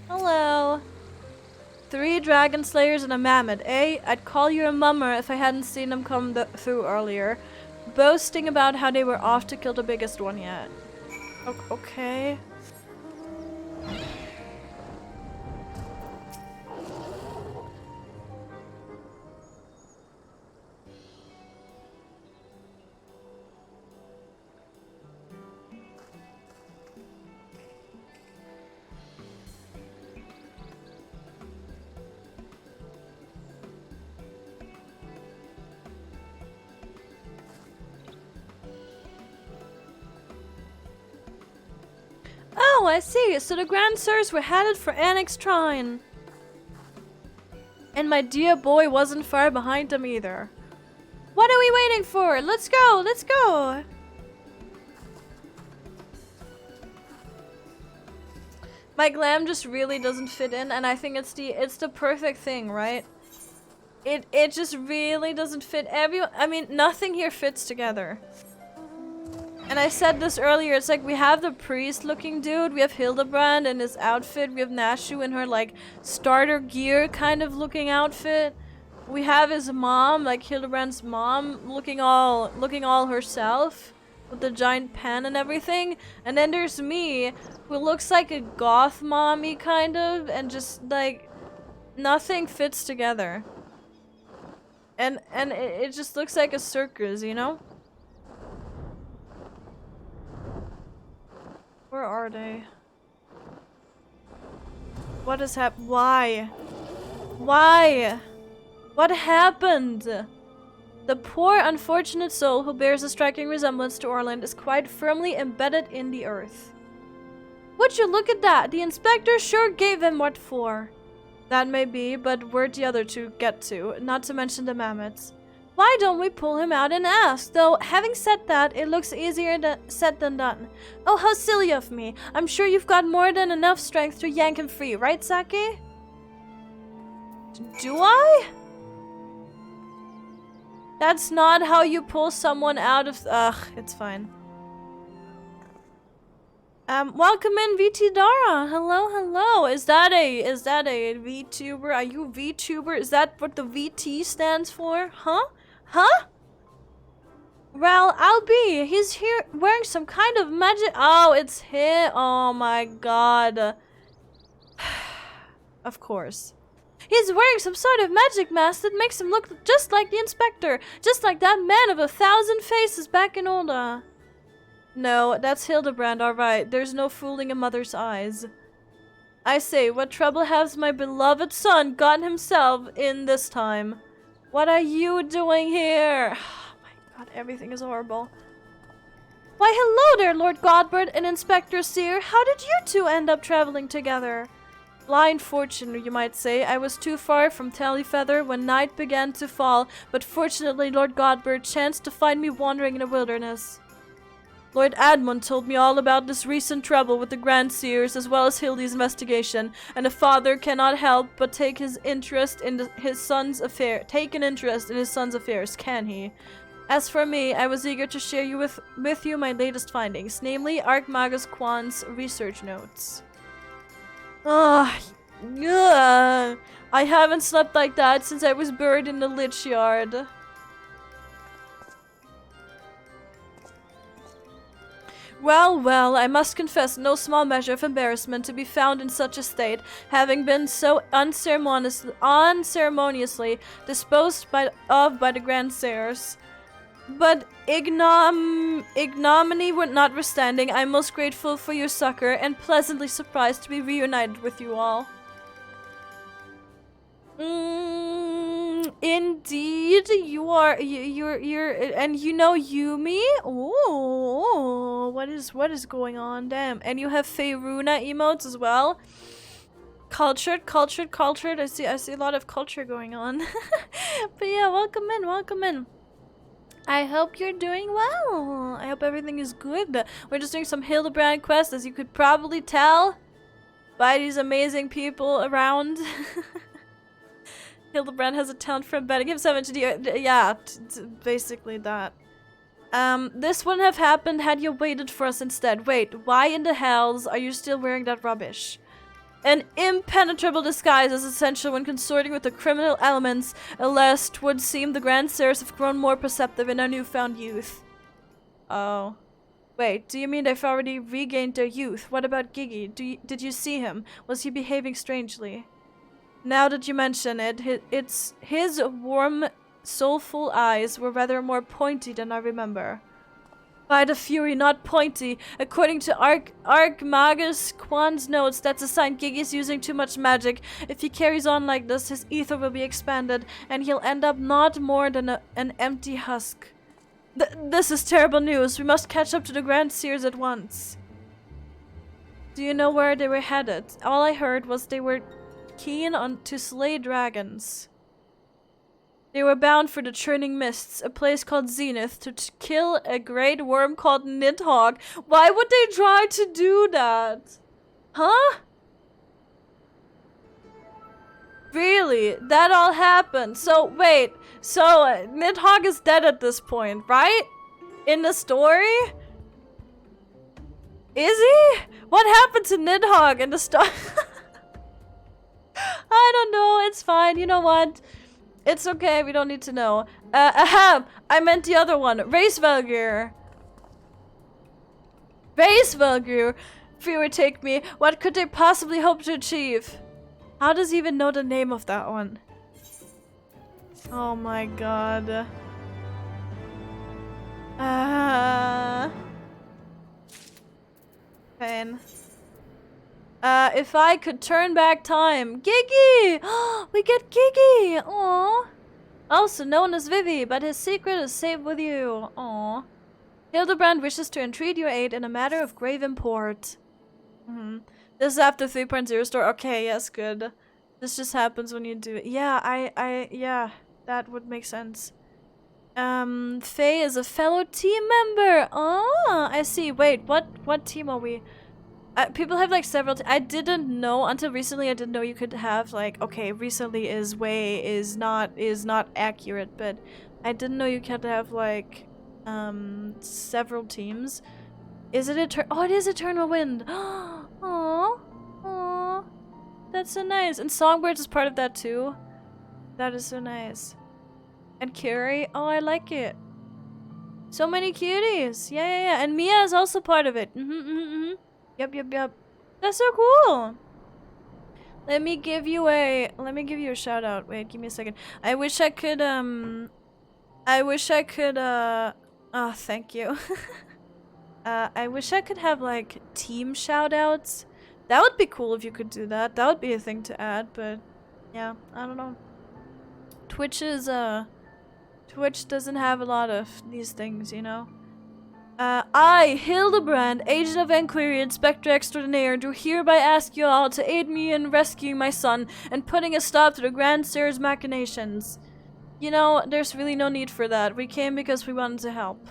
Hello! 3 dragon slayers and a mammoth, eh? I'd call you a mummer if I hadn't seen them come through earlier. Boasting about how they were off to kill the biggest one yet. Okay. Oh, I see. So the Grand Sirs were headed for Annick's shrine. And my dear boy wasn't far behind them either. What are we waiting for? Let's go! Let's go! My glam just really doesn't fit in, and I think it's the perfect thing, right? It just really doesn't fit. I mean, nothing here fits together. And I said this earlier, it's like we have the priest-looking dude, we have Hildebrand in his outfit, we have Nashu in her like starter gear kind of looking outfit. We have his mom, like Hildebrand's mom, looking all herself with the giant pen and everything. And then there's me, who looks like a goth mommy kind of, and just like nothing fits together. And it just looks like a circus, you know? Where are they? What has happened? Why? Why? What happened? The poor, unfortunate soul who bears a striking resemblance to Orland is quite firmly embedded in the earth. Would you look at that? The inspector sure gave him what for. That may be, but where'd the other two get to? Not to mention the mammoths. Why don't we pull him out and ask? Though, having said that, it looks easier said than done. Oh, how silly of me. I'm sure you've got more than enough strength to yank him free, right, Saki? Do I? That's not how you pull someone out of... Ugh, it's fine. Welcome in, VT Dara. Hello, hello. Is that a VTuber? Are you VTuber? Is that what the VT stands for? Huh? Huh? Well, I'll be. He's here wearing some kind of magic... Oh, it's him. Oh my god. Of course. He's wearing some sort of magic mask that makes him look just like the inspector. Just like that man of 1,000 faces back in Olda. No, that's Hildebrand, alright. There's no fooling a mother's eyes. I say, what trouble has my beloved son gotten himself in this time? What are you doing here? Oh my god, everything is horrible. Why, hello there, Lord Godbert and Inspector Seer. How did you two end up traveling together? Blind fortune, you might say. I was too far from Tallyfeather when night began to fall, but fortunately Lord Godbert chanced to find me wandering in the wilderness. Lord Admund told me all about this recent trouble with the Grand Seers as well as Hildi's investigation, and a father cannot help but take his interest in his son's affair. Take an interest in his son's affairs, can he? As for me, I was eager to share with you my latest findings, namely Archmagus Quan's research notes. I haven't slept like that since I was buried in the Lich Yard. Well, well, I must confess no small measure of embarrassment to be found in such a state, having been so unceremoniously disposed by the Grand Seers. But ignominy notwithstanding, I am most grateful for your succor and pleasantly surprised to be reunited with you all. Indeed, you're and you know Yumi? Oh, what is going on? Damn. And you have Feyruna emotes as well. Cultured. I see a lot of culture going on. But yeah, welcome in. I hope you're doing well. I hope everything is good. We're just doing some Hildebrand quests, as you could probably tell by these amazing people around. Hildebrand has a talent for embedding himself into the... Yeah, basically that. This wouldn't have happened had you waited for us instead. Wait, why in the hells are you still wearing that rubbish? An impenetrable disguise is essential when consorting with the criminal elements, unless 'twould seem the Grand Seers have grown more perceptive in our newfound youth. Oh. Wait, do you mean they've already regained their youth? What about Gigi? Did you see him? Was he behaving strangely? Now that you mention it, his warm, soulful eyes were rather more pointy than I remember. By the Fury, not pointy. According to Archmagus Quan's notes, that's a sign Gigi's using too much magic. If he carries on like this, his ether will be expanded, and he'll end up not more than an empty husk. This is terrible news. We must catch up to the Grand Seers at once. Do you know where they were headed? All I heard was they were keen on to slay dragons. They were bound for the Churning Mists, a place called Zenith, to kill a great worm called Nidhogg. Why would they try to do that? Huh? Really? That all happened? So, wait. So, Nidhogg is dead at this point, right? In the story? Is he? What happened to Nidhogg and the star? I don't know. It's fine. You know what? It's okay. We don't need to know. Ahem. I meant the other one. Racevalgur. Racevalgur. Fear take me. What could they possibly hope to achieve? How does he even know the name of that one? Oh my god. Pain. If I could turn back time. Gigi! We get Gigi! Aww. Also known as Vivi, but his secret is safe with you. Aww. Hildebrand wishes to entreat your aid in a matter of grave import. This is after 3.0 store. Okay, yes, good. This just happens when you do it. Yeah, yeah, that would make sense. Faye is a fellow team member. Oh, I see. Wait, what team are we? People have like several. I didn't know until recently. I didn't know you could have like. Okay, recently is not accurate, but I didn't know you could have like several teams. Is it a Oh, it is Eternal Wind. Oh, oh, that's so nice. And Songbirds is part of that too. That is so nice. And Carrie. Oh, I like it. So many cuties. Yeah. And Mia is also part of it. Yep. That's so cool. Let me give you a shout out. Wait, give me a second. I wish I could oh, thank you. I wish I could have like team shout outs. That would be cool if you could do that. That would be a thing to add, but yeah, I don't know. Twitch doesn't have a lot of these things, you know? I, Hildebrand, Agent of Inquiry, Inspector Extraordinaire, do hereby ask you all to aid me in rescuing my son and putting a stop to the Grand Sir's machinations. You know, there's really no need for that. We came because we wanted to help.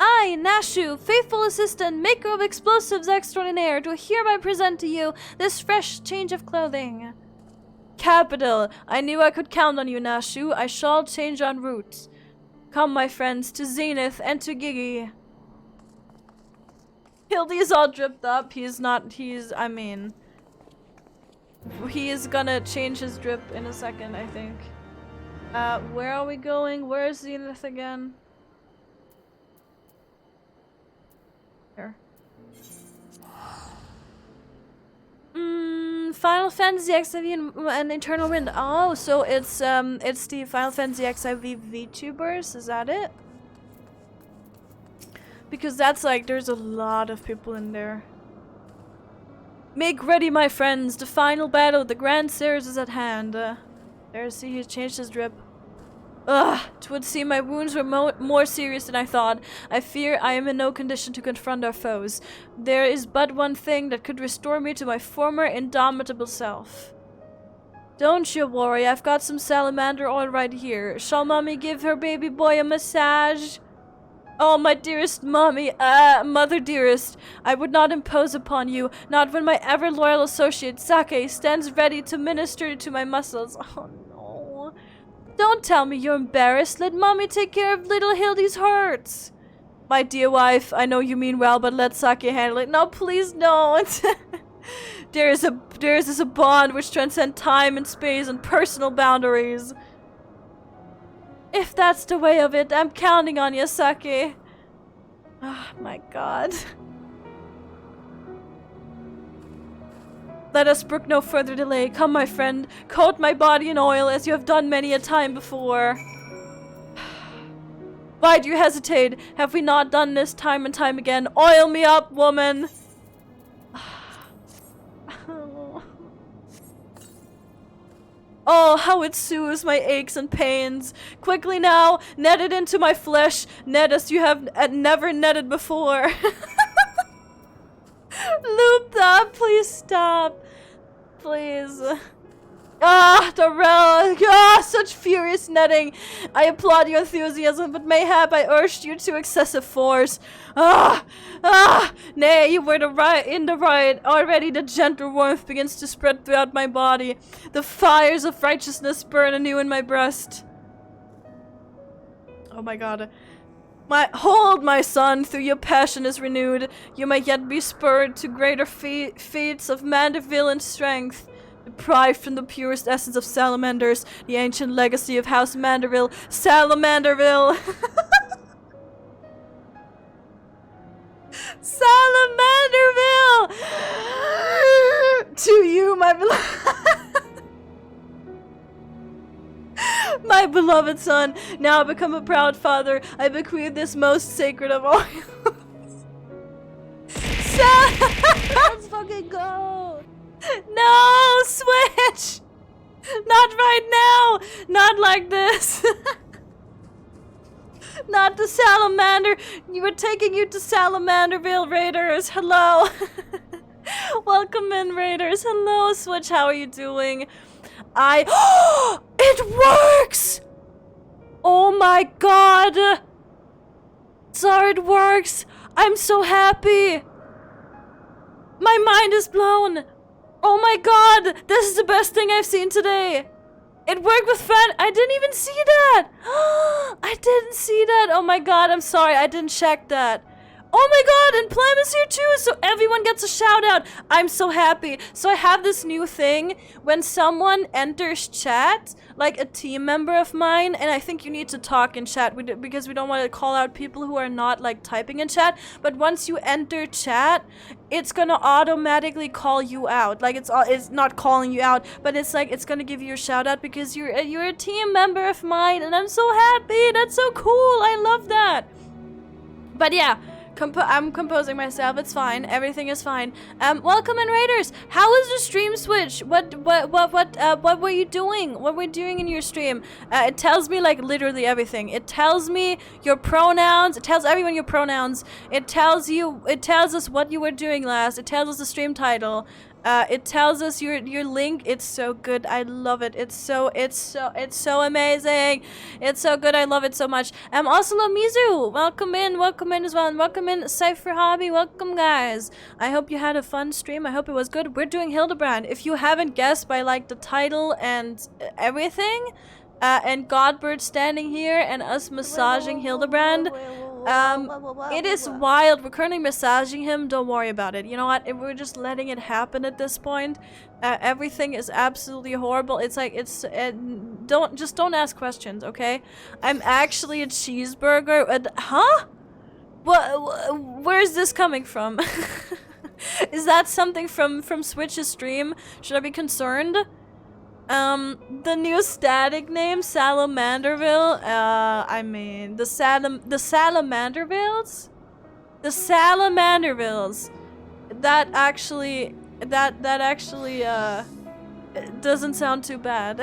I, Nashu, faithful assistant, maker of explosives extraordinaire, do hereby present to you this fresh change of clothing. Capital. I knew I could count on you, Nashu. I shall change en route. Come, my friends, to Zenith and to Gigi. Hildi is all dripped up. He is gonna change his drip in a second, I think. Where are we going? Where is Zenith again? Here. Final Fantasy XIV and Eternal Wind. Oh, so it's the Final Fantasy XIV VTubers, is that it? Because that's like, there's a lot of people in there. Make ready, my friends. The final battle, the Grand Series is at hand. There, see, he changed his drip. Ugh, 'twould seem my wounds were more serious than I thought. I fear I am in no condition to confront our foes. There is but one thing that could restore me to my former indomitable self. Don't you worry, I've got some salamander oil right here. Shall mommy give her baby boy a massage? Oh, my dearest mommy, mother dearest, I would not impose upon you, not when my ever-loyal associate Sake stands ready to minister to my muscles. Oh, no. Don't tell me you're embarrassed. Let mommy take care of little Hildi's hurts. My dear wife, I know you mean well, but let Sake handle it. No, please don't. There is a bond which transcends time and space and personal boundaries. If that's the way of it, I'm counting on you, Sake. Oh my god. Let us brook no further delay. Come, my friend, coat my body in oil as you have done many a time before. Why do you hesitate? Have we not done this time and time again? Oil me up, woman! Oh, how it soothes my aches and pains. Quickly now, net it into my flesh. Net as you have never netted before. Looped up, please stop. Please. Ah, Darrell. Ah, such furious netting. I applaud your enthusiasm, but mayhap I urged you to excessive force. Nay, you were in the right. Already the gentle warmth begins to spread throughout my body. The fires of righteousness burn anew in my breast. Oh my god. Hold, my son, through your passion is renewed. You may yet be spurred to greater feats of Manderville strength. Deprived from the purest essence of salamanders, the ancient legacy of House Manderville, Salamanderville. Salamanderville! To you, my beloved. My beloved son, now become a proud father, I bequeath this most sacred of all. Let's fucking go! No, switch! Not right now! Not like this! Not the salamander! You were taking you to Salamanderville, Raiders! Hello! Welcome in, Raiders! Hello, Switch, how are you doing? It works! Oh my god! Sorry, it works! I'm so happy! My mind is blown! Oh my god! This is the best thing I've seen today! It worked with friend. I didn't even see that! I didn't see that! Oh my god, I'm sorry, I didn't check that. Oh my god, and Plum is here too, so everyone gets a shout out. I'm so happy. So I have this new thing. When someone enters chat, like a team member of mine, and I think you need to talk in chat because we don't want to call out people who are not like typing in chat, but once you enter chat, it's gonna automatically call you out. Like it's not calling you out, but it's like it's gonna give you a shout out because you're a team member of mine, and I'm so happy. That's so cool. I love that. But yeah, I'm composing myself. It's fine. Everything is fine. Welcome in, Raiders. How is the stream, Switch? What were you doing? What were you doing in your stream? It tells me like literally everything. It tells me your pronouns. It tells everyone your pronouns. It tells us what you were doing last. It tells us the stream title. It tells us your link. It's so good. I love it. It's so amazing. It's so good. I love it so much. Also Lamizu, welcome in as well, and welcome in Cypher Hobby. Welcome, guys. I hope you had a fun stream. I hope it was good. We're doing Hildebrand. If you haven't guessed by like the title and everything, and Godbird standing here and us massaging Hildebrand. It is wild. We're currently massaging him. Don't worry about it. You know what? We're just letting it happen at this point. Everything is absolutely horrible. It's like don't ask questions, okay? I'm actually a cheeseburger. Huh? Where's this coming from? Is that something from Switch's stream? Should I be concerned? The new static name, Salamanderville, I mean, the Salamandervilles? The Salamandervilles. That actually, doesn't sound too bad.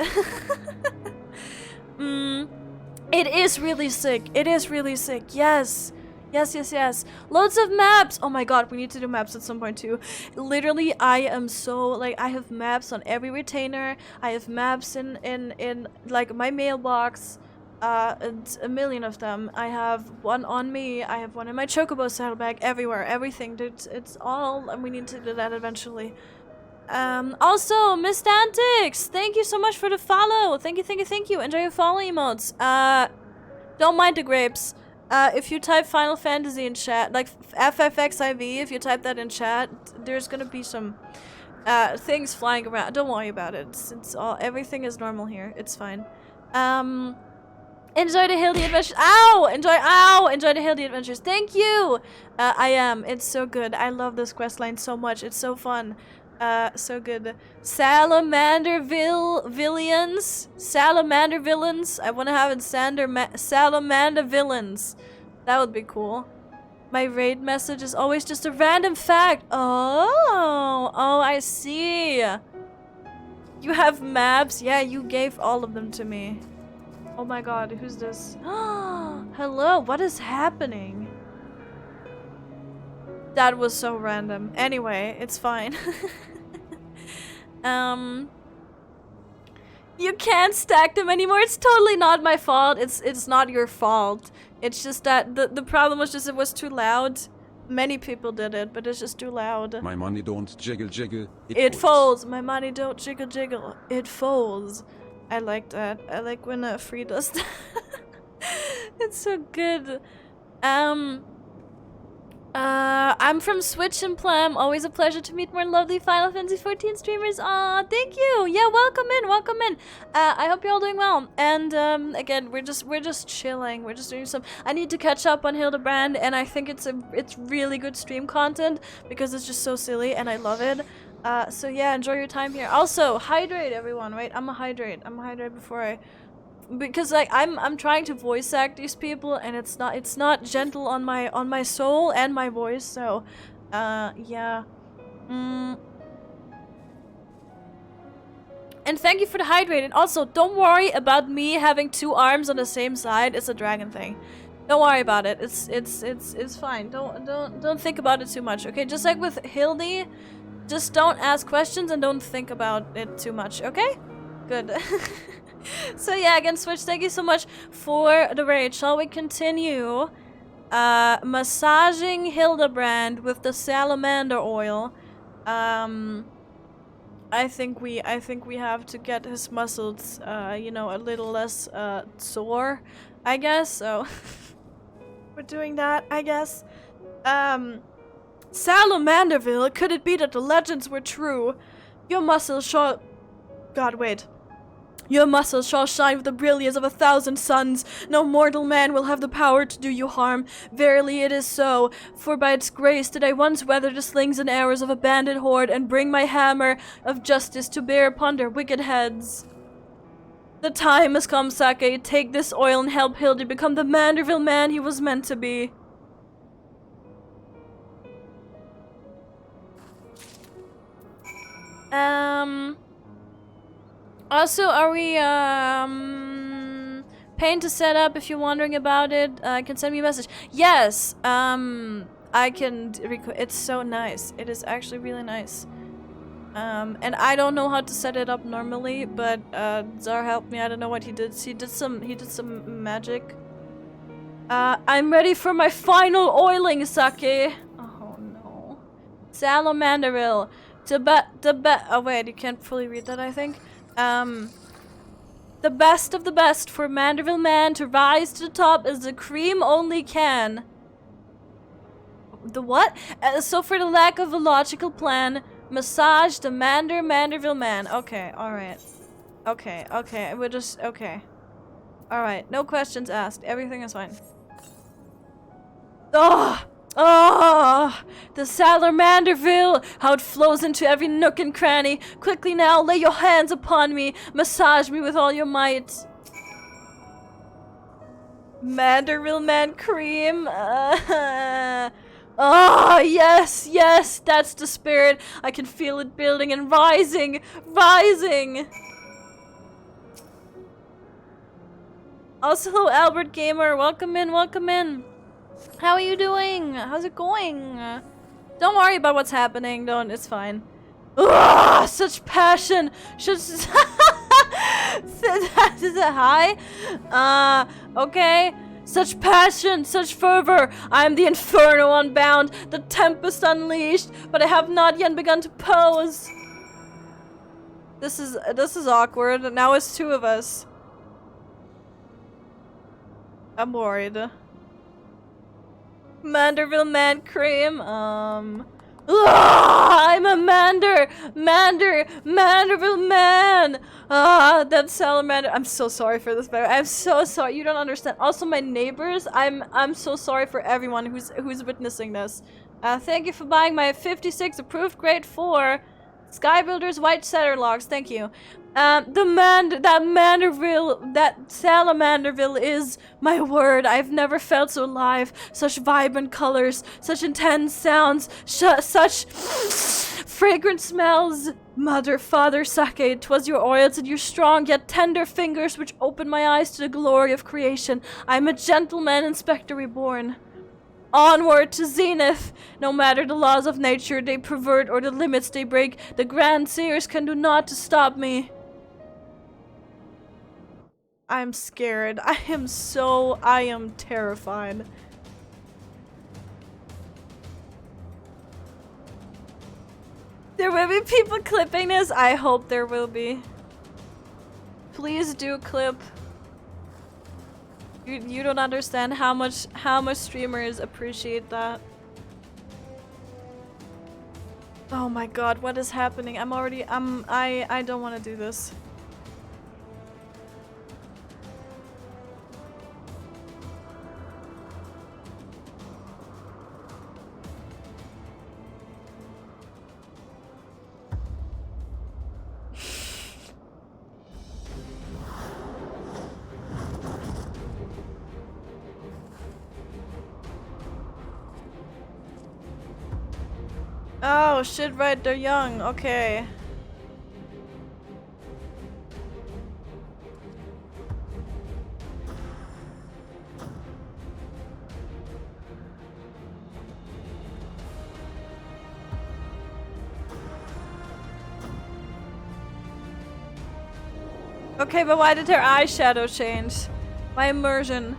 It is really sick. It is really sick, yes. Yes. Loads of maps! Oh my god, we need to do maps at some point too. Literally, I am so, like, I have maps on every retainer. I have maps in like, my mailbox. And a million of them. I have one on me. I have one in my chocobo saddlebag. Everywhere. Everything. It's all, and we need to do that eventually. Also, Miss Antics! Thank you so much for the follow! Thank you. Enjoy your follow emotes. Don't mind the grapes. If you type Final Fantasy in chat, like FFXIV, if you type that in chat, there's gonna be some things flying around. Don't worry about it. It's all, everything is normal here. It's fine. Enjoy the Hildi adventures. Enjoy the Hildi adventures. Thank you. I am. It's so good. I love this questline so much. It's so fun. So good. Salamander villains. I want to have it Salamander villains. That would be cool. My raid message is always just a random fact. Oh, I see. You have maps? Yeah, you gave all of them to me. Oh my god, who's this? Hello, what is happening? That was so random. Anyway, it's fine. You can't stack them anymore. It's totally not my fault. It's not your fault. It's just that the problem was just it was too loud. Many people did it, but it's just too loud. My money don't jiggle jiggle. It folds. My money don't jiggle jiggle. It folds. I like that. I like when Free does that. It's so good. I'm from Switch and Plum. Always a pleasure to meet more lovely Final Fantasy 14 streamers. Aw, thank you. Yeah, welcome in, welcome in. I hope you're all doing well. And again, we're just chilling. We're just doing some. I need to catch up on Hildebrand, and I think it's really good stream content because it's just so silly, and I love it. So yeah, enjoy your time here. Also, hydrate, everyone. Right? I'm a hydrate before I. Because like I'm trying to voice act these people, and it's not gentle on my soul and my voice, so yeah. And thank you for the hydrate. And also, don't worry about me having 2 arms on the same side. It's a dragon thing. Don't worry about it. It's fine. Don't think about it too much. Okay, just like with Hildi, just don't ask questions and don't think about it too much. Okay, good. So yeah, again, Switch, thank you so much for the raid. Shall we continue massaging Hildebrand with the salamander oil? I think we have to get his muscles, you know, a little less sore, I guess. So we're doing that, I guess. Salamanderville, could it be that the legends were true? Your muscles shall... God, wait. Your muscles shall shine with the brilliance of 1,000 suns. No mortal man will have the power to do you harm. Verily it is so, for by its grace did I once weather the slings and arrows of a bandit horde and bring my hammer of justice to bear upon their wicked heads. The time has come, Sake. Take this oil and help Hildi become the Manderville man he was meant to be. Also, are we, paying to set up if you're wondering about it? Can send me a message. Yes, I can, it's so nice. It is actually really nice. And I don't know how to set it up normally, but, Zar helped me. I don't know what he did. He did some magic. I'm ready for my final oiling, Sake. Oh, no. Salamanderville. Oh, wait, you can't fully read that, I think. The best of the best for Manderville man to rise to the top as the cream only can. The what? So for the lack of a logical plan, massage the Manderville man. Okay, alright. Okay, we're just, okay. Alright, no questions asked. Everything is fine. Oh, the Salamanderville, how it flows into every nook and cranny. Quickly now, lay your hands upon me. Massage me with all your might. Manderville man cream. Oh, yes, that's the spirit. I can feel it building and rising. Also, hello, Albert Gamer. Welcome in. How are you doing? How's it going? Don't worry about what's happening. It's fine. Ugh, such passion. Is it high? Okay. Such passion, such fervor. I am the inferno unbound, the tempest unleashed, but I have not yet begun to pose. This is awkward. Now it's 2 of us. I'm worried. Manderville man cream. I'm a Manderville man. That salamander. I'm so sorry for this, but I'm so sorry. You don't understand. Also, my neighbors. I'm so sorry for everyone who's witnessing this. Thank you for buying my 56 approved grade 4 Skybuilders White Setter Logs. Thank you. That Salamanderville is my word. I've never felt so alive. Such vibrant colors, such intense sounds, such fragrant smells. Mother, father, Sake, 'twas your oils and your strong yet tender fingers which opened my eyes to the glory of creation. I am a gentleman and spectre reborn. Onward to zenith! No matter the laws of nature they pervert or the limits they break, the grand seers can do naught to stop me. I'm scared. I am terrified. There will be people clipping this. I hope there will be. Please do clip. You don't understand how much streamers appreciate that. Oh my god, what is happening? I don't want to do this. Oh shit, right, they're young, okay. Okay, but why did her eyeshadow change? My immersion.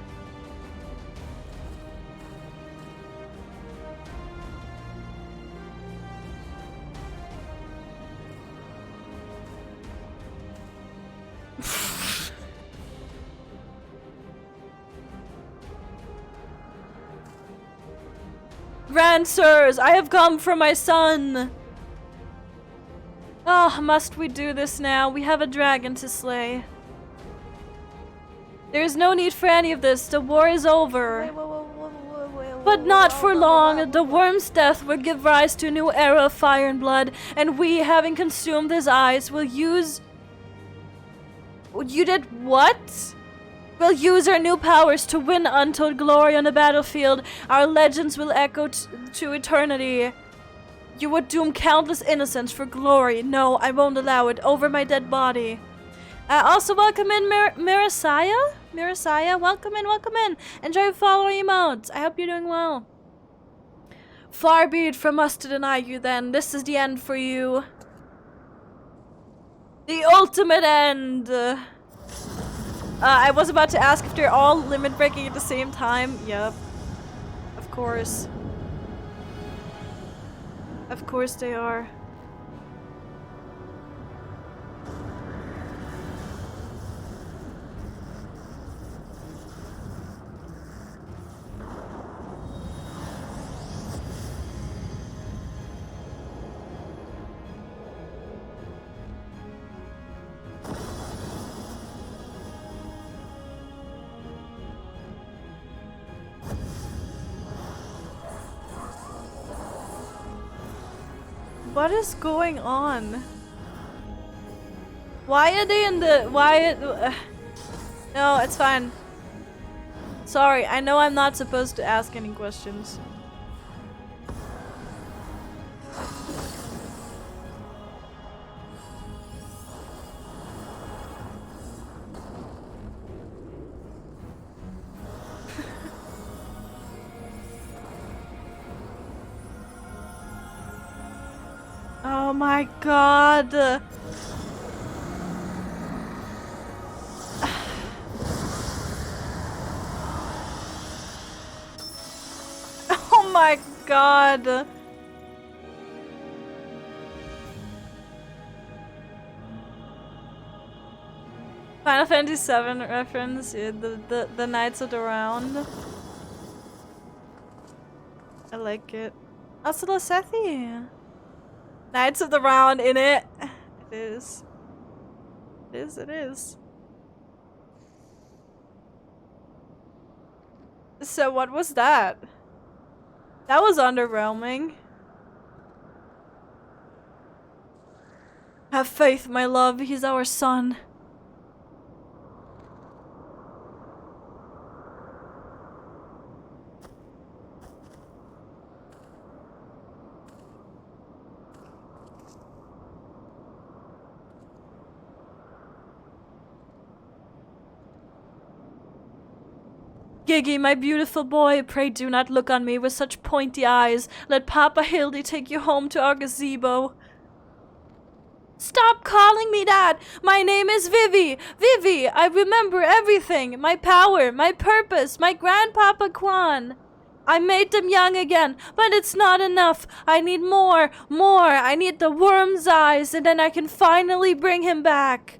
Grand sirs, I have come for my son. Oh, must we do this now? We have a dragon to slay. There is no need for any of this. The war is over. But not for long. The worm's death will give rise to a new era of fire and blood, and we, having consumed his eyes, will use... You did what? We'll use our new powers to win untold glory on the battlefield. Our legends will echo to eternity. You would doom countless innocents for glory. No, I won't allow it. Over my dead body. Also, welcome in, Mirasaya? Mirasaya, welcome in, welcome in. Enjoy following emotes. I hope you're doing well. Far be it from us to deny you then. This is the end for you. The ultimate end. I was about to ask if they're all limit breaking at the same time. Yep. Of course. Of course they are. What is going on? Why are they in the... No, it's fine. Sorry, I know I'm not supposed to ask any questions. Oh my god. Oh my god. Final Fantasy VII reference, yeah, the Knights of the Round. I like it. Also, Sethi. Knights of the Round in it. It is. It is, it is. So what was that? That was underwhelming. Have faith, my love. He's our son. Giggy, my beautiful boy, pray do not look on me with such pointy eyes. Let Papa Hildy take you home to our gazebo. Stop calling me that! My name is Vivi! Vivi! I remember everything! My power, my purpose, my grandpapa Quan! I made them young again, but it's not enough! I need more! More! I need the worm's eyes, and then I can finally bring him back!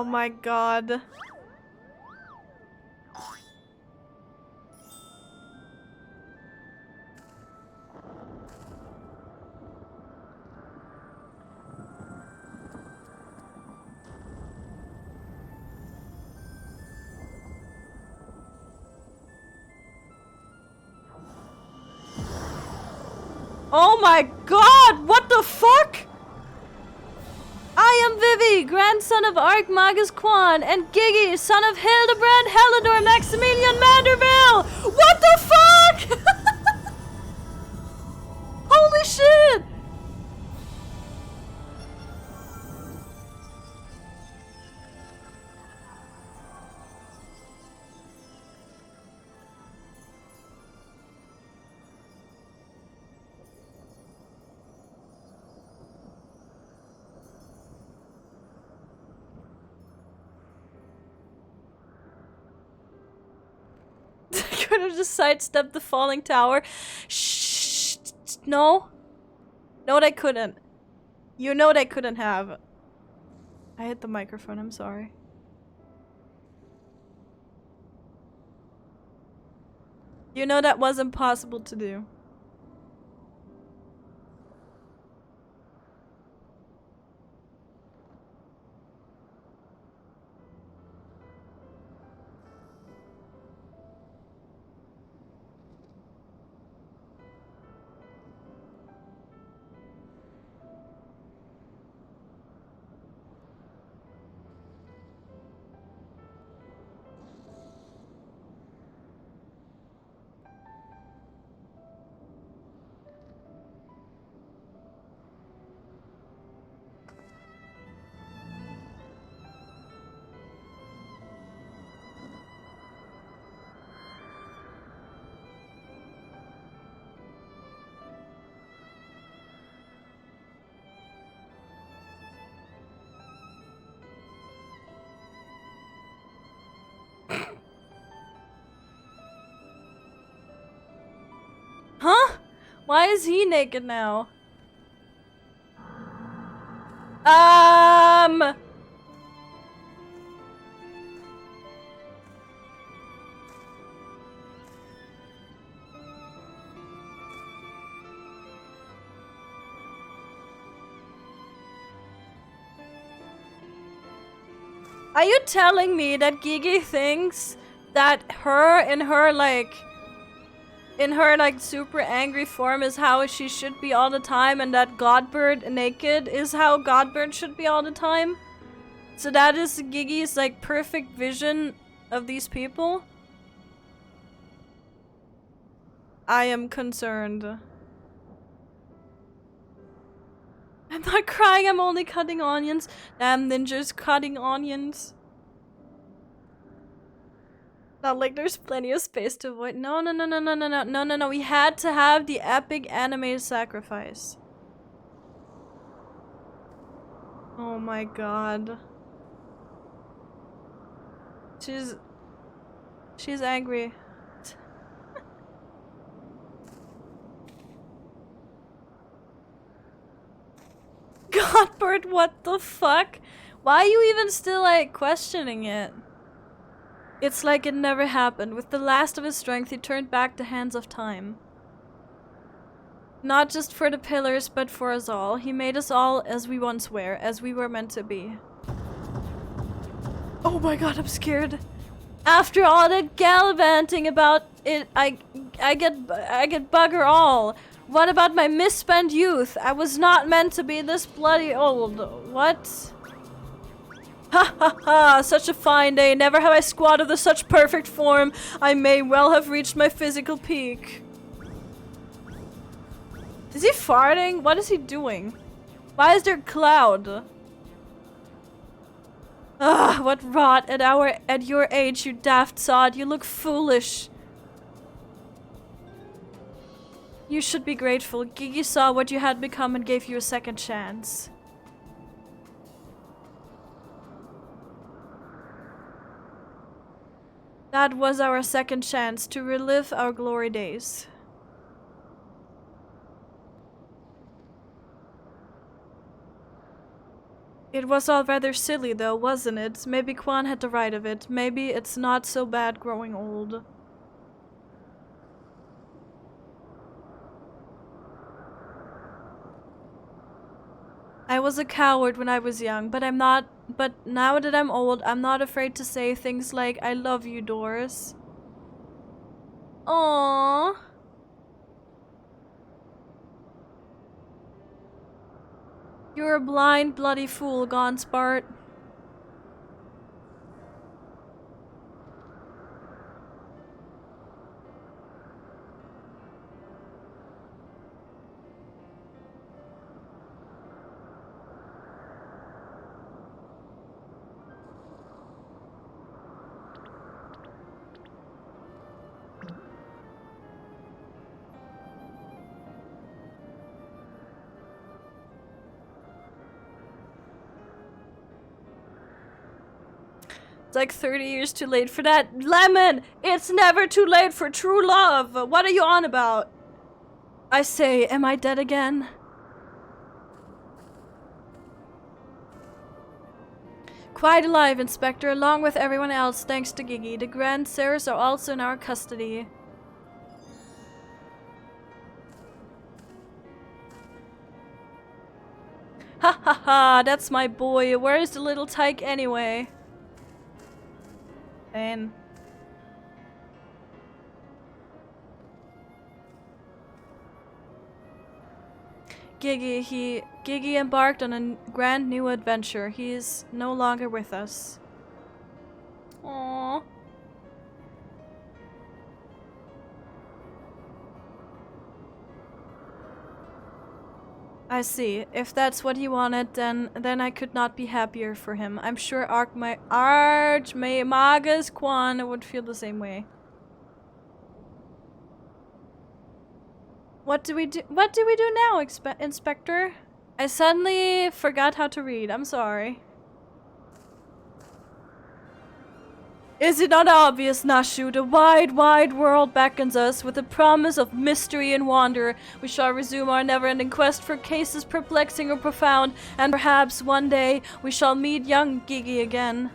Oh my god. Oh my god! What the fuck? I am Vivi, grandson of Archmagus Quan, and Gigi, son of Hildebrand Helidor Maximilian Manderville! What the fuck? Holy shit! Could have just sidestepped the falling tower. Shh. No. No, they couldn't. You know they couldn't have. I hit the microphone, I'm sorry. You know that was impossible to do. Huh? Why is he naked now? Are you telling me that Gigi thinks that in her super angry form is how she should be all the time, and that Godbird naked is how Godbird should be all the time? So that is Gigi's like perfect vision of these people? I am concerned. I'm not crying, I'm only cutting onions. Damn ninjas cutting onions. Not like there's plenty of space to avoid. No. We had to have the epic anime sacrifice. Oh my god. She's angry. Godbird, what the fuck? Why are you even still like questioning it? It's like it never happened. With the last of his strength, he turned back the hands of time. Not just for the pillars, but for us all. He made us all as we once were, as we were meant to be. Oh my god, I'm scared. After all that gallivanting about it, I get bugger all. What about my misspent youth? I was not meant to be this bloody old. What? Ha ha ha! Such a fine day. Never have I squatted with such perfect form. I may well have reached my physical peak. Is he farting? What is he doing? Why is there a cloud? Ah, what rot at your age, you daft sod. You look foolish. You should be grateful. Gigi saw what you had become and gave you a second chance. That was our second chance to relive our glory days. It was all rather silly though, wasn't it? Maybe Quan had the right of it. Maybe it's not so bad growing old. I was a coward when I was young, but now that I'm old, I'm not afraid to say things like, I love you, Doris. Aww. You're a blind, bloody fool, Gonspart. It's like 30 years too late for that. Lemon! It's never too late for true love! What are you on about? I say, am I dead again? Quite alive, Inspector, along with everyone else, thanks to Gigi. The Grand Sirs are also in our custody. Ha ha ha, that's my boy. Where is the little tyke anyway? And Gigi embarked on a grand new adventure. He is no longer with us. Aww. I see. If that's what he wanted, then I could not be happier for him. I'm sure Archmagus Quan would feel the same way. What do we do? What do we do now, Inspector? I suddenly forgot how to read. I'm sorry. Is it not obvious, Nashu? The wide, wide world beckons us with the promise of mystery and wonder. We shall resume our never-ending quest for cases perplexing or profound, and perhaps one day we shall meet young Gigi again.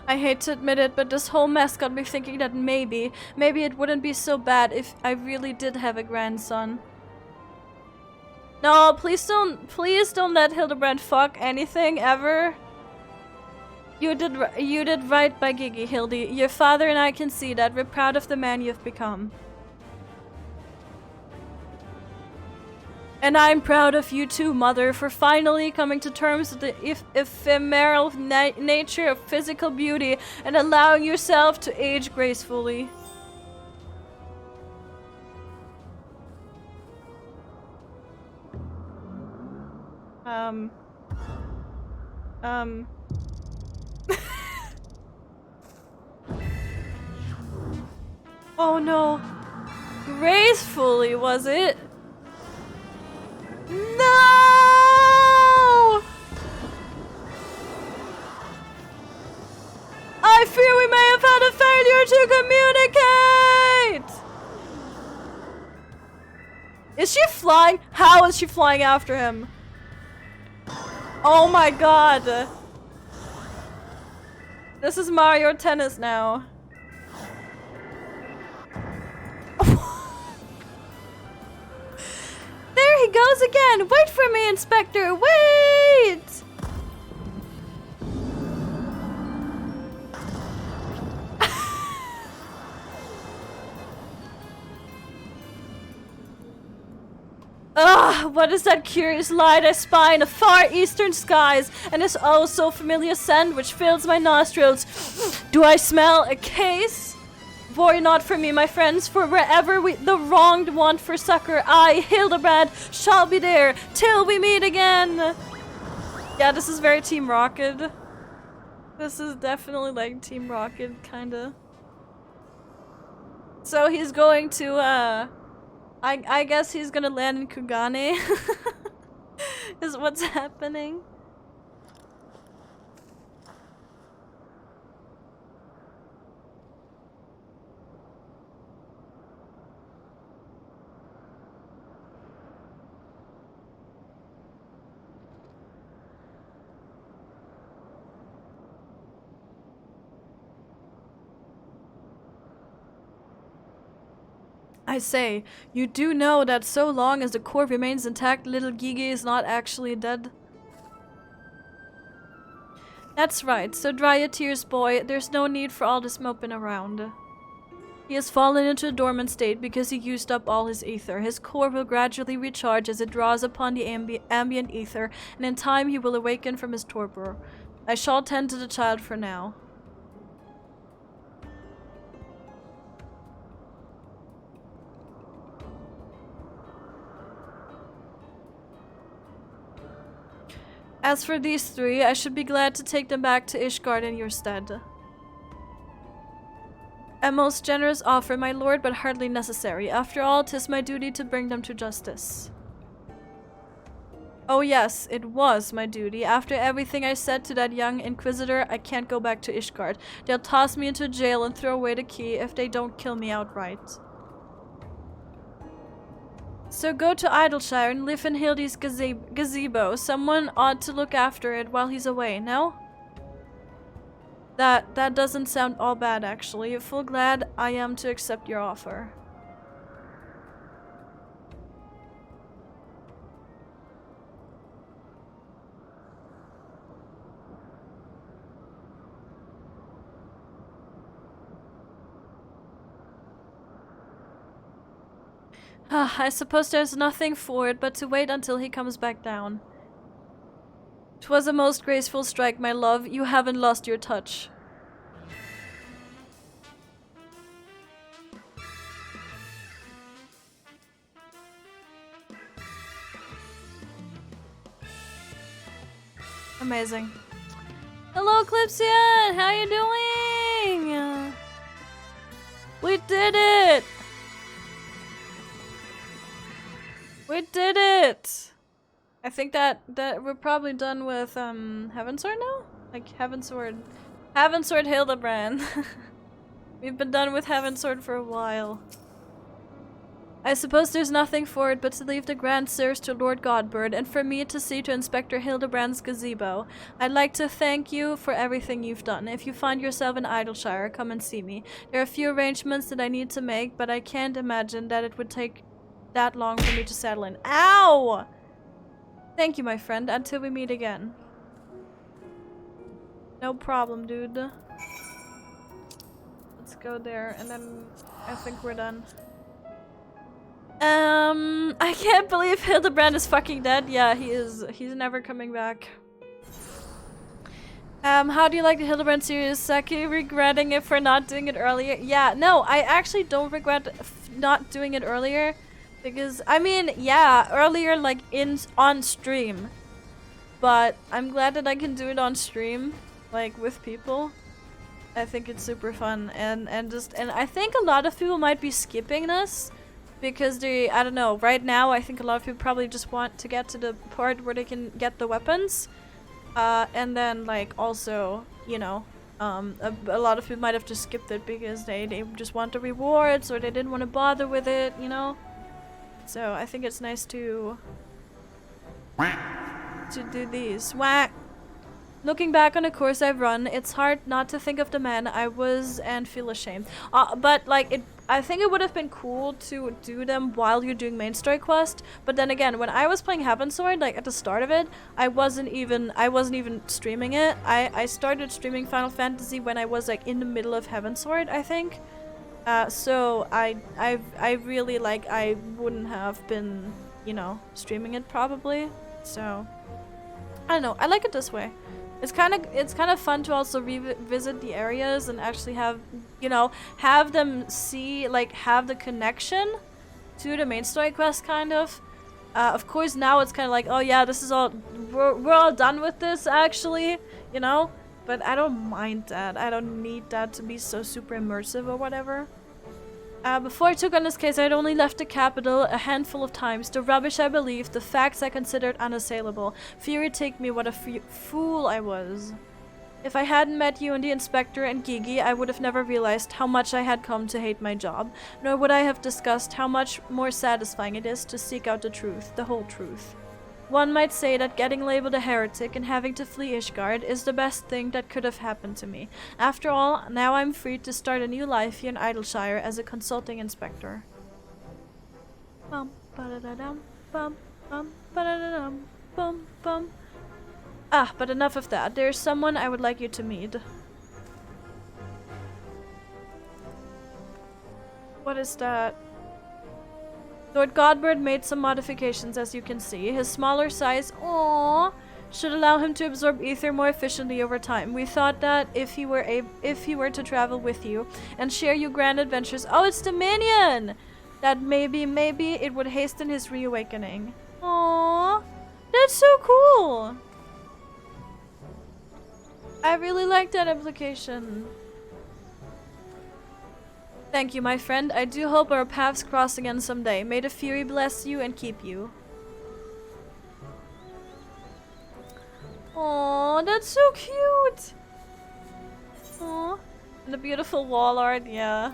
I hate to admit it, but this whole mess got me thinking that maybe it wouldn't be so bad if I really did have a grandson. No, please don't let Hildebrand fuck anything ever. You did right by Gigi, Hildy. Your father and I can see that. We're proud of the man you've become. And I'm proud of you too, Mother, for finally coming to terms with the ephemeral nature of physical beauty and allowing yourself to age gracefully. Oh no. Gracefully, was it? No! I fear we may have had a failure to communicate! Is she flying? How is she flying after him? Oh my god! This is Mario Tennis now. There he goes again! Wait for me, Inspector! Wait! Ugh, what is that curious light I spy in the far eastern skies, and this oh so familiar scent which fills my nostrils? Do I smell a case? Worry not for me, my friends, for wherever the wronged want for succor, I, Hildebrand, shall be there till we meet again. Yeah, this is very Team Rocket. This is definitely like Team Rocket, kinda. So he's going to, I guess he's gonna land in Kugane. Is what's happening. I say, you do know that so long as the core remains intact, little Gigi is not actually dead? That's right, so dry your tears, boy. There's no need for all this moping around. He has fallen into a dormant state because he used up all his ether. His core will gradually recharge as it draws upon the ambient ether, and in time he will awaken from his torpor. I shall tend to the child for now. As for these three, I should be glad to take them back to Ishgard in your stead. A most generous offer, my lord, but hardly necessary. After all, 'tis my duty to bring them to justice. Oh yes, it was my duty. After everything I said to that young inquisitor, I can't go back to Ishgard. They'll toss me into jail and throw away the key if they don't kill me outright. So go to Idleshire and live in Hildi's gazebo. Someone ought to look after it while he's away, no? That doesn't sound all bad, actually. Full glad I am to accept your offer. I suppose there's nothing for it but to wait until he comes back down. 'Twas a most graceful strike, my love. You haven't lost your touch. Amazing. Hello, Clipsian! How you doing? We did it! We did it! I think that we're probably done with Heavensward now? Like Heavensward Hildebrand. We've been done with Heavensward for a while. I suppose there's nothing for it but to leave the grand sirs to Lord Godbird and for me to see to Inspector Hildebrand's gazebo. I'd like to thank you for everything you've done. If you find yourself in Idleshire, come and see me. There are a few arrangements that I need to make, but I can't imagine that it would take that long for me to settle in. Ow! Thank you, my friend. Until we meet again. No problem, dude. Let's go there, and then I think we're done. I can't believe Hildebrand is fucking dead. Yeah, he is. He's never coming back. How do you like the Hildebrand series? Saki regretting it for not doing it earlier? Yeah, no, I actually don't regret not doing it earlier. Because, I mean, yeah, earlier, like, on stream. But I'm glad that I can do it on stream, like, with people. I think it's super fun. And I think a lot of people might be skipping this. Because they, I don't know, right now I think a lot of people probably just want to get to the part where they can get the weapons. And then, like, also, you know, a lot of people might have just skipped it because they just want the rewards or they didn't want to bother with it, you know? So I think it's nice to do these. Whack! Looking back on the course I've run, it's hard not to think of the man I was and feel ashamed. But like I think it would have been cool to do them while you're doing main story quest. But then again, when I was playing Heavensward, like at the start of it, I wasn't even streaming it. I started streaming Final Fantasy when I was like in the middle of Heavensward, I think. So I really like I wouldn't have been, you know, streaming it probably. So I don't know. I like it this way. It's kind of fun to also revisit the areas and actually have, you know, have them see, like, have the connection to the main story quest, kind of. Of course, now it's kind of like, oh yeah, this is all, we're all done with this, actually, you know? But I don't mind that. I don't need that to be so super immersive or whatever. Before I took on this case, I'd only left the capital a handful of times. The rubbish I believed, the facts I considered unassailable. Fury take me, what a fool I was. If I hadn't met you and the Inspector and Gigi, I would have never realized how much I had come to hate my job. Nor would I have discussed how much more satisfying it is to seek out the truth, the whole truth. One might say that getting labeled a heretic and having to flee Ishgard is the best thing that could have happened to me. After all, now I'm free to start a new life here in Idleshire as a consulting inspector. Bum ba-da-da-dum, bum bum ba-da-da-dum, bum bum. Ah, but enough of that. There's someone I would like you to meet. What is that? Lord Godbird made some modifications, as you can see. His smaller size, aww, should allow him to absorb ether more efficiently over time. We thought that if he were to travel with you and share your grand adventures, oh, it's the minion, that maybe it would hasten his reawakening. Aww, that's so cool. I really like that application. Thank you, my friend. I do hope our paths cross again someday. May the Fury bless you and keep you. Aww, that's so cute. Aww. And the beautiful wall art, yeah.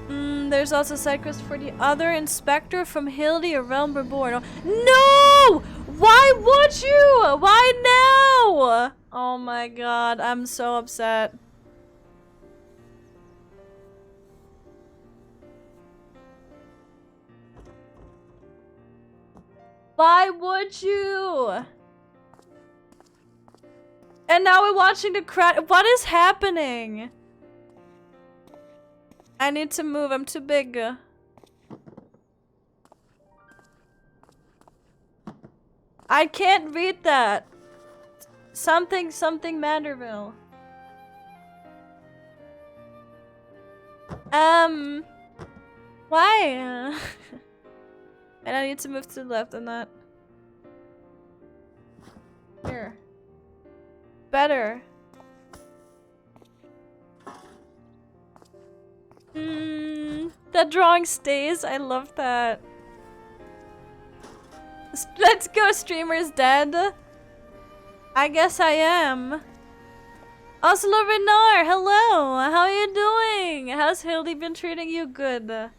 There's also a side quest for the other inspector from Hildi, a realm reborn. No! Why would you? Why now? Oh my god, I'm so upset. Why would you? And now we're watching the crowd. What is happening? I need to move. I'm too big. I can't read that. Something Manderville. Why? And I need to move to the left on that. Here. Better. That drawing stays. I love that. Let's go, streamer's dead. I guess I am. Oslo Renar, hello. How are you doing? How's Hildi been treating you? Good.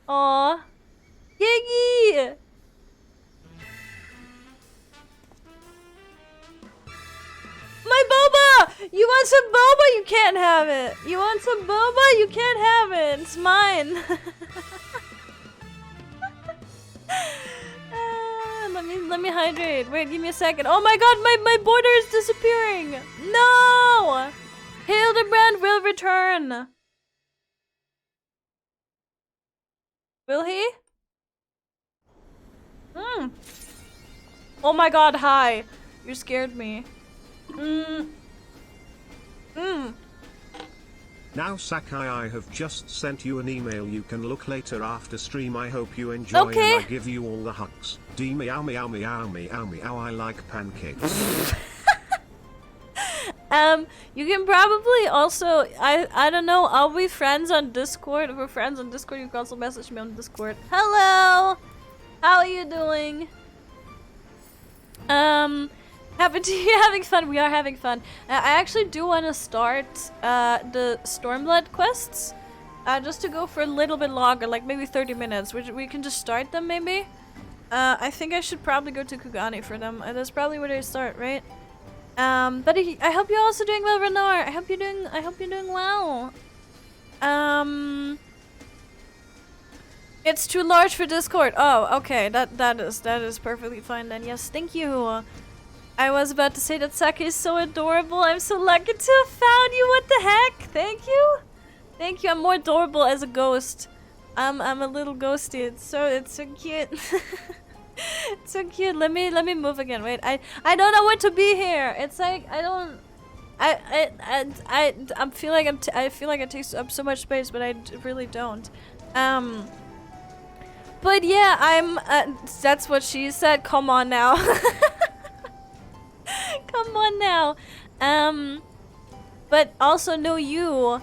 Aw. Giggy! My boba! You want some boba? You can't have it. You want some boba? You can't have it. It's mine. Let me hydrate. Wait, give me a second. Oh my god, my border is disappearing. No! Hildebrand will return. Will he? Oh my god, hi. You scared me. Now Sakai, I have just sent you an email you can look later after stream. I hope you enjoy and I give you all the hugs. D meow meow meow meow meow, I like pancakes. You can probably also, I don't know, are we friends on Discord? If we're friends on Discord, you can also message me on Discord. Hello! How are you doing? Happy to hear having fun. We are having fun. I actually do want to start the Stormblood quests. Just to go for a little bit longer, like maybe 30 minutes. We can just start them maybe. I think I should probably go to Kugani for them. That's probably where they start, right? But I hope you're also doing well, Renar. I hope you're doing well. It's too large for Discord. Oh, okay. That is perfectly fine then. Yes, thank you. I was about to say that Saki is so adorable. I'm so lucky to have found you. What the heck? Thank you. Thank you. I'm more adorable as a ghost. I'm a little ghosty. It's so cute. It's so cute. Let me move again. Wait. I don't know where to be here. It's like I feel like I take up so much space, but I really don't. But yeah, I'm that's what she said. Come on now. Come on now. But also know you,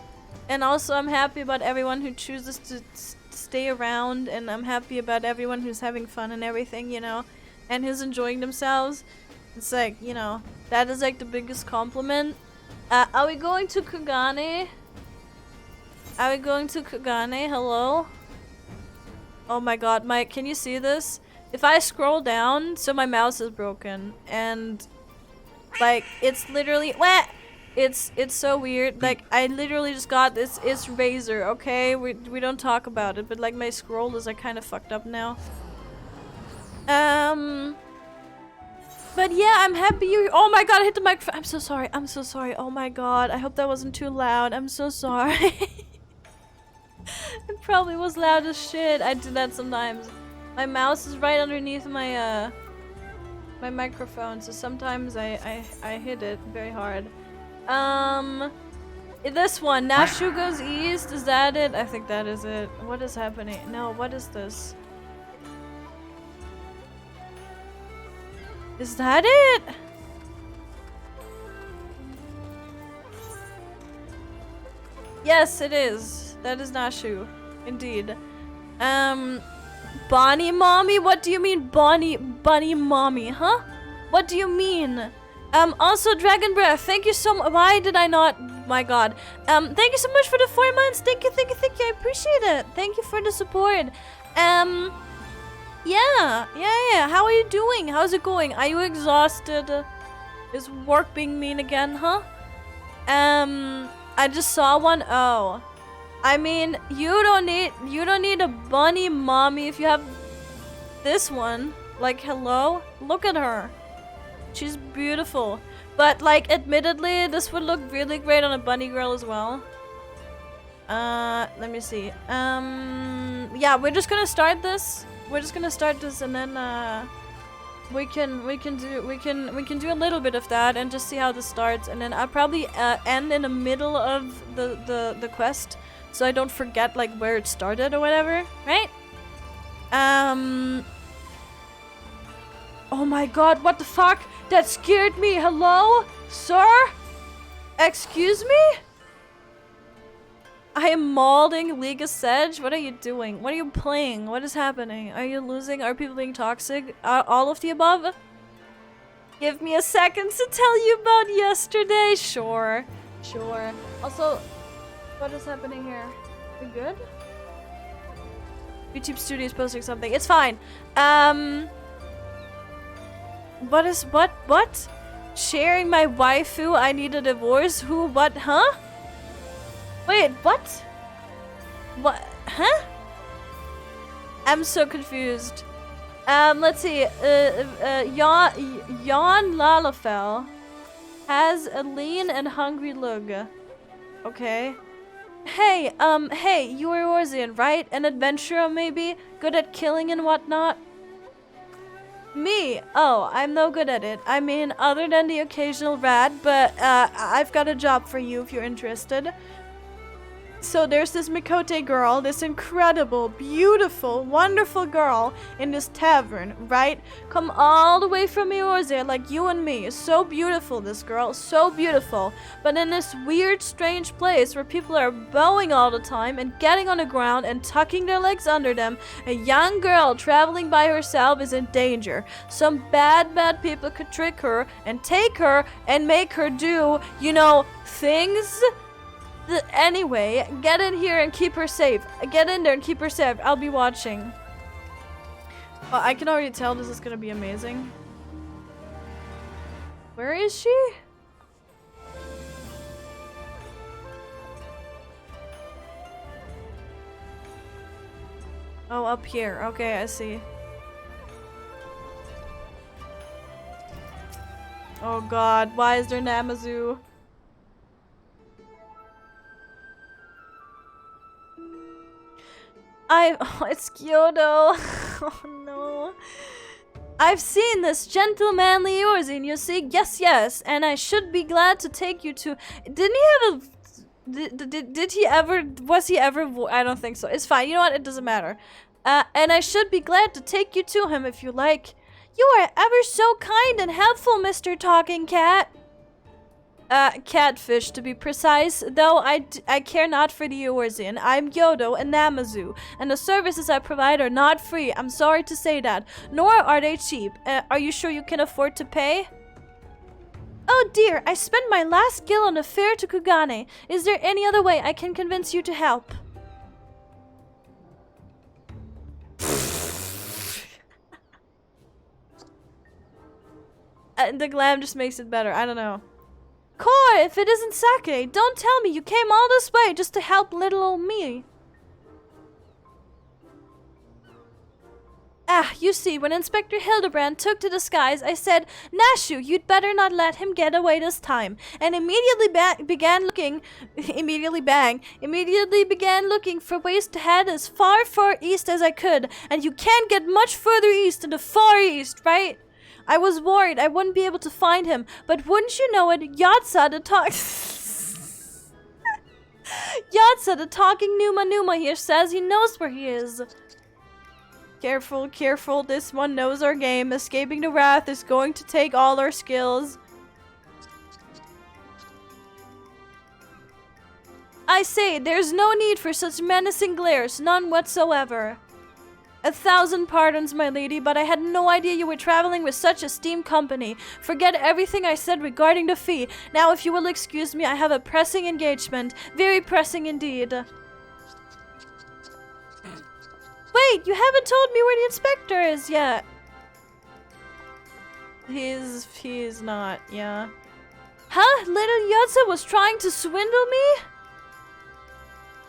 and also I'm happy about everyone who chooses to stay around, and I'm happy about everyone who's having fun and everything, you know, and who's enjoying themselves. It's like, you know, that is like the biggest compliment. Are we going to Kugane? Are we going to Kugane? Hello? Oh my god, Mike, can you see this? If I scroll down, so my mouse is broken, and like, it's literally, It's so weird. Like, I literally just got this is Razor, okay? We don't talk about it, but like my scroll is like kind of fucked up now. But yeah, I'm happy you. Oh my god, I hit the microphone. I'm so sorry. I'm so sorry. Oh my god. I hope that wasn't too loud. I'm so sorry. It probably was loud as shit. I do that sometimes. My mouse is right underneath my my microphone, so sometimes I hit it very hard. This one, Nashu goes east. Is that it? I think that is it. What is happening? No, what is this? Is that it? Yes, it is. That is Nashu. Indeed. Bonnie Mommy? What do you mean Bunny Mommy, huh? What do you mean? Also Dragon Breath, thank you so much. Why did I not? My god. Thank you so much for the 4 months. Thank you. I appreciate it. Thank you for the support. Yeah. How are you doing? How's it going? Are you exhausted? Is work being mean again, huh? I just saw one. Oh. I mean, you don't need a bunny mommy if you have this one. Like, hello? Look at her. She's beautiful. But like, admittedly, this would look really great on a bunny girl as well. Let me see. Yeah, we're just gonna start this. And then we can do a little bit of that and just see how this starts, and then I'll probably end in the middle of the quest, so I don't forget like where it started or whatever, right? Oh my god, what the fuck? That scared me. Hello? Sir? Excuse me? I am mauling League of Sedge? What are you doing? What are you playing? What is happening? Are you losing? Are people being toxic? All of the above? Give me a second to tell you about yesterday. Sure. Also, what is happening here? We good? YouTube Studio is posting something. It's fine. What? Sharing my waifu? I need a divorce? Who? What? Huh? Wait, what? What? Huh? I'm so confused. Let's see. Jan Lalafell has a lean and hungry look. Okay. Hey, you are Orzian, right? An adventurer, maybe? Good at killing and whatnot? Me? Oh, I'm no good at it. I mean, other than the occasional rat, but I've got a job for you if you're interested. So there's this Mikote girl, this incredible, beautiful, wonderful girl in this tavern, right? Come all the way from Eorzea, like you and me. So beautiful, this girl, so beautiful. But in this weird, strange place where people are bowing all the time and getting on the ground and tucking their legs under them, a young girl traveling by herself is in danger. Some bad people could trick her and take her and make her do, you know, things. Anyway, get in here and keep her safe. Get in there and keep her safe. I'll be watching. Well, I can already tell this is gonna be amazing. Where is she? Oh, up here. Okay, I see. Oh god, why is there Namazu? Oh, it's Kyoto. Oh no. I've seen this gentlemanly Eorzea, you see? Yes, and I should be glad to take you to... Didn't he have a... Did he ever... Was he ever... I don't think so. It's fine. You know what? It doesn't matter. And I should be glad to take you to him if you like. You are ever so kind and helpful, Mr. Talking Cat. Catfish to be precise, though I care not for the Eorzean. I'm Yodo and Namazu, and the services I provide are not free. I'm sorry to say that, nor are they cheap. Are you sure you can afford to pay? Oh dear, I spent my last gil on a fare to Kugane. Is there any other way I can convince you to help? The glam just makes it better. I don't know. sure if it isn't Sake. Don't tell me you came all this way just to help little old me. Ah, you see, when Inspector Hildebrand took to the skies, I said, Nashu, you'd better not let him get away this time. And immediately began looking for ways to head as far east as I could. And you can't get much further east than the Far East, right? I was worried I wouldn't be able to find him, but wouldn't you know it, Yatsa the talking Numa here says he knows where he is. Careful, careful, this one knows our game. Escaping the wrath is going to take all our skills. I say, there's no need for such menacing glares, none whatsoever. 1,000 pardons, my lady, but I had no idea you were traveling with such esteemed company. Forget everything I said regarding the fee. Now, if you will excuse me, I have a pressing engagement. Very pressing indeed. Wait, you haven't told me where the inspector is yet. He's not, yeah. Huh? Little Yatsa was trying to swindle me?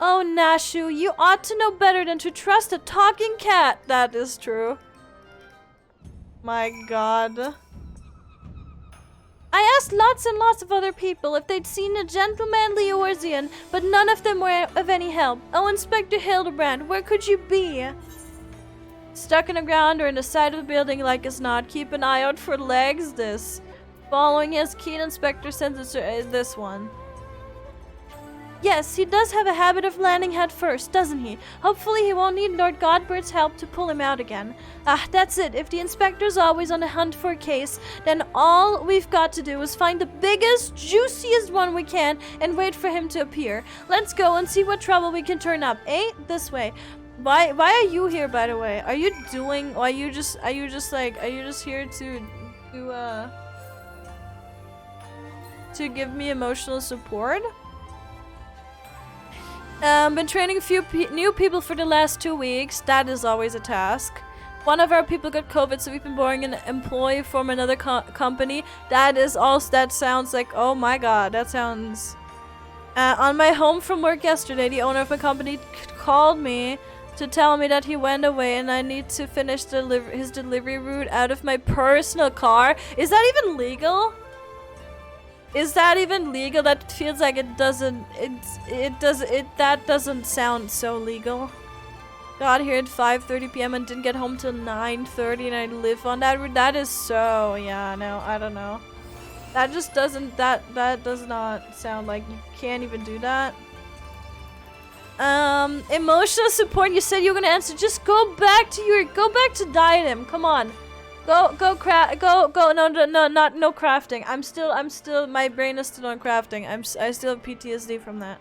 Oh, Nashu, you ought to know better than to trust a talking cat. That is true. My god. I asked lots and lots of other people if they'd seen a gentlemanly Eorzean, but none of them were of any help. Oh, Inspector Hildebrand, where could you be? Stuck in the ground or in the side of the building like as not. Keep an eye out for legs. This. Following his keen inspector sense is this one. Yes, he does have a habit of landing head first, doesn't he? Hopefully he won't need Lord Godbert's help to pull him out again. Ah, that's it. If the inspector's always on the hunt for a case, then all we've got to do is find the biggest, juiciest one we can and wait for him to appear. Let's go and see what trouble we can turn up. Eh? This way. Why are you here, by the way? Are you doing, or are you just here to give me emotional support? Been training a few new people for the last 2 weeks. That is always a task. One of our people got COVID, so we've been borrowing an employee from another company. That sounds like, oh my god, that sounds... on my home from work yesterday, the owner of my company called me to tell me that he went away and I need to finish his delivery route out of my personal car. Is that even legal? Is that even legal? That feels like it doesn't. That doesn't sound so legal. Got here at 5:30 p.m. and didn't get home till 9:30, and I live on that route. That is so. Yeah, no, I don't know. That just doesn't. That does not sound like you can't even do that. Emotional support. You said you were gonna answer. Just go back to diadem. Come on. No crafting. I'm still, my brain is still on crafting. I still have PTSD from that.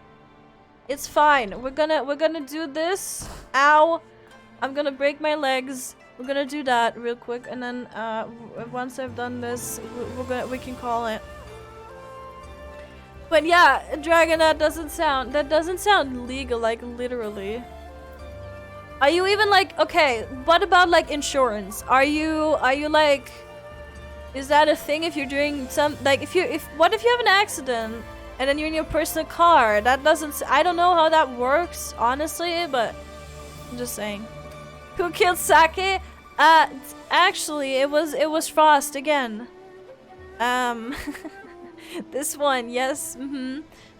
It's fine. We're gonna do this. Ow. I'm gonna break my legs. We're gonna do that real quick, and then, once I've done this, we can call it. But yeah, Dragon, that doesn't sound legal, like, literally. Are you even like, okay, what about like insurance? Are you like, is that a thing if you're doing some, like what if you have an accident and then you're in your personal car? That doesn't, I don't know how that works, honestly, but I'm just saying. Who killed Sake? Actually, it was Frost again. This one, yes,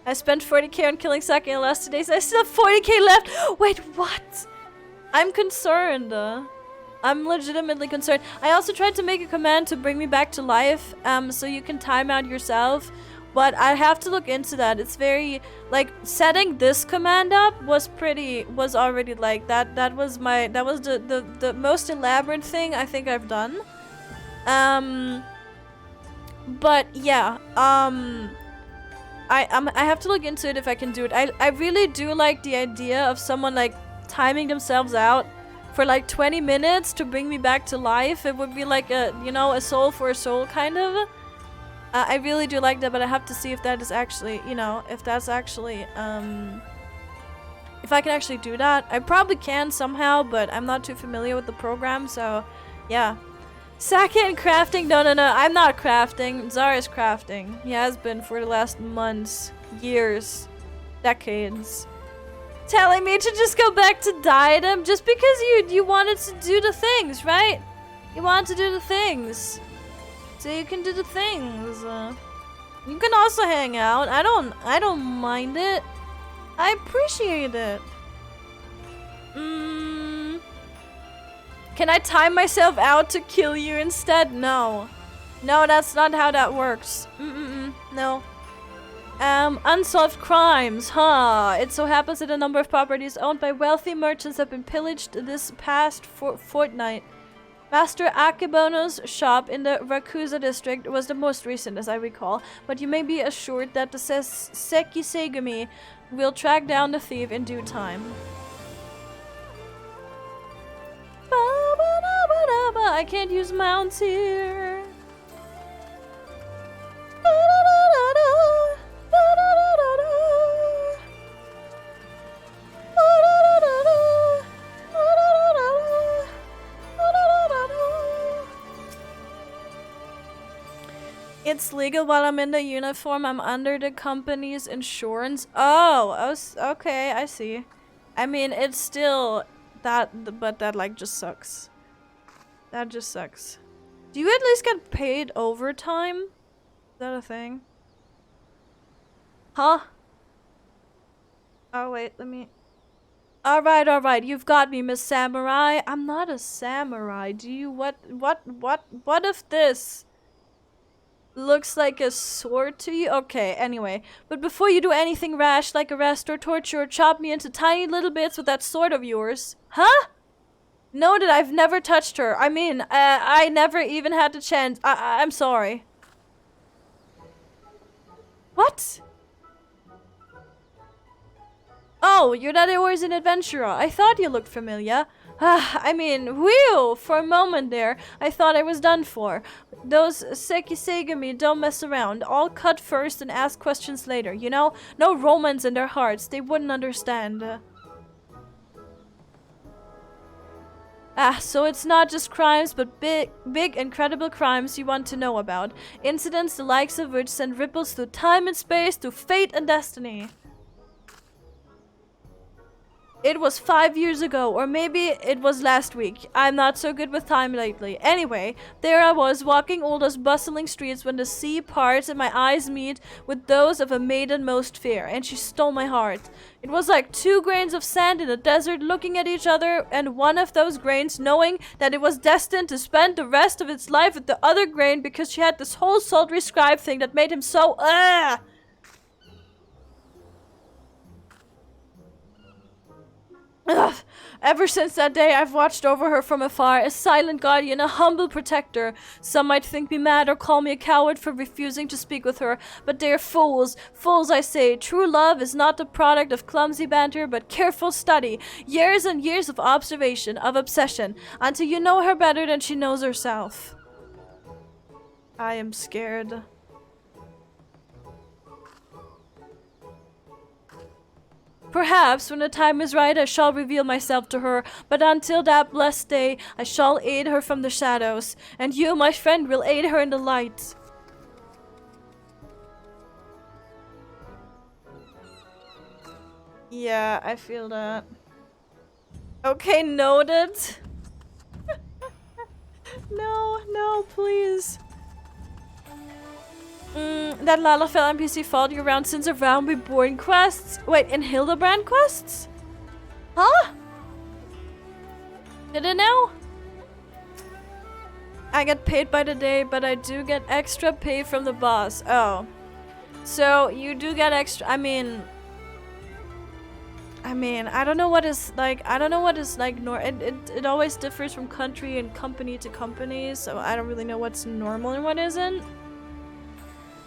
I spent 40k on killing Sake in the last 2 days. I still have 40k left. Wait, what? I'm concerned. I'm legitimately concerned. I also tried to make a command to bring me back to life, so you can time out yourself, but I have to look into that. It's very, like, setting this command up was already like, that was the most elaborate thing I think I've done. But yeah, I have to look into it if I can do it. I really do like the idea of someone, like, timing themselves out for like 20 minutes to bring me back to life. It would be like a, you know, a soul for a soul kind of. I really do like that, but I have to see if that is actually, you know, if that's actually, if I can actually do that. I probably can somehow, but I'm not too familiar with the program, so yeah. Sake and crafting? No, no, no. I'm not crafting. Zara's crafting. He has been for the last months, years, decades. Telling me to just go back to diadem just because you wanted to do the things, right? You want to do the things. So you can do the things. You can also hang out. I don't mind it. I appreciate it. Can I time myself out to kill you instead? No. No, that's not how that works. No. Unsolved crimes, huh? It so happens that a number of properties owned by wealthy merchants have been pillaged this past fortnight. Master Akebono's shop in the Rakusa district was the most recent, as I recall, but you may be assured that the Sekisegumi will track down the thief in due time. I can't use mounts here. It's legal while I'm in the uniform. I'm under the company's insurance. Oh, okay, I see. I mean, it's still that, but that like just sucks. That just sucks. Do you at least get paid overtime? Is that a thing? Huh? Oh wait, let me... Alright, you've got me, Miss Samurai. I'm not a samurai. Do you... What if this looks like a sword to you? Okay, anyway. But before you do anything rash, like arrest or torture or chop me into tiny little bits with that sword of yours. Huh? No, that I've never touched her. I mean, I never even had the chance. I'm sorry. What? Oh, you're that Eorzean adventurer. I thought you looked familiar. I mean, whew! For a moment there, I thought I was done for. Those Sekisegami don't mess around. All cut first and ask questions later, you know? No romance in their hearts. They wouldn't understand. So it's not just crimes, but big, incredible crimes you want to know about. Incidents the likes of which send ripples through time and space, through fate and destiny. It was 5 years ago, or maybe it was last week. I'm not so good with time lately. Anyway, there I was, walking all those bustling streets when the sea parts and my eyes meet with those of a maiden most fair, and she stole my heart. It was like 2 grains of sand in a desert looking at each other, and one of those grains knowing that it was destined to spend the rest of its life with the other grain because she had this whole sultry scribe thing that made him so Ugh. Ever since that day, I've watched over her from afar, a silent guardian, a humble protector. Some might think me mad or call me a coward for refusing to speak with her, but they are fools. Fools, I say. True love is not the product of clumsy banter, but careful study. Years and years of observation, of obsession, until you know her better than she knows herself. I am scared. Perhaps, when the time is right, I shall reveal myself to her, but until that blessed day, I shall aid her from the shadows, and you, my friend, will aid her in the light. Yeah, I feel that. Okay, noted. No, please. That Lalafell NPC followed you around since around Reborn quests? Wait, in Hildebrand quests? Huh? Did it now? I get paid by the day, but I do get extra pay from the boss. Oh. So, you do get extra- I mean, I don't know what is like, it always differs from country and company to company, so I don't really know what's normal and what isn't.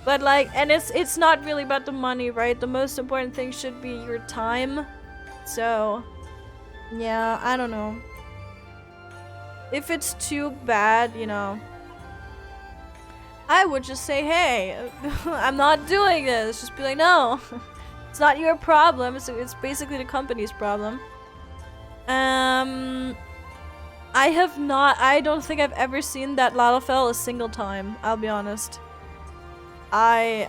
But like, and it's not really about the money, right? The most important thing should be your time. So, yeah, I don't know. If it's too bad, you know, I would just say, hey, I'm not doing this. Just be like, no, it's not your problem. It's basically the company's problem. I have not. I don't think I've ever seen that Lalafell a single time. I'll be honest. I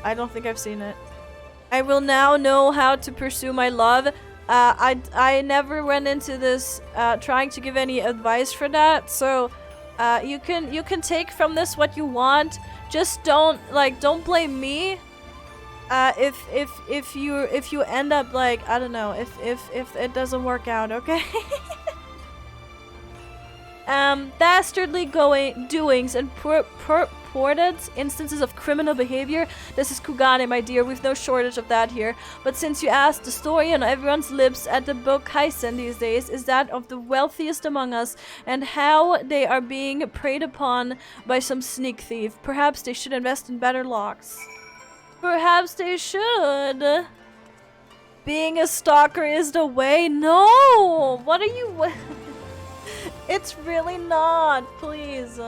don't think I've seen it. I will now know how to pursue my love. I never went into this trying to give any advice for that. So you can take from this what you want. Just don't blame me. If you end up like, I don't know, if it doesn't work out, okay? Dastardly doings and purported instances of criminal behavior. This is Kugane, my dear. We've no shortage of that here. But since you asked, the story on everyone's lips at the Bokaisen these days is that of the wealthiest among us and how they are being preyed upon by some sneak thief. Perhaps they should invest in better locks. Perhaps they should. Being a stalker is the way. No! What are you... It's really not. Please.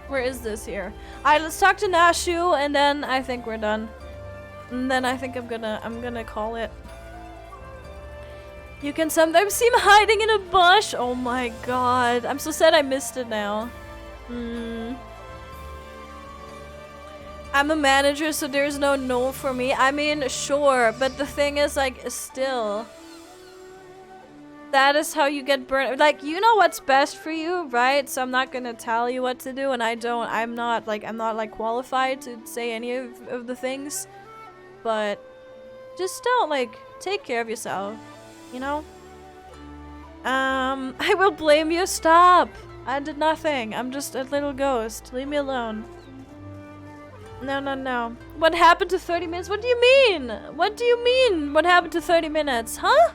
Where is this here? Alright, let's talk to Nashu and then I think we're done. And then I think I'm gonna call it. You can sometimes see him hiding in a bush. Oh my god. I'm so sad I missed it now. I'm a manager, so there's no for me. I mean, sure, but the thing is, like, still. That is how you get burnt. Like, you know what's best for you, right? So I'm not gonna tell you what to do, and I'm not qualified to say any of the things. But just don't, like, take care of yourself, you know? I will blame you. Stop! I did nothing. I'm just a little ghost. Leave me alone. No. What happened to 30 minutes? What do you mean? What do you mean? What happened to 30 minutes? Huh?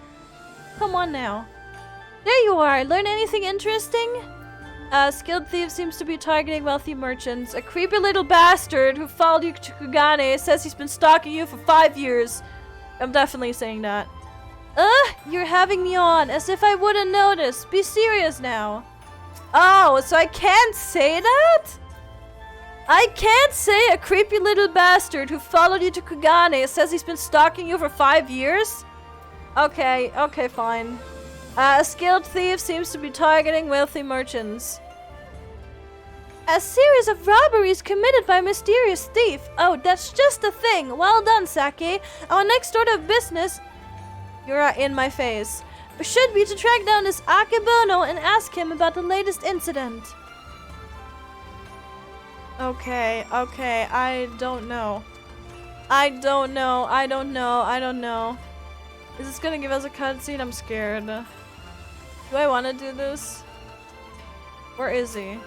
Come on now. There you are. Learn anything interesting? Skilled thief seems to be targeting wealthy merchants. A creepy little bastard who followed you to Kugane says he's been stalking you for 5 years. I'm definitely saying that. You're having me on as if I wouldn't notice. Be serious now. Oh, so I can't say that? I can't say a creepy little bastard who followed you to Kugane says he's been stalking you for 5 years? Okay, fine. A skilled thief seems to be targeting wealthy merchants. A series of robberies committed by a mysterious thief. Oh, that's just the thing. Well done, Saki. Our next order of business... You're in my face. Should be to track down this Akebono and ask him about the latest incident. Okay, I don't know. I don't know. Is this gonna give us a cutscene? I'm scared. Do I want to do this? Where is he?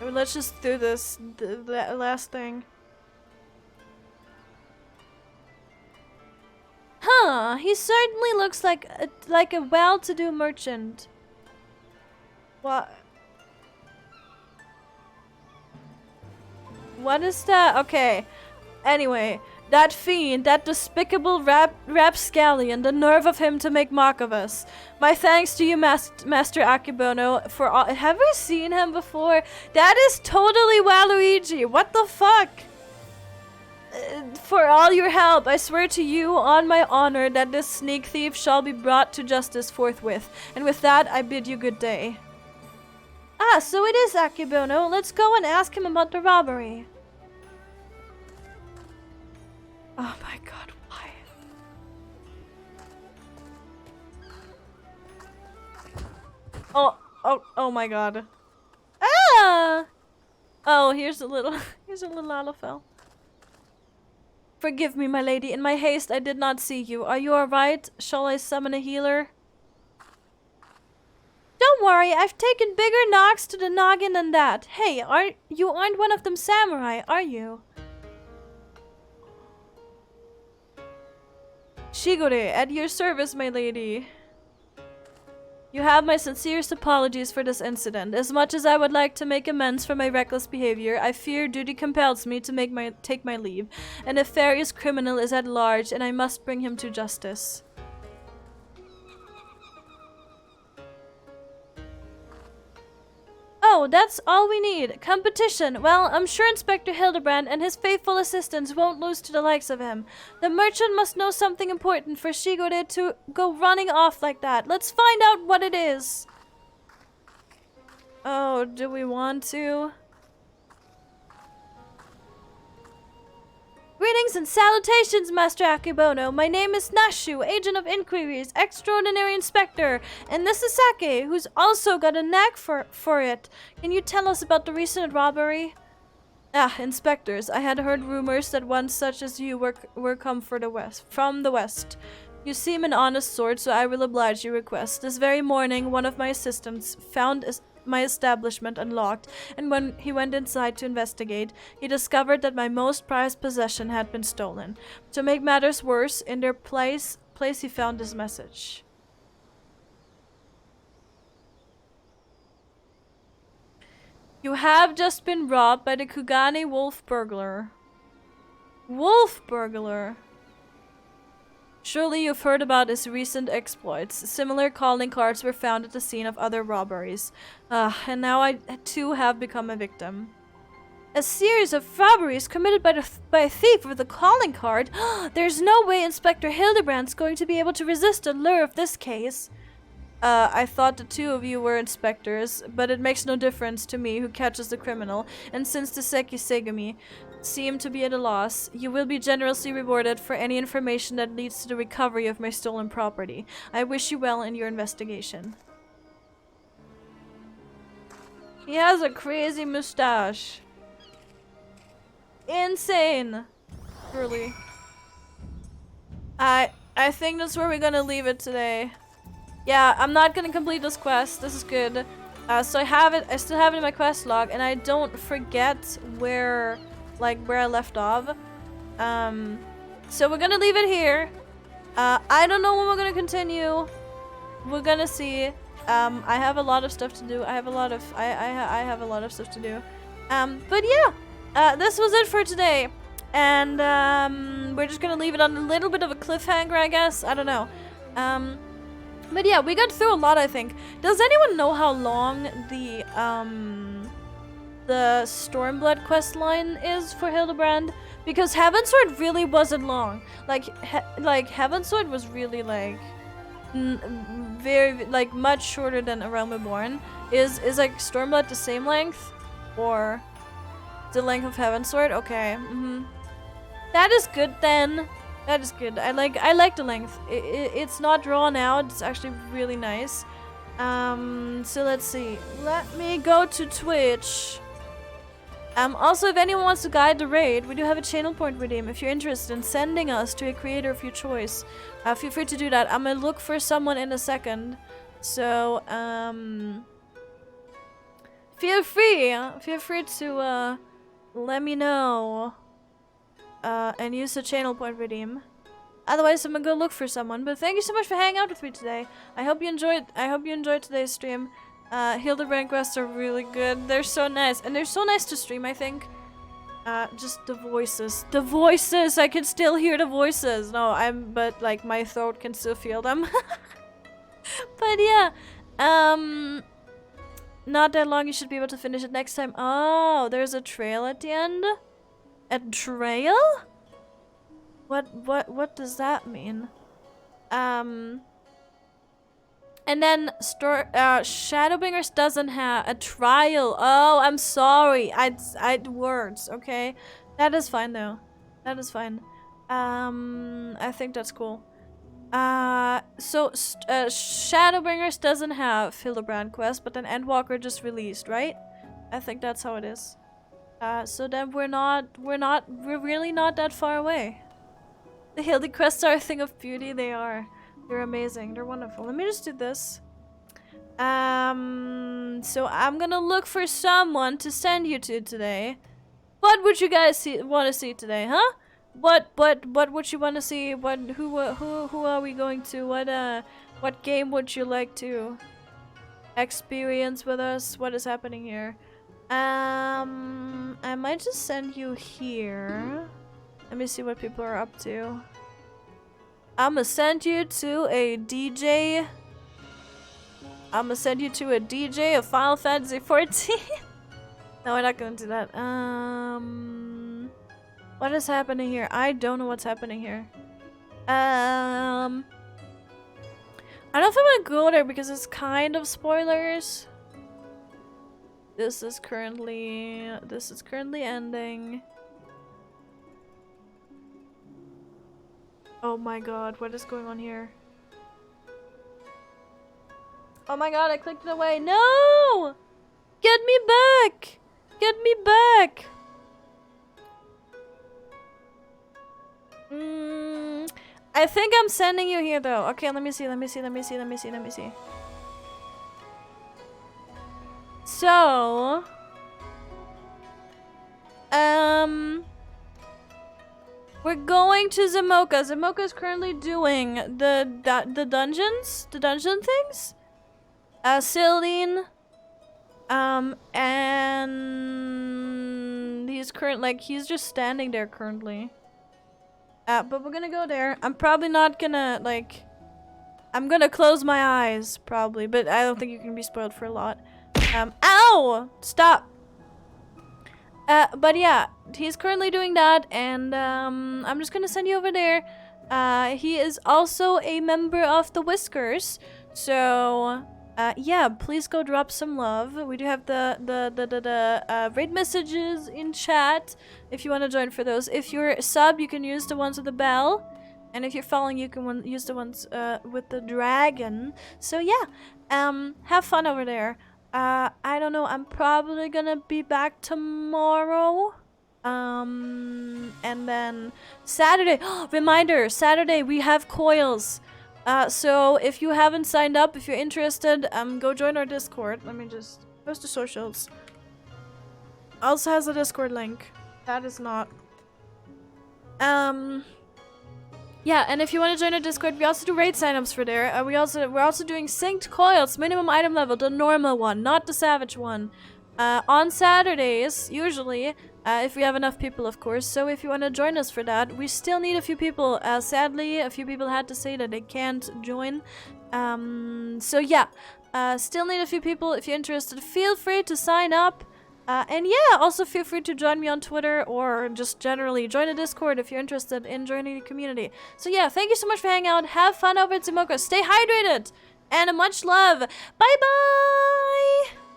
I mean, let's just do this. The last thing. Huh, he certainly looks like a well-to-do merchant. What? What is that? Okay. Anyway, that fiend, that despicable rapscallion, the nerve of him to make mock of us. My thanks to you, Master Akebono, for all— have we seen him before? That is totally Waluigi. What the fuck? For all your help, I swear to you on my honor that this sneak thief shall be brought to justice forthwith. And with that, I bid you good day. Ah, so it is Akebono. Let's go and ask him about the robbery. Oh my god, why? Oh my god. Ah! Oh, here's a little Lalafell. Forgive me, my lady. In my haste, I did not see you. Are you alright? Shall I summon a healer? Don't worry, I've taken bigger knocks to the noggin than that. Hey, you aren't one of them samurai, are you? Shigure, at your service, my lady. You have my sincerest apologies for this incident. As much as I would like to make amends for my reckless behavior, I fear duty compels me to take my leave. A nefarious criminal is at large, and I must bring him to justice. go! That's all we need. Competition. Well, I'm sure Inspector Hildebrand and his faithful assistants won't lose to the likes of him. The merchant must know something important for Shigode to go running off like that. Let's find out what it is. Oh, do we want to? Greetings and salutations, Master Akebono. My name is Nashu, Agent of Inquiries, Extraordinary Inspector, and this is Sake, who's also got a knack for it. Can you tell us about the recent robbery? Ah, inspectors. I had heard rumors that one such as you were come from the west. You seem an honest sort, so I will oblige your request. This very morning, one of my assistants found my establishment unlocked, and when he went inside to investigate, he discovered that my most prized possession had been stolen. To make matters worse, in their place he found this message. You have just been robbed by the Kugane wolf burglar. Wolf burglar? Surely you've heard about his recent exploits. Similar calling cards were found at the scene of other robberies. And now I too have become a victim. A series of robberies committed by a thief with a calling card? There's no way Inspector Hildebrand's going to be able to resist the lure of this case. I thought the two of you were inspectors, but it makes no difference to me who catches the criminal, and since the Seki Segumi seem to be at a loss, you will be generously rewarded for any information that leads to the recovery of my stolen property. I wish you well in your investigation. He has a crazy mustache. Insane. Really. I think that's where we're gonna leave it today. Yeah, I'm not gonna complete this quest. This is good. So I still have it in my quest log, and I don't forget where I left off. So we're gonna leave it here. I don't know when we're gonna continue. We're gonna see. I have a lot of stuff to do. I have a lot of stuff to do. But yeah, this was it for today, and we're just gonna leave it on a little bit of a cliffhanger, I guess. I don't know. But yeah, we got through a lot, I think. Does anyone know how long the Stormblood quest line is for Hildebrand? Because Heavensward really wasn't long. Like Heavensward was really very much shorter than A Realm Reborn. Is like Stormblood the same length, or the length of Heavensward? Okay. That is good then. That is good. I like the length. It's not drawn out. It's actually really nice. So let's see. Let me go to Twitch. Also, if anyone wants to guide the raid, we do have a channel point redeem. If you're interested in sending us to a creator of your choice, feel free to do that. I'm gonna look for someone in a second. So, feel free to let me know. And use the channel point redeem. Otherwise, I'm gonna go look for someone. But thank you so much for hanging out with me today. I hope you enjoyed today's stream. Hildebrand quests are really good. They're so nice, and they're so nice to stream, I think. Just the voices. The voices! I can still hear the voices. No, but like my throat can still feel them. But yeah, not that long. You should be able to finish it next time. Oh, there's a trail at the end. A trail? What does that mean? And then Shadowbringers doesn't have a trial. Oh, I'm sorry. I words, okay? That is fine though. That is fine. I think that's cool. So Shadowbringers doesn't have Hildebrand quest, but then Endwalker just released, right? I think that's how it is. So then we're really not that far away. The Hildi quests are a thing of beauty. They are. They're amazing. They're wonderful. Let me just do this. So I'm gonna look for someone to send you to today. What would you guys want to see today, huh? What would you want to see? Who are we going to? What game would you like to experience with us? What is happening here? I might just send you here. Let me see what people are up to. I'm gonna send you to a DJ I'm gonna send you to a DJ of Final Fantasy 14. No, we're not gonna do that. What is happening here? I don't know what's happening here. I don't know if I want to go there because it's kind of spoilers. This is currently ending. Oh my god, what is going on here? Oh my god, I clicked it away. No! Get me back! Get me back! I think I'm sending you here though. Okay, let me see. So, we're going to Zamoka. Zamoka is currently doing the dungeon things. Sildine, and he's he's just standing there currently. But we're gonna go there. I'm probably not gonna, I'm gonna close my eyes, probably, but I don't think you can be spoiled for a lot. Ow! Stop! But yeah, he's currently doing that, and, I'm just gonna send you over there. He is also a member of the Whiskers, so, yeah, please go drop some love. We do have the raid messages in chat if you want to join for those. If you're a sub, you can use the ones with the bell. And if you're following, you can use the ones with the dragon. So yeah, have fun over there. I don't know, I'm probably gonna be back tomorrow. And then Saturday, reminder, Saturday we have coils. So if you haven't signed up, if you're interested, go join our Discord. Let me just post the socials. Also has a Discord link. That is not. Yeah, and if you want to join our Discord, we also do raid signups for there. We're also doing synced coils, minimum item level, the normal one, not the savage one. On Saturdays, usually, if we have enough people, of course. So if you want to join us for that, we still need a few people. Sadly, a few people had to say that they can't join. So yeah, still need a few people. If you're interested, feel free to sign up. And yeah, also feel free to join me on Twitter or just generally join the Discord if you're interested in joining the community. So yeah, thank you so much for hanging out. Have fun over at Zamoka. Stay hydrated. And much love. Bye-bye!